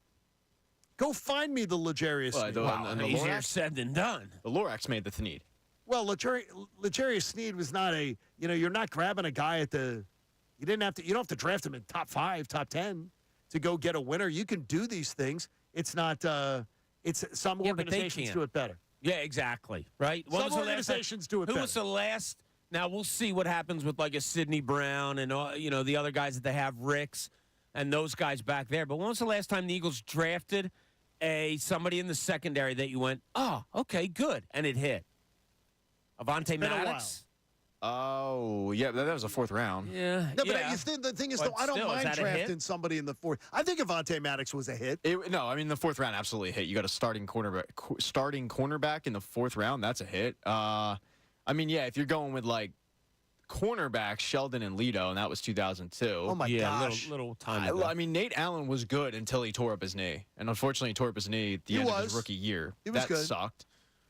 Go find me the L'Jarius Sneed. And the Easier said than done. The Lorax made the Sneed. Well, L'Jarius Sneed was not a – you're not grabbing a guy at the – you don't have to draft him in top 5, top 10 to go get a winner. You can do these things. It's not it's some organizations do it better. Yeah, exactly. Right? Some organizations do it better. Who was the last – now, we'll see what happens with like a Sidney Brown and, the other guys that they have, Ricks, and those guys back there. But when was the last time the Eagles drafted somebody in the secondary that you went, oh, okay, good, and it hit? Avonte Maddox? Oh, yeah, that was a 4th round. Yeah. No, but the thing is, though, I don't mind drafting somebody in the 4th. I think Avonte Maddox was a hit. The 4th round absolutely hit. You got a starting cornerback in the 4th round. That's a hit. If you're going with like cornerbacks, Sheldon and Lido, and that was 2002. Oh my gosh, little time ago. Nate Allen was good until he tore up his knee, and unfortunately, he tore up his knee at the end of his rookie year. He was good. That sucked.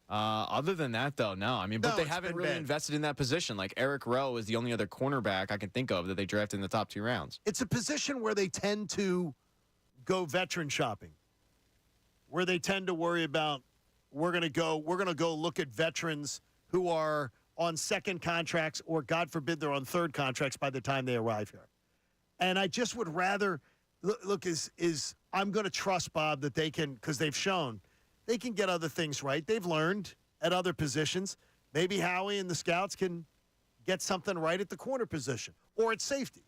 Other than that, though, no. But they haven't really invested in that position. Like Eric Rowe is the only other cornerback I can think of that they drafted in the top 2 rounds. It's a position where they tend to go veteran shopping, where they tend to worry about we're going to go look at veterans who are on second contracts or, God forbid, they're on third contracts by the time they arrive here. And I just would rather look I'm going to trust, Bob, that they can, because they've shown they can get other things right. They've learned at other positions. Maybe Howie and the scouts can get something right at the corner position or at safety.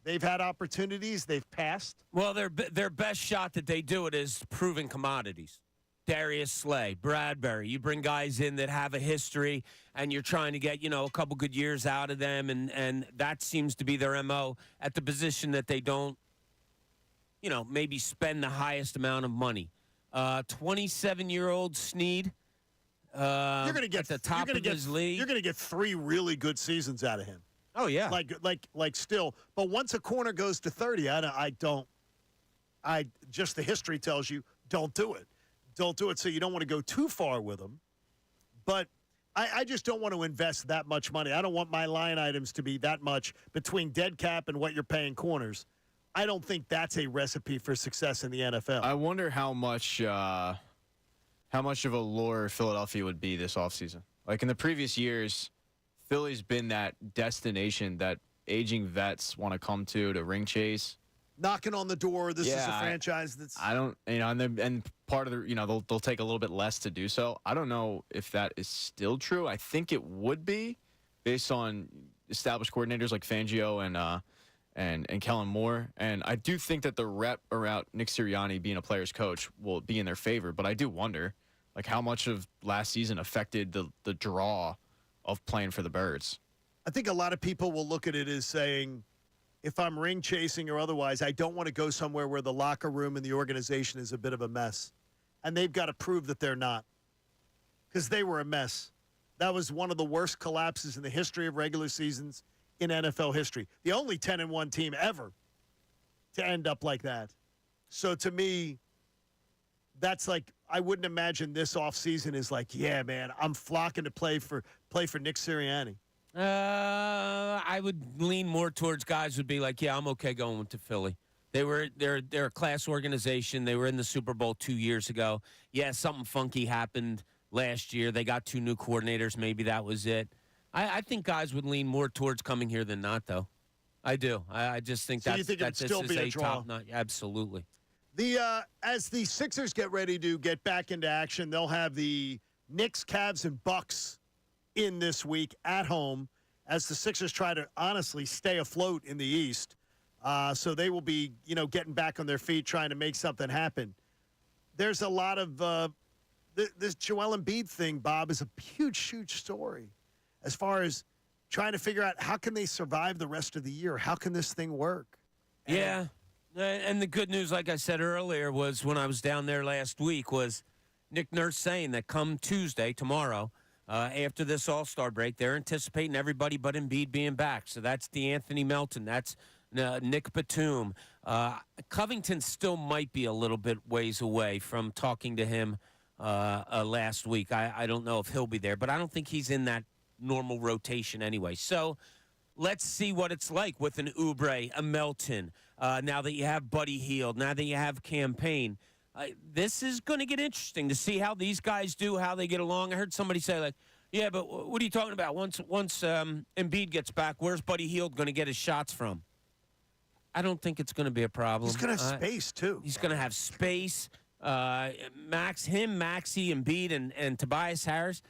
They've had opportunities. They've passed. Well, their best shot that they do it is proven commodities. Darius Slay, Bradbury. You bring guys in that have a history, and you're trying to get, a couple good years out of them, and that seems to be their MO at the position that they don't, maybe spend the highest amount of money. 27-year-old Sneed, you're going to get at the top of his league. You're going to get 3 really good seasons out of him. Oh, yeah. Like still. But once a corner goes to 30, just the history tells you, don't do it. Don't do it, so you don't want to go too far with them. But I just don't want to invest that much money. I don't want my line items to be that much between dead cap and what you're paying corners. I don't think that's a recipe for success in the NFL. I wonder how much of a lure Philadelphia would be this offseason. Like in the previous years, Philly's been that destination that aging vets want to come to ring chase. Knocking on the door. This is a franchise that's. I don't, and part of the, they'll take a little bit less to do so. I don't know if that is still true. I think it would be, based on established coordinators like Fangio and Kellen Moore. And I do think that the rep around Nick Sirianni being a player's coach will be in their favor. But I do wonder, like, how much of last season affected the draw of playing for the Birds. I think a lot of people will look at it as saying, if I'm ring chasing or otherwise, I don't want to go somewhere where the locker room and the organization is a bit of a mess. And they've got to prove that they're not, because they were a mess. That was one of the worst collapses in the history of regular seasons in NFL history. The only 10-1 team ever to end up like that. So to me, that's like, I wouldn't imagine this offseason is like, yeah, man, I'm flocking to play for Nick Sirianni. I would lean more towards guys would be like, yeah, I'm okay going to Philly. They're a class organization. They were in the Super Bowl 2 years ago. Yeah, something funky happened last year. They got 2 new coordinators. Maybe that was it. I think guys would lean more towards coming here than not, though. I do. I just think you think it would still be a draw? Absolutely. As the Sixers get ready to get back into action, they'll have the Knicks, Cavs, and Bucks in this week at home as the Sixers try to honestly stay afloat in the East. So they will be, getting back on their feet, trying to make something happen. There's a lot of this Joel Embiid thing, Bob, is a huge, huge story as far as trying to figure out how can they survive the rest of the year? How can this thing work? Yeah. And the good news, like I said earlier, was when I was down there last week, was Nick Nurse saying that come Tuesday, tomorrow, after this All-Star break, they're anticipating everybody but Embiid being back. So that's DeAnthony Melton. That's Nick Batum. Covington still might be a little bit ways away from talking to him last week. I don't know if he'll be there, but I don't think he's in that normal rotation anyway. So let's see what it's like with an Oubre, a Melton. Now that you have Buddy Hield, now that you have Campaign, this is going to get interesting to see how these guys do, how they get along. I heard somebody say, like, yeah, but what are you talking about? Once Embiid gets back, where's Buddy Hield going to get his shots from? I don't think it's going to be a problem. He's going to have space, too. He's going to have space. Maxey, Embiid, and Tobias Harris.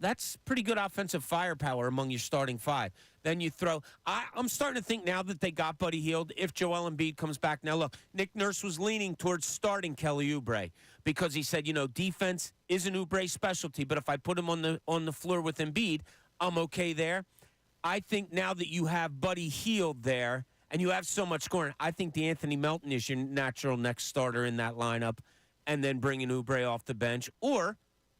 That's pretty good offensive firepower among your starting 5. Then you throw I'm starting to think now that they got Buddy Hield, if Joel Embiid comes back. Now, look, Nick Nurse was leaning towards starting Kelly Oubre because he said, defense is an Oubre specialty, but if I put him on the floor with Embiid, I'm okay there. I think now that you have Buddy Hield there and you have so much scoring, I think DeAnthony Melton is your natural next starter in that lineup, and then bringing Oubre off the bench, or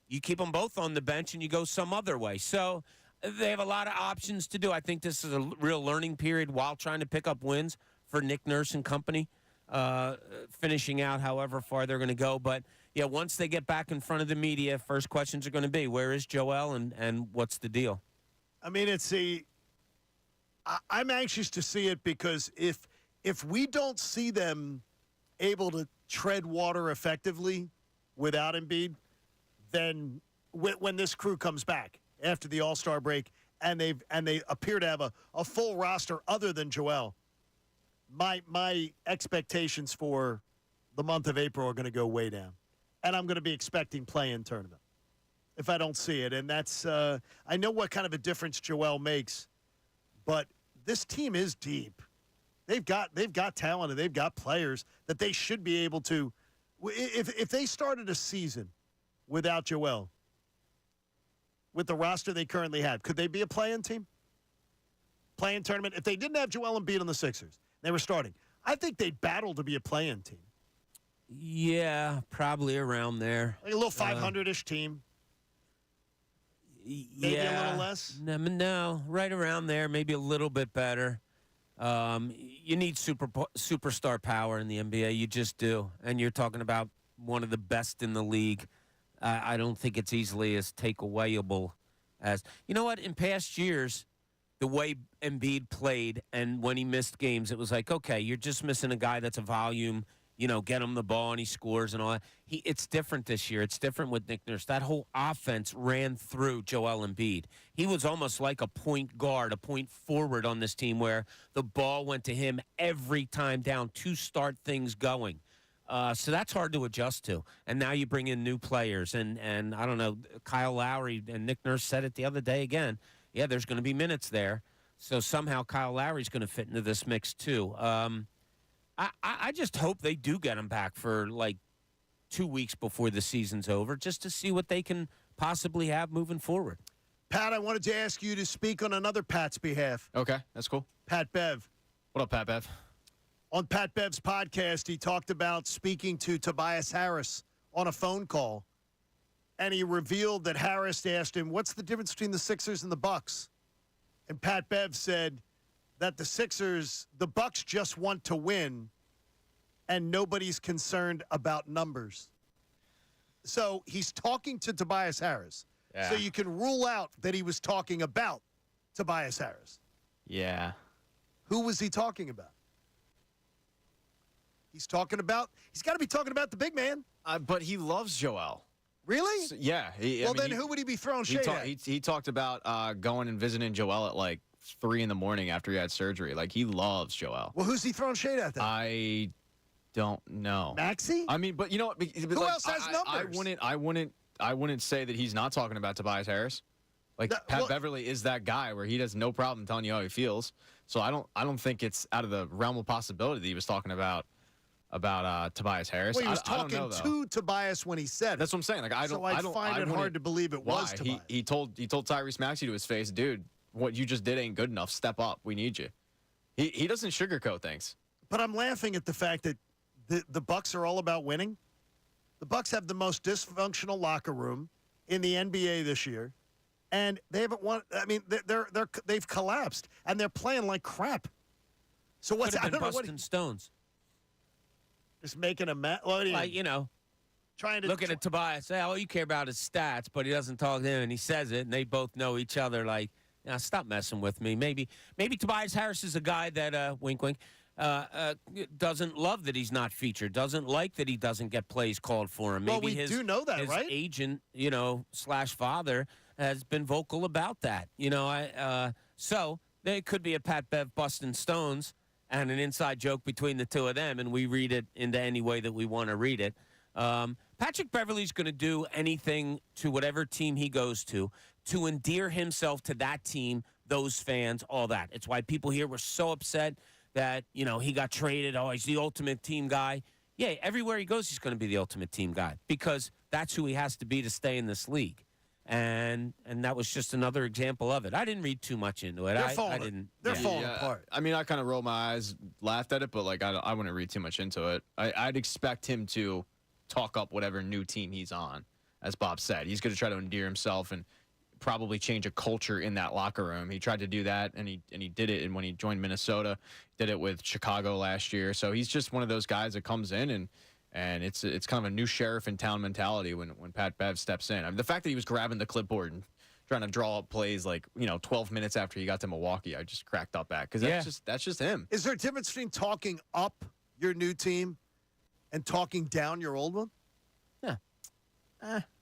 you keep them both on the bench and you go some other way. So they have a lot of options to do. I think this is a real learning period while trying to pick up wins for Nick Nurse and company, finishing out however far they're going to go. But, yeah, once they get back in front of the media, first questions are going to be, where is Joel and what's the deal? I mean, I'm anxious to see it because if we don't see them able to tread water effectively without Embiid, then when this crew comes back after the All-Star break and they appear to have a full roster other than Joel, my expectations for the month of April are going to go way down. And I'm going to be expecting play-in tournament if I don't see it. And that's I know what kind of a difference Joel makes, but this team is deep. They've got talent and they've got players that they should be able to. If they started a season without Joel, with the roster they currently have, could they be a play-in team? Play-in tournament? If they didn't have Joel Embiid on the Sixers, they were starting, I think they'd battle to be a play-in team. Yeah, probably around there. Like a little 500-ish team. Maybe a little less? No, right around there, maybe a little bit better. You need superstar power in the NBA. You just do. And you're talking about one of the best in the league. I don't think it's easily as takeawayable as, you know what, in past years, the way Embiid played and when he missed games, it was like, okay, you're just missing a guy that's a volume, get him the ball and he scores and all that. It's different this year. It's different with Nick Nurse. That whole offense ran through Joel Embiid. He was almost like a point guard, a point forward on this team where the ball went to him every time down to start things going. So that's hard to adjust to. And now you bring in new players. And I don't know, Kyle Lowry and Nick Nurse said it the other day again. Yeah, there's going to be minutes there. So somehow Kyle Lowry's going to fit into this mix too. I just hope they do get him back for like 2 weeks before the season's over just to see what they can possibly have moving forward. Pat, I wanted to ask you to speak on another Pat's behalf. Okay, that's cool. Pat Bev. What up, Pat Bev? On Pat Bev's podcast, he talked about speaking to Tobias Harris on a phone call and he revealed that Harris asked him, what's the difference between the Sixers and the Bucks? And Pat Bev said that the Bucks just want to win, and nobody's concerned about numbers. So he's talking to Tobias Harris. Yeah. So you can rule out that he was talking about Tobias Harris. Yeah. Who was he talking about? He's got to be talking about the big man. But he loves Joel. Really? So, yeah. Who would he be throwing shade at? He talked about going and visiting Joel at like 3 in the morning after he had surgery. Like, he loves Joel. Well, who's he throwing shade at then? I don't know. Maxey? I mean, but you know what? Who else has numbers? I wouldn't say that he's not talking about Tobias Harris. Like, Pat Beverley is that guy where he has no problem telling you how he feels. So I don't think it's out of the realm of possibility that he was talking about Tobias Harris. Well, he was talking I don't know, to Tobias when he said it. That's what I'm saying. Like, I find it hard to believe it was Tobias. He told Tyrese Maxey to his face, dude, what you just did ain't good enough. Step up. We need you. He doesn't sugarcoat things. But I'm laughing at the fact that the Bucks are all about winning. The Bucks have the most dysfunctional locker room in the NBA this year, and they haven't won. I mean, they've collapsed, and they're playing like crap. So what's Could have been busting stones. Just making a trying to looking at Tobias. Say, all you care about is stats, but he doesn't talk to him, and he says it, and they both know each other. Like, stop messing with me. Maybe Tobias Harris is a guy that wink, wink. Doesn't love that he's not featured, doesn't like that he doesn't get plays called for him. Maybe we do know that, his right? agent, / father has been vocal about that. So there could be a Pat Bev busting stones and an inside joke between the two of them, and we read it into any way that we want to read it. Patrick Beverley's going to do anything to whatever team he goes to endear himself to that team, those fans, all that. It's why people here were so upset that, he got traded. Oh, he's the ultimate team guy. Yeah, everywhere he goes, he's going to be the ultimate team guy because that's who he has to be to stay in this league. And that was just another example of it. I didn't read too much into it. They're falling apart. I mean, I kind of rolled my eyes, laughed at it, but like I wouldn't read too much into it. I'd expect him to talk up whatever new team he's on. As Bob said, he's going to try to endear himself and probably change a culture in that locker room. He tried to do that, and he did it. And when he joined Minnesota, did it with Chicago last year. So he's just one of those guys that comes in and it's kind of a new sheriff in town mentality when Pat Bev steps in. I mean, the fact that he was grabbing the clipboard and trying to draw up plays 12 minutes after he got to Milwaukee, I just cracked up at because that's just him. Is there a difference between talking up your new team and talking down your old one? Yeah.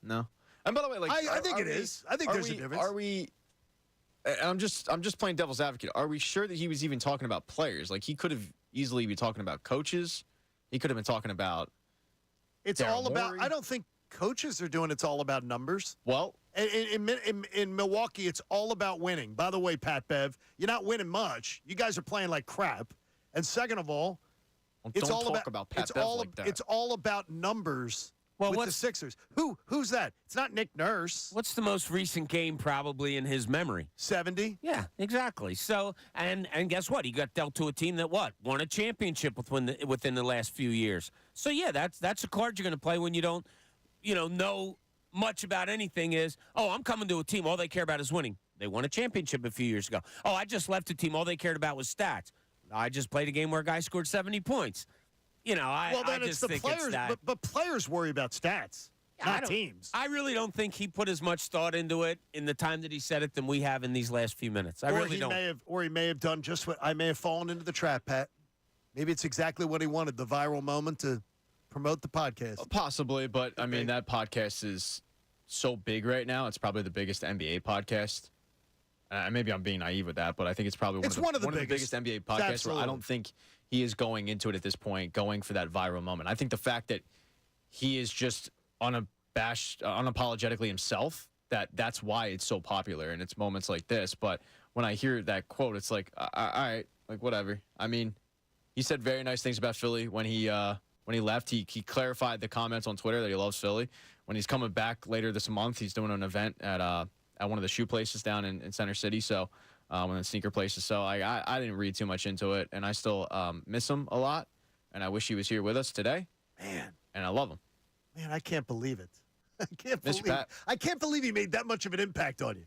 No. And by the way, I think it is. I think there's a difference. Are we? I'm just playing devil's advocate. Are we sure that he was even talking about players? Like, he could have easily been talking about coaches. He could have been talking about. It's Darryl all about. Morey. I don't think coaches are doing. It's all about numbers. Well, in Milwaukee, it's all about winning. By the way, Pat Bev, you're not winning much. You guys are playing like crap. And second of all, it's all about Pat Bev like that. It's all about numbers. Well, with the Sixers. Who's that? It's not Nick Nurse. What's the most recent game probably in his memory? 70. Yeah, exactly. So, and guess what? He got dealt to a team that won a championship within the last few years. So yeah, that's a card you're going to play when you don't, know much about anything. Is I'm coming to a team all they care about is winning. They won a championship a few years ago. Oh, I just left a team all they cared about was stats. I just played a game where a guy scored 70 points. I just think players, it's that. But players worry about stats, not teams. I really don't think he put as much thought into it in the time that he said it than we have in these last few minutes. I really don't. He may have done just what I may have fallen into the trap, Pat. Maybe it's exactly what he wanted, the viral moment to promote the podcast. Possibly, but I mean, that podcast is so big right now. It's probably the biggest NBA podcast. Maybe I'm being naive with that, but I think it's probably one of the biggest NBA podcasts. Where I don't think he is going into it at this point, going for that viral moment. I think the fact that he is just unapologetically himself, that's why it's so popular, and it's moments like this. But when I hear that quote, it's like, all right, like whatever. I mean, he said very nice things about Philly when he left. He clarified the comments on Twitter that he loves Philly. When he's coming back later this month, he's doing an event at one of the shoe places down in Center City. So. One of the sneaker places. So I didn't read too much into it, and I still miss him a lot, and I wish he was here with us today. Man. And I love him. Man, I can't believe it. Mr. Pat. I can't believe he made that much of an impact on you.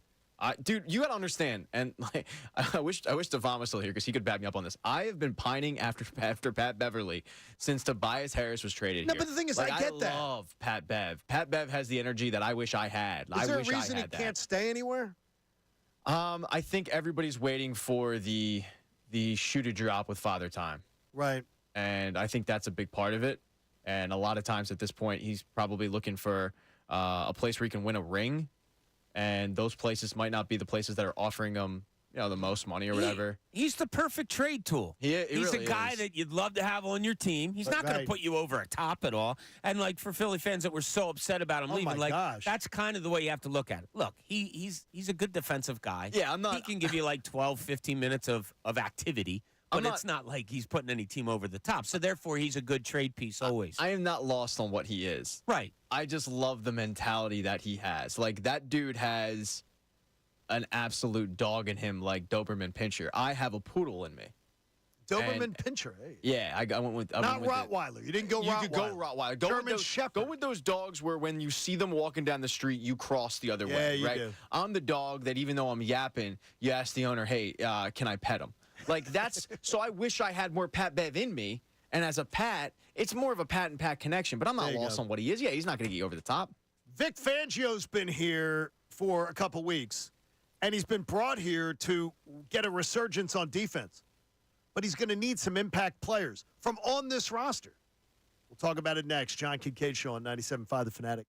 Dude, you got to understand, and like, I wish Devon was still here because he could back me up on this. I have been pining after Pat Beverley since Tobias Harris was traded No, here. but the thing is, Like, I get that. I love Pat Bev. Pat Bev has the energy that I wish I had. Is there wish a reason I he had can't stay anywhere? I think everybody's waiting for the shoe to drop with Father Time, Right. and I think that's a big part of it. And a lot of times at this point, he's probably looking for a place where he can win a ring. And those places might not be the places that are offering him, the most money or whatever. He's the perfect trade tool. He He's really the guy is. that you'd love to have on your team. He's not going Right. to put you over a top at all. And like for Philly fans that were so upset about him Oh, leaving, my like gosh. that's kind of the way you have to look at it. Look, he's a good defensive guy. Yeah, I'm not- He can give you like 12, 15 minutes of activity. But it's not like he's putting any team over the top. So therefore, he's a good trade piece always. I am not lost on what he is. Right. I just love the mentality that he has. Like, that dude has an absolute dog in him like Doberman Pinscher. I have a poodle in me. Doberman Pinscher. Hey. Yeah, I went with... Not went with it. Rottweiler. You didn't go You Rottweiler. could go Rottweiler. Go German with those, Shepherd. Go with those dogs where when you see them walking down the street, you cross the other Yeah, way, you right? do. I'm the dog that even though I'm yapping, you ask the owner, hey, can I pet him? Like, that's... So I wish I had more Pat Bev in me, and as a Pat, it's more of a Pat and Pat connection, but I'm not There you lost go. on what he is. Yeah, he's not going to get you over the top. Vic Fangio's been here for a couple weeks, and he's been brought here to get a resurgence on defense. But he's going to need some impact players from on this roster. We'll talk about it next. John Kincade Show on 97.5 The Fanatic.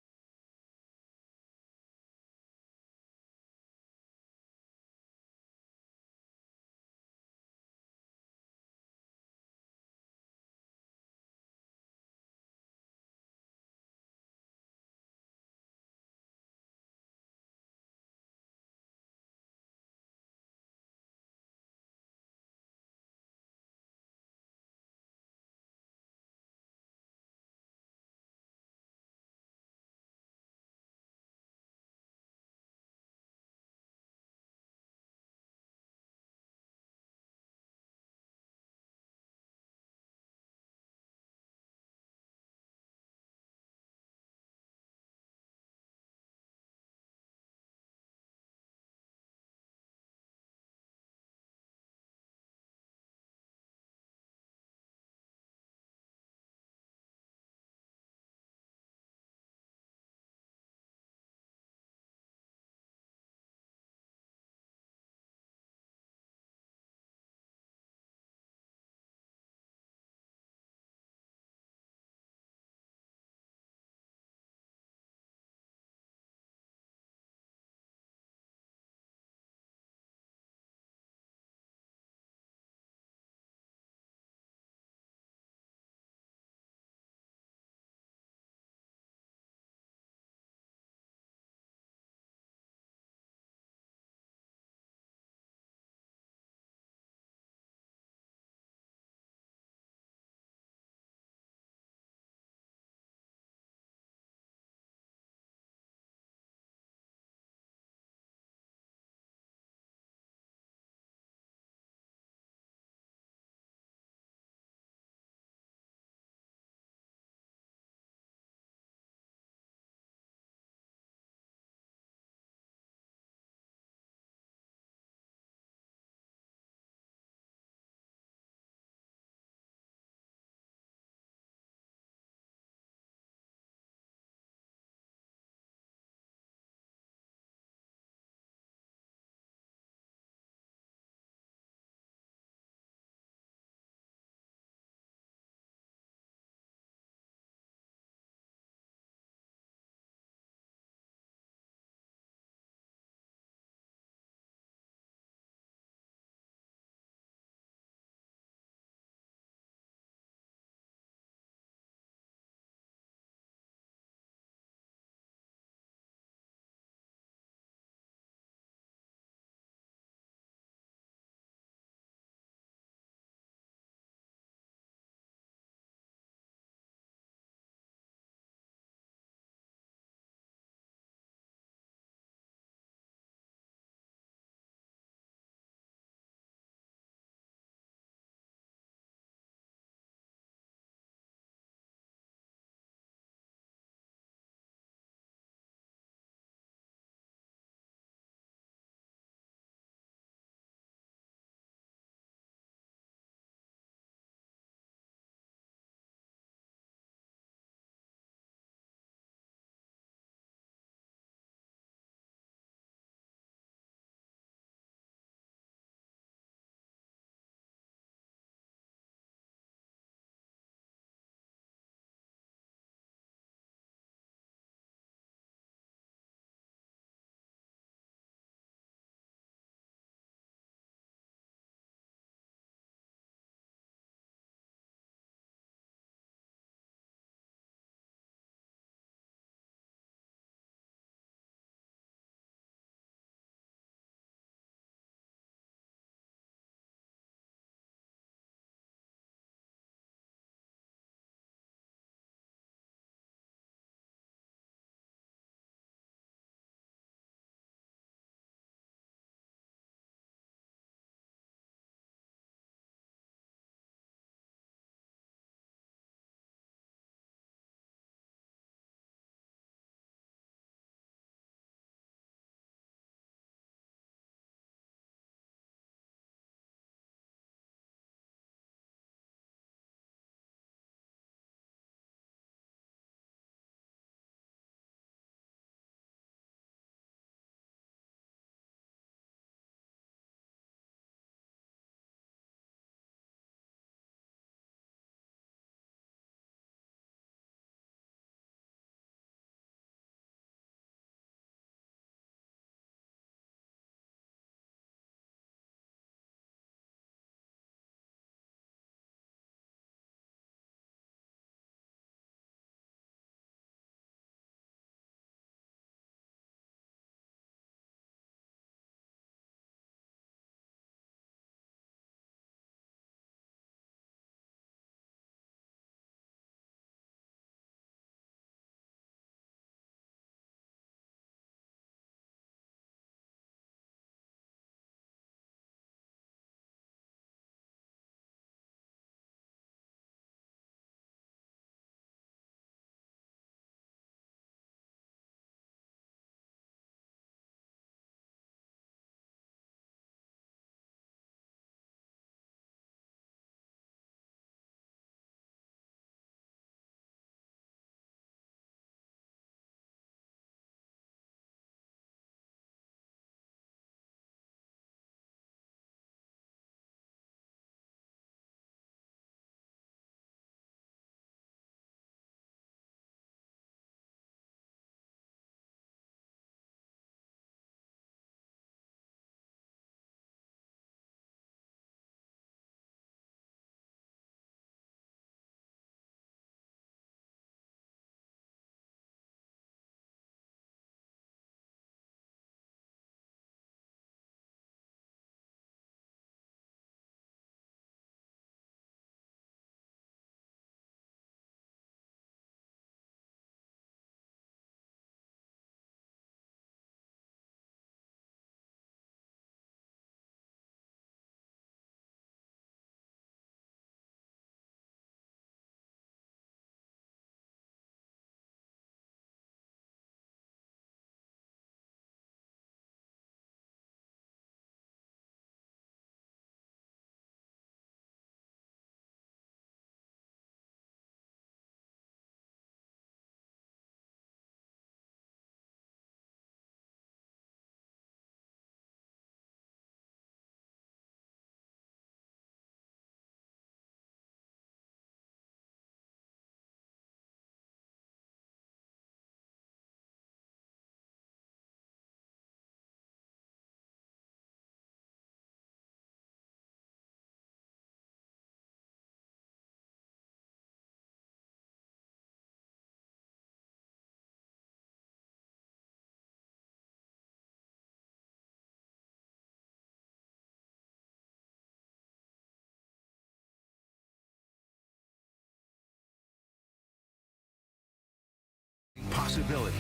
possibilities.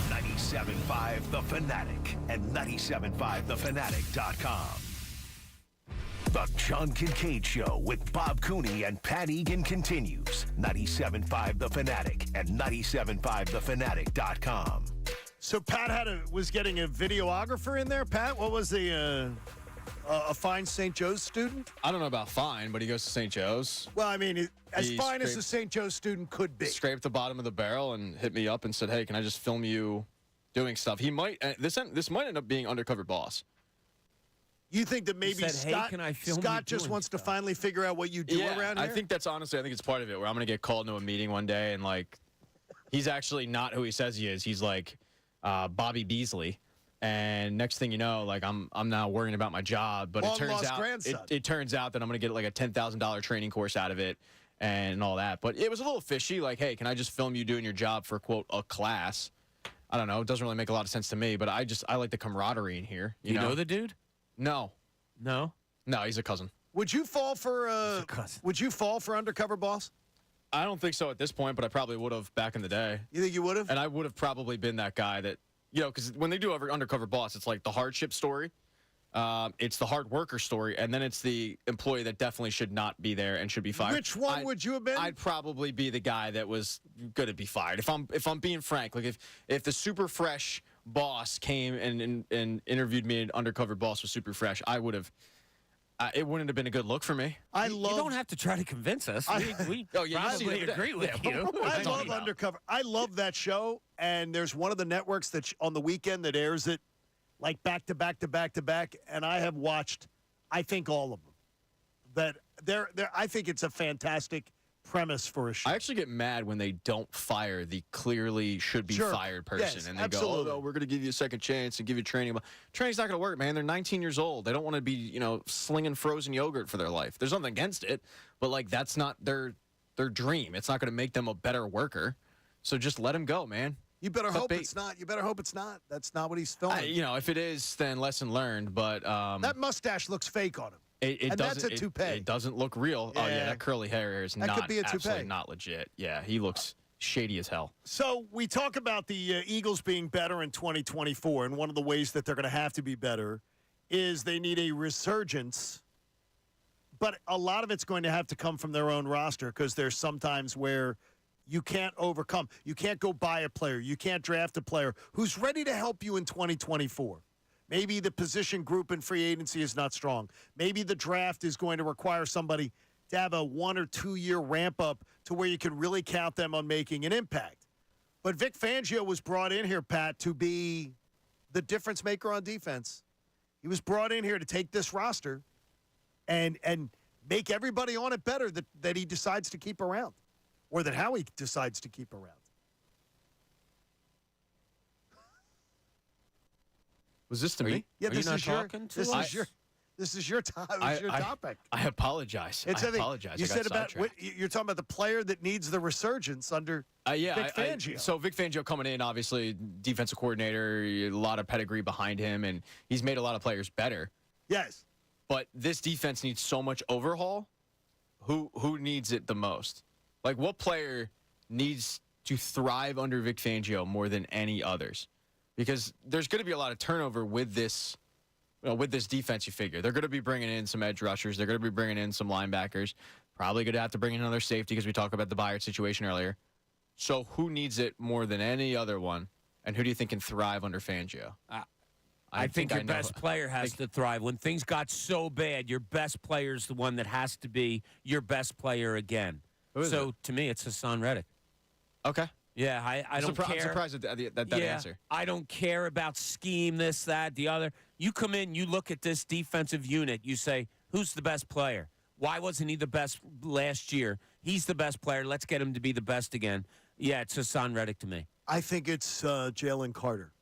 97.5 The Fanatic and 97.5thefanatic.com. The John Kincade Show with Bob Cooney and Pat Egan continues. 97.5 The Fanatic and 97.5thefanatic.com. So Pat was getting a videographer in there. Pat, what was the a fine St. Joe's student? I don't know about fine, but he goes to St. Joe's. Well, I mean, as He fine as a St. Joe's student could be. Scraped the bottom of the barrel and hit me up and said, "Hey, can I just film you doing stuff?" He might. This might end up being Undercover Boss. You think that maybe said, "Hey, Scott, can I film Scott you just doing wants to stuff?" finally figure out what you do around here? I think that's honestly, I think it's part of it where I'm going to get called into a meeting one day and like, he's actually not who he says he is. He's like Bobby Beasley. And next thing you know, like I'm now worrying about my job, but Long-lost grandson. it turns out that I'm going to get like a $10,000 training course out of it and all that. But it was a little fishy. Like, hey, can I just film you doing your job for quote a class? I don't know. It doesn't really make a lot of sense to me, but I like the camaraderie in here. You know the dude? No, No. he's a cousin. Would you fall for cousin. Would you fall for Undercover Boss? I don't think so at this point, but I probably would have back in the day. You think you would have? And I would have probably been that guy that, because when they do Undercover Boss, it's like the hardship story, it's the hard worker story, and then it's the employee that definitely should not be there and should be fired. Which one would you have been? I'd probably be the guy that was going to be fired. If I'm being frank, like if the super fresh boss came and interviewed me, and Undercover Boss was super fresh, I would have. It wouldn't have been a good look for me. You don't have to try to convince us. We probably agree with you. I love Undercover. I love that show, and there's one of the networks that on the weekend that airs it like back to back to back to back, and I have watched, I think, all of them. I think it's a fantastic premise for a show. I actually get mad when they don't fire the clearly should be fired person, Yes, and they absolutely. go, "Oh, we're going to give you a second chance and give you training." But training's not going to work, man. They're 19 years old. They don't want to be, slinging frozen yogurt for their life. There's nothing against it, but like that's not their dream. It's not going to make them a better worker. So just let them go, man. You better hope it's not. You better hope it's not. That's not what he's filming. If it is, then lesson learned. But that mustache looks fake on him. It and doesn't, that's a toupee. It doesn't look real. Yeah. Oh yeah, that curly hair is That could be a toupee. absolutely not legit. Yeah, he looks shady as hell. So we talk about the Eagles being better in 2024, and one of the ways that they're going to have to be better is they need a resurgence. But a lot of it's going to have to come from their own roster because there's sometimes where you can't overcome. You can't go buy a player. You can't draft a player who's ready to help you in 2024. Maybe the position group in free agency is not strong. Maybe the draft is going to require somebody to have a 1 or 2 year ramp up to where you can really count them on making an impact. But Vic Fangio was brought in here, Pat, to be the difference maker on defense. He was brought in here to take this roster and make everybody on it better that he decides to keep around, or that Howie decides to keep around. Was this to me? Yeah, Are you not talking to us? This is your topic. I apologize. I apologize. You I got said about sidetracked. you're talking about the player that needs the resurgence under Vic Fangio. So Vic Fangio coming in, obviously defensive coordinator, a lot of pedigree behind him, and he's made a lot of players better. Yes. But this defense needs so much overhaul. Who needs it the most? Like, what player needs to thrive under Vic Fangio more than any others? Because there's going to be a lot of turnover with this, with this defense. You figure they're going to be bringing in some edge rushers. They're going to be bringing in some linebackers. Probably going to have to bring in another safety because we talked about the Byard situation earlier. So who needs it more than any other one? And who do you think can thrive under Fangio? I think your best player has to thrive. When things got so bad, your best player is the one that has to be your best player again. So to me, it's Hassan Reddick. Okay. Yeah, I don't care. I'm surprised at that answer. I don't care about scheme, this, that, the other. You come in, you look at this defensive unit, you say, who's the best player? Why wasn't he the best last year? He's the best player. Let's get him to be the best again. Yeah, it's Hassan Reddick to me. I think it's Jalen Carter.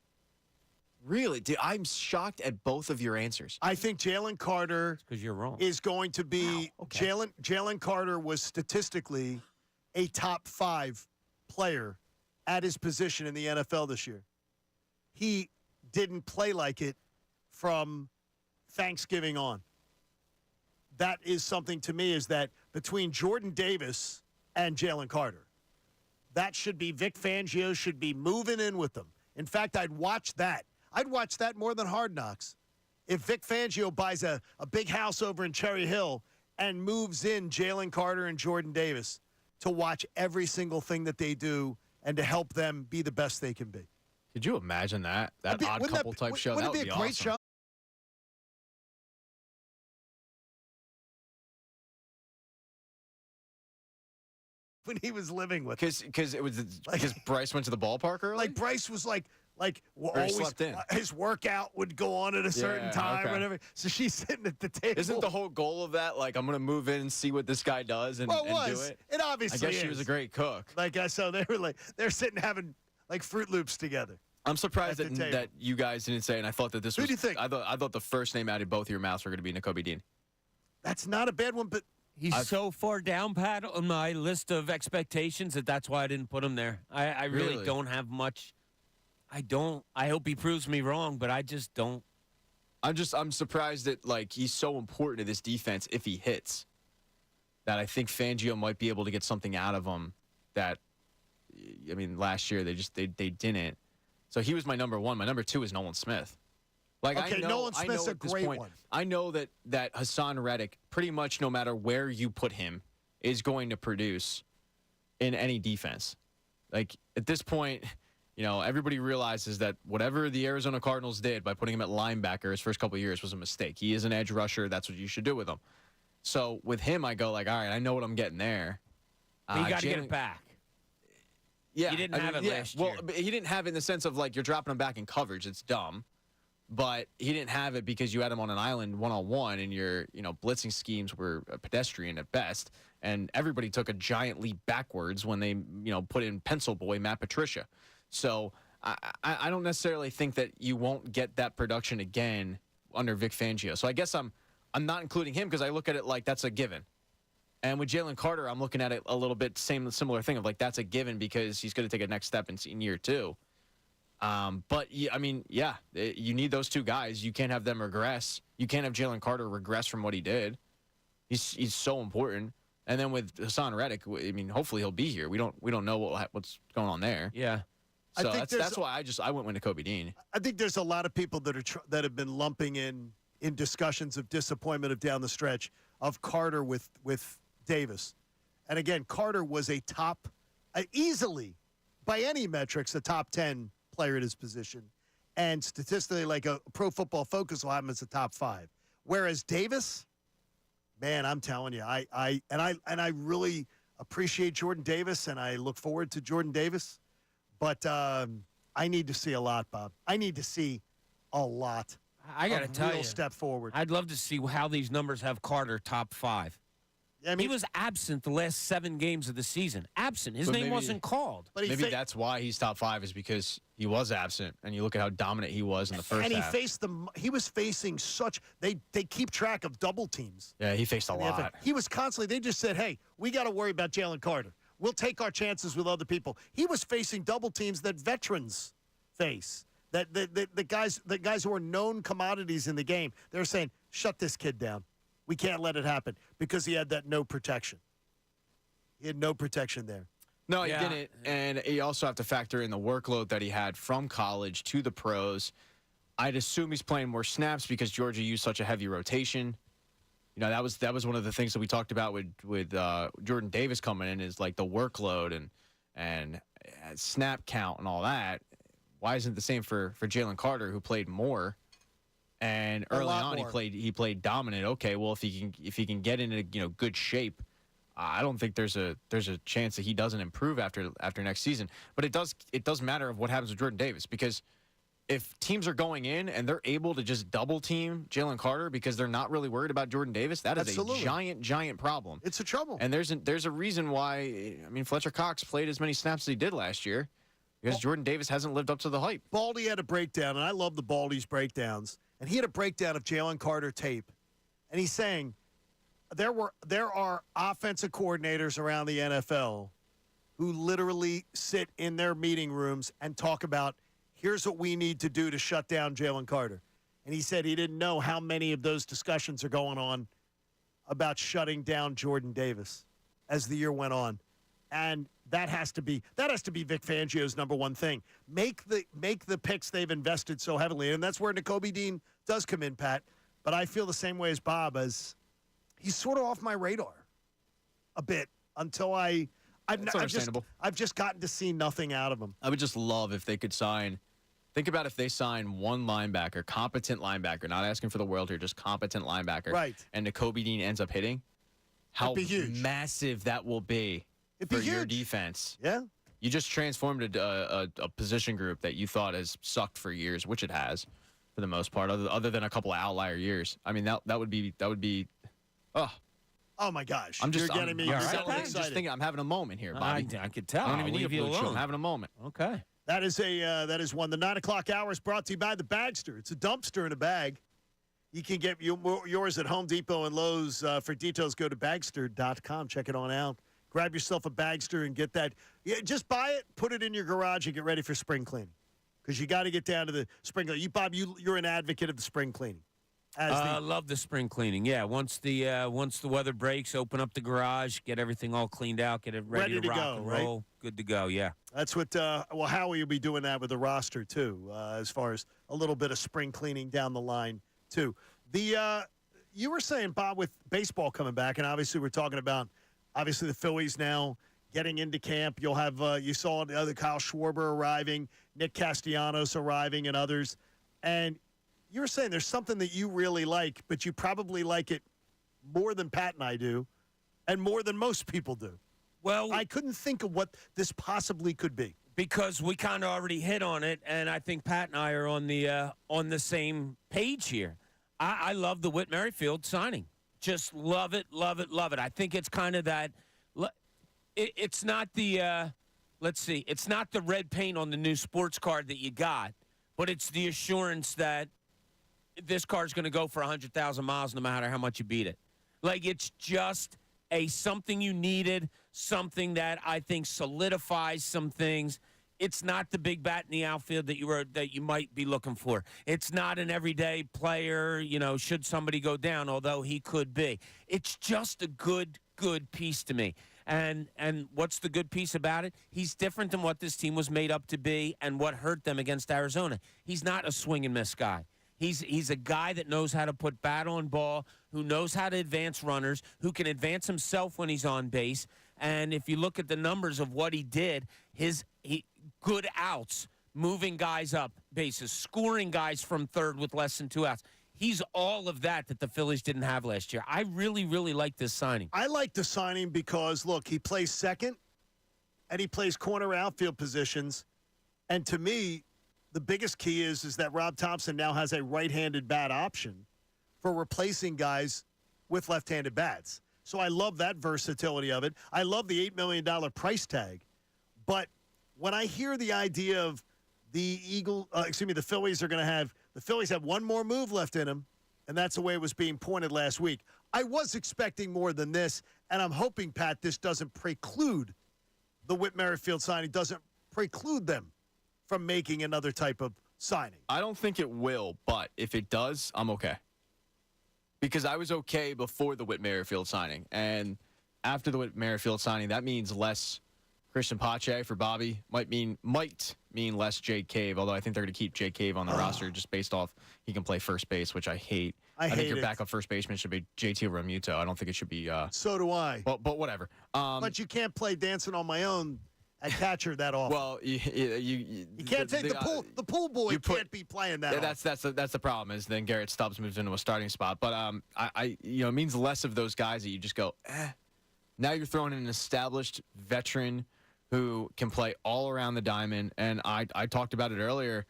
Really? Dude, I'm shocked at both of your answers. I think Jalen Carter Because you're wrong. is going to be Jalen Carter was statistically a top 5 player at his position in the NFL this year. He didn't play like it from Thanksgiving on. That is something to me, is that between Jordan Davis and Jalen Carter, that should be Vic Fangio should be moving in with them. In fact, I'd watch that. I'd watch that more than Hard Knocks. If Vic Fangio buys a big house over in Cherry Hill and moves in Jalen Carter and Jordan Davis to watch every single thing that they do and to help them be the best they can be. Could you imagine that? That odd couple type show? Wouldn't That it be would a great awesome. show? When he was living with Because it was because Bryce went to the ballpark early. like Bryce was like Or he always slept in. his workout would go on at a certain Yeah, time okay. or whatever. So she's sitting at the table. Isn't the whole goal of that like I'm gonna move in and see what this guy does and, well, it and was. do it? It obviously I guess she is. was a great cook. Like so they're sitting having like Fruit Loops together. I'm surprised at the table. that you guys didn't say, and I thought that this Who was. do you think? I thought the first name out of both of your mouths were going to be Nakobe Dean. That's not a bad one, but He's so far down, Pat, on my list of expectations that's why I didn't put him there. I really Really? don't have much. I don't. I hope he proves me wrong, but I just don't. I'm surprised that like he's so important to this defense if he hits. That I think Fangio might be able to get something out of him. That, I mean, last year they didn't. So he was my number one. My number two is Nolan Smith. Like okay, I know, Nolan I Smith's know a at this great point, one. I know that Hassan Reddick, pretty much no matter where you put him, is going to produce in any defense. Like at this point, you know, everybody realizes that whatever the Arizona Cardinals did by putting him at linebacker his first couple of years was a mistake. He is an edge rusher. That's what you should do with him. So with him, I go like, all right, I know what I'm getting there. But you got to get Jalen- it back. Yeah, You didn't have it last year. Well, but he didn't have it in the sense of like you're dropping him back in coverage. It's dumb. But he didn't have it because you had him on an island one-on-one, and your blitzing schemes were pedestrian at best. And everybody took a giant leap backwards when they put in pencil boy Matt Patricia. So I don't necessarily think that you won't get that production again under Vic Fangio. So I guess I'm not including him because I look at it like that's a given. And with Jalen Carter, I'm looking at it a little bit similar thing of like that's a given because he's going to take a next step in year two. But I mean, yeah, you need those two guys. You can't have them regress. You can't have Jalen Carter regress from what he did. He's so important. And then with Hassan Reddick, I mean, hopefully he'll be here. We don't know what's going on there. Yeah. So I think that's why I went with Nakobe Dean. I think there's a lot of people that have been lumping in discussions of disappointment of down the stretch of Carter with Davis. And again, Carter was a top, easily, by any metrics, a top 10 player at his position. And statistically, like a Pro Football Focus will have him as a top 5. Whereas Davis, man, I'm telling you, I really appreciate Jordan Davis, and I look forward to Jordan Davis. But I need to see a lot, Bob. I need to see a lot. I got to of tell real you, step forward. I'd love to see how these numbers have Carter top 5. I mean, He was absent the last 7 games of the season. Absent. His But name maybe- wasn't called. but he Maybe that's why he's top 5 is because he was absent, and you look at how dominant he was in the first and he half. faced them. He was facing such. They keep track of double teams. Yeah, he faced a in the NFL. lot. He was constantly. They just said, "Hey, we got to worry about Jalen Carter. We'll take our chances with other people." He was facing double teams that veterans face. That the guys who are known commodities in the game. They're saying, "Shut this kid down. We can't let it happen," because he had that no protection. He had no protection there. No, he Yeah. didn't. And you also have to factor in the workload that he had from college to the pros. I'd assume he's playing more snaps because Georgia used such a heavy rotation. You know, that was one of the things that we talked about with Jordan Davis coming in is like the workload and snap count and all that. Why isn't it the same for Jalen Carter, who played more? And A early lot on, more. he played dominant. Okay, well if he can get into good shape, I don't think there's a chance that he doesn't improve after next season. But it does matter of what happens with Jordan Davis, because if teams are going in and they're able to just double team Jalen Carter because they're not really worried about Jordan Davis, that is Absolutely. a giant problem. It's a trouble. And there's a reason why. I mean, Fletcher Cox played as many snaps as he did last year because Jordan Davis hasn't lived up to the hype. Baldy had a breakdown, and I love the Baldy's breakdowns. And he had a breakdown of Jalen Carter tape, and he's saying there are offensive coordinators around the NFL who literally sit in their meeting rooms and talk about, here's what we need to do to shut down Jalen Carter. And he said he didn't know how many of those discussions are going on about shutting down Jordan Davis as the year went on. And that has to be Vic Fangio's number one thing. Make the picks they've invested so heavily, and that's where Nakobe Dean does come in, Pat. But I feel the same way as Bob, as he's sort of off my radar a bit until I've just gotten to see nothing out of him. I would just love if they could sign. Think about if they sign one linebacker, competent linebacker, not asking for the world here, just competent linebacker. Right. And Nakobe Dean ends up hitting. How massive that will be for your defense. Yeah. You just transformed a position group that you thought has sucked for years, which it has for the most part, other than a couple of outlier years. I mean, that would be. Oh my gosh! I'm just getting me. I'm excited. just thinking I'm having a moment here, Bobby. I could tell. I don't even need a leave you blue chew. alone. I'm having a moment. Okay. That is one. The 9 o'clock hour is brought to you by the Bagster. It's a dumpster in a bag. You can get yours at Home Depot and Lowe's. For details, go to Bagster.com. Check it on out. Grab yourself a Bagster and get that. Yeah, just buy it, put it in your garage, and get ready for spring cleaning. Because you got to get down to the spring cleaning. Bob, you're an advocate of the spring cleaning. I love the spring cleaning. Yeah, once the weather breaks, open up the garage, get everything all cleaned out, get it ready to rock go, and roll. right? Good to go. Yeah. That's what. Howie will be doing that with the roster too, as far as a little bit of spring cleaning down the line too. You were saying, Bob, with baseball coming back, and obviously we're talking about the Phillies now getting into camp. You'll have you saw the other Kyle Schwarber arriving, Nick Castellanos arriving, and others, and you were saying there's something that you really like, but you probably like it more than Pat and I do, and more than most people do. Well, I couldn't think of what this possibly could be. Because we kind of already hit on it, and I think Pat and I are on the same page here. I love the Whit Merrifield signing. Just love it, love it, love it. I think it's kind of that. It's not the it's not the red paint on the new sports card that you got, but it's the assurance that this car's going to go for 100,000 miles no matter how much you beat it. Like, it's just something you needed, something that I think solidifies some things. It's not the big bat in the outfield that you might be looking for. It's not an everyday player, should somebody go down, although he could be. It's just a good piece to me. And what's the good piece about it? He's different than what this team was made up to be and what hurt them against Arizona. He's not a swing and miss guy. He's a guy that knows how to put bat on ball, who knows how to advance runners, who can advance himself when he's on base. And if you look at the numbers of what he did, good outs, moving guys up bases, scoring guys from third with less than 2 outs. He's all of that the Phillies didn't have last year. I really, really like this signing. I like the signing because, look, he plays second and he plays corner outfield positions. And to me, the biggest key is that Rob Thompson now has a right-handed bat option for replacing guys with left-handed bats. So I love that versatility of it. I love the $8 million price tag. But when I hear the idea of the Phillies the Phillies have one more move left in them, and that's the way it was being pointed last week. I was expecting more than this, and I'm hoping, Pat, this doesn't preclude the Whit Merrifield signing, doesn't preclude them from making another type of signing. I don't think it will, but if it does, I'm okay. Because I was okay before the Whit Merrifield signing, and after the Whit Merrifield signing, that means less Christian Pache for Bobby. Might mean less Jake Cave, although I think they're going to keep Jake Cave on the roster just based off he can play first base, which I hate. I think your backup first baseman should be JT Realmuto. I don't think it should be. So do I. But whatever. But you can't play dancing on my own at catcher that often. Well, you can't take the pool boy can't be playing that. That's the problem is then Garrett Stubbs moves into a starting spot. But it means less of those guys that you just go. Now you're throwing in an established veteran who can play all around the diamond, and I talked about it earlier.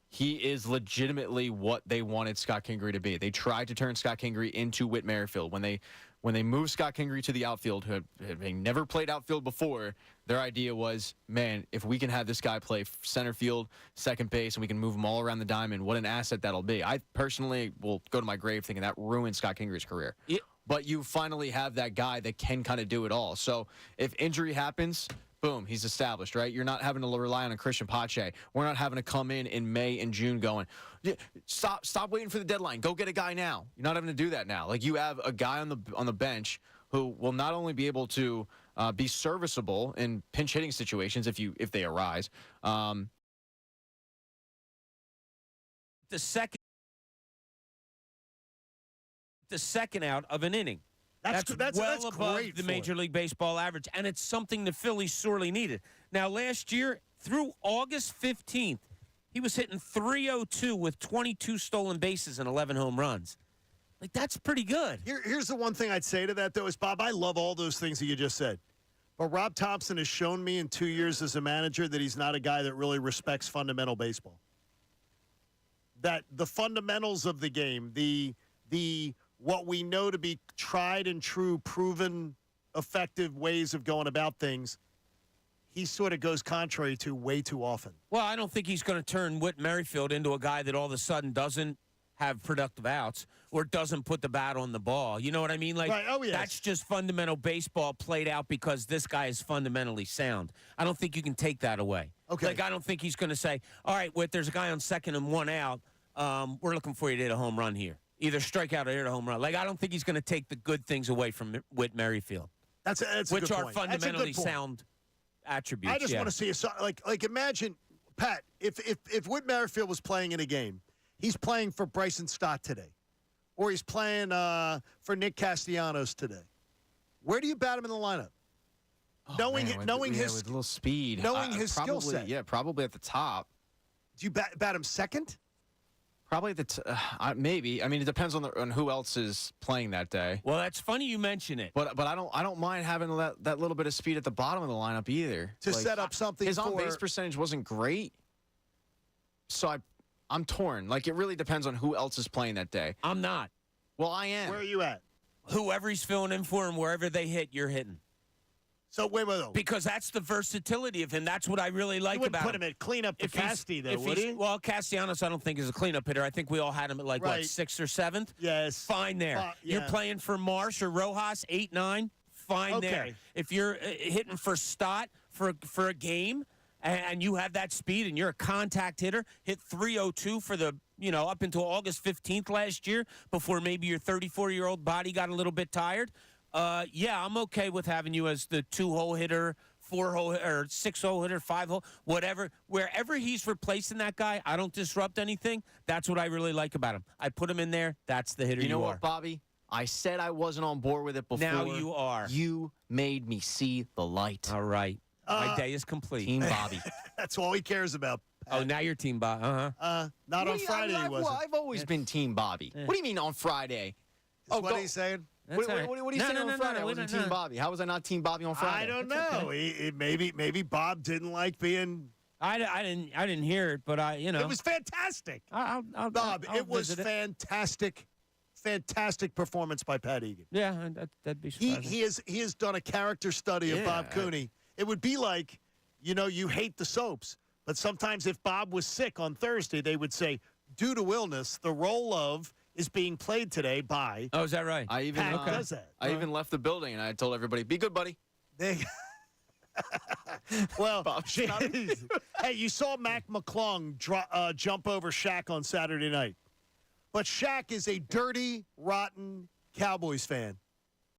He is legitimately what they wanted Scott Kingery to be. They tried to turn Scott Kingery into Whit Merrifield. When they moved Scott Kingery to the outfield, who had never played outfield before, their idea was, man, if we can have this guy play center field, second base, and we can move him all around the diamond, what an asset that'll be. I personally will go to my grave thinking that ruined Scott Kingery's career. Yeah. But you finally have that guy that can kind of do it all. So if injury happens, boom, he's established, right? You're not having to rely on a Christian Pache. We're not having to come in May and June going, stop waiting for the deadline. Go get a guy now. You're not having to do that now. Like, you have a guy on the bench who will not only be able to be serviceable in pinch hitting situations if they arise. The second out of an inning. That's well above great the for Major him. League Baseball average, and it's something the Phillies sorely needed. Now, last year, through August 15th, he was hitting .302 with 22 stolen bases and 11 home runs. Like, that's pretty good. Here's the one thing I'd say to that, though, is, Bob, I love all those things that you just said. But Rob Thompson has shown me in 2 years as a manager that he's not a guy that really respects fundamental baseball. That the fundamentals of the game, the what we know to be tried and true, proven, effective ways of going about things, he sort of goes contrary to way too often. Well, I don't think he's going to turn Whit Merrifield into a guy that all of a sudden doesn't have productive outs or doesn't put the bat on the ball. You know what I mean? Like, right. Oh, yes. That's just fundamental baseball played out because this guy is fundamentally sound. I don't think you can take that away. Okay. Like, I don't think he's going to say, all right, Whit, there's a guy on second and one out. We're looking for you to hit a home run here. Either strike out or hit a home run. Like, I don't think he's going to take the good things away from Whit Merrifield. That's a which good are point. fundamentally sound attributes. I just want to see like imagine, Pat, if Whit Merrifield was playing in a game, he's playing for Bryson Stott today, or he's playing for Nick Castellanos today. Where do you bat him in the lineup? Knowing his with a little speed, knowing his skill set. Yeah, probably at the top. Do you bat him second? Probably maybe. I mean, it depends on who else is playing that day. Well, that's funny you mention it. But I don't mind having that little bit of speed at the bottom of the lineup either. To set up something. His on-base percentage wasn't great, so I'm torn. Like, it really depends on who else is playing that day. I'm not. Well, I am. Where are you at? Whoever he's filling in for him, wherever they hit, you're hitting. So wait. Because that's the versatility of him. That's what I really like You wouldn't about put him at cleanup for Casti, though, would he? Well, Castellanos, I don't think is a cleanup hitter. I think we all had him at what, 6th or 7th? Yes. Fine there. Yeah. You're playing for Marsh or Rojas, 8, 9. Fine there. Okay. If you're hitting for Stott for a game and you have that speed and you're a contact hitter, hit .302 for the up until August 15th last year before maybe your 34-year-old body got a little bit tired. Yeah, I'm okay with having you as the 2-hole hitter, 4-hole or 6-hole hitter, 5-hole, whatever. Wherever he's replacing that guy, I don't disrupt anything. That's what I really like about him. I put him in there. That's the hitter you know are. what, Bobby? I said I wasn't on board with it before. Now you are. You made me see the light. All right. My day is complete. Team Bobby. That's all he cares about. Oh, now you're Team Bob. Not on Friday, he wasn't. I've always been Team Bobby. What do you mean on Friday? What are you saying? What are you saying on Friday? I wasn't Team Bobby. How was I not Team Bobby on Friday? I don't know. Maybe Bob didn't like being. I didn't hear it, but It was fantastic. Bob, it was fantastic. Fantastic performance by Pat Egan. Yeah, that'd be surprising. He has done a character study of Bob Cooney. It would be like, you hate the soaps, but sometimes if Bob was sick on Thursday, they would say, due to illness, the role of is being played today by. Oh, is that right? I even does that. I even left the building and I told everybody, "Be good, buddy." Well, hey, you saw Mac McClung jump over Shaq on Saturday night, but Shaq is a dirty, rotten Cowboys fan.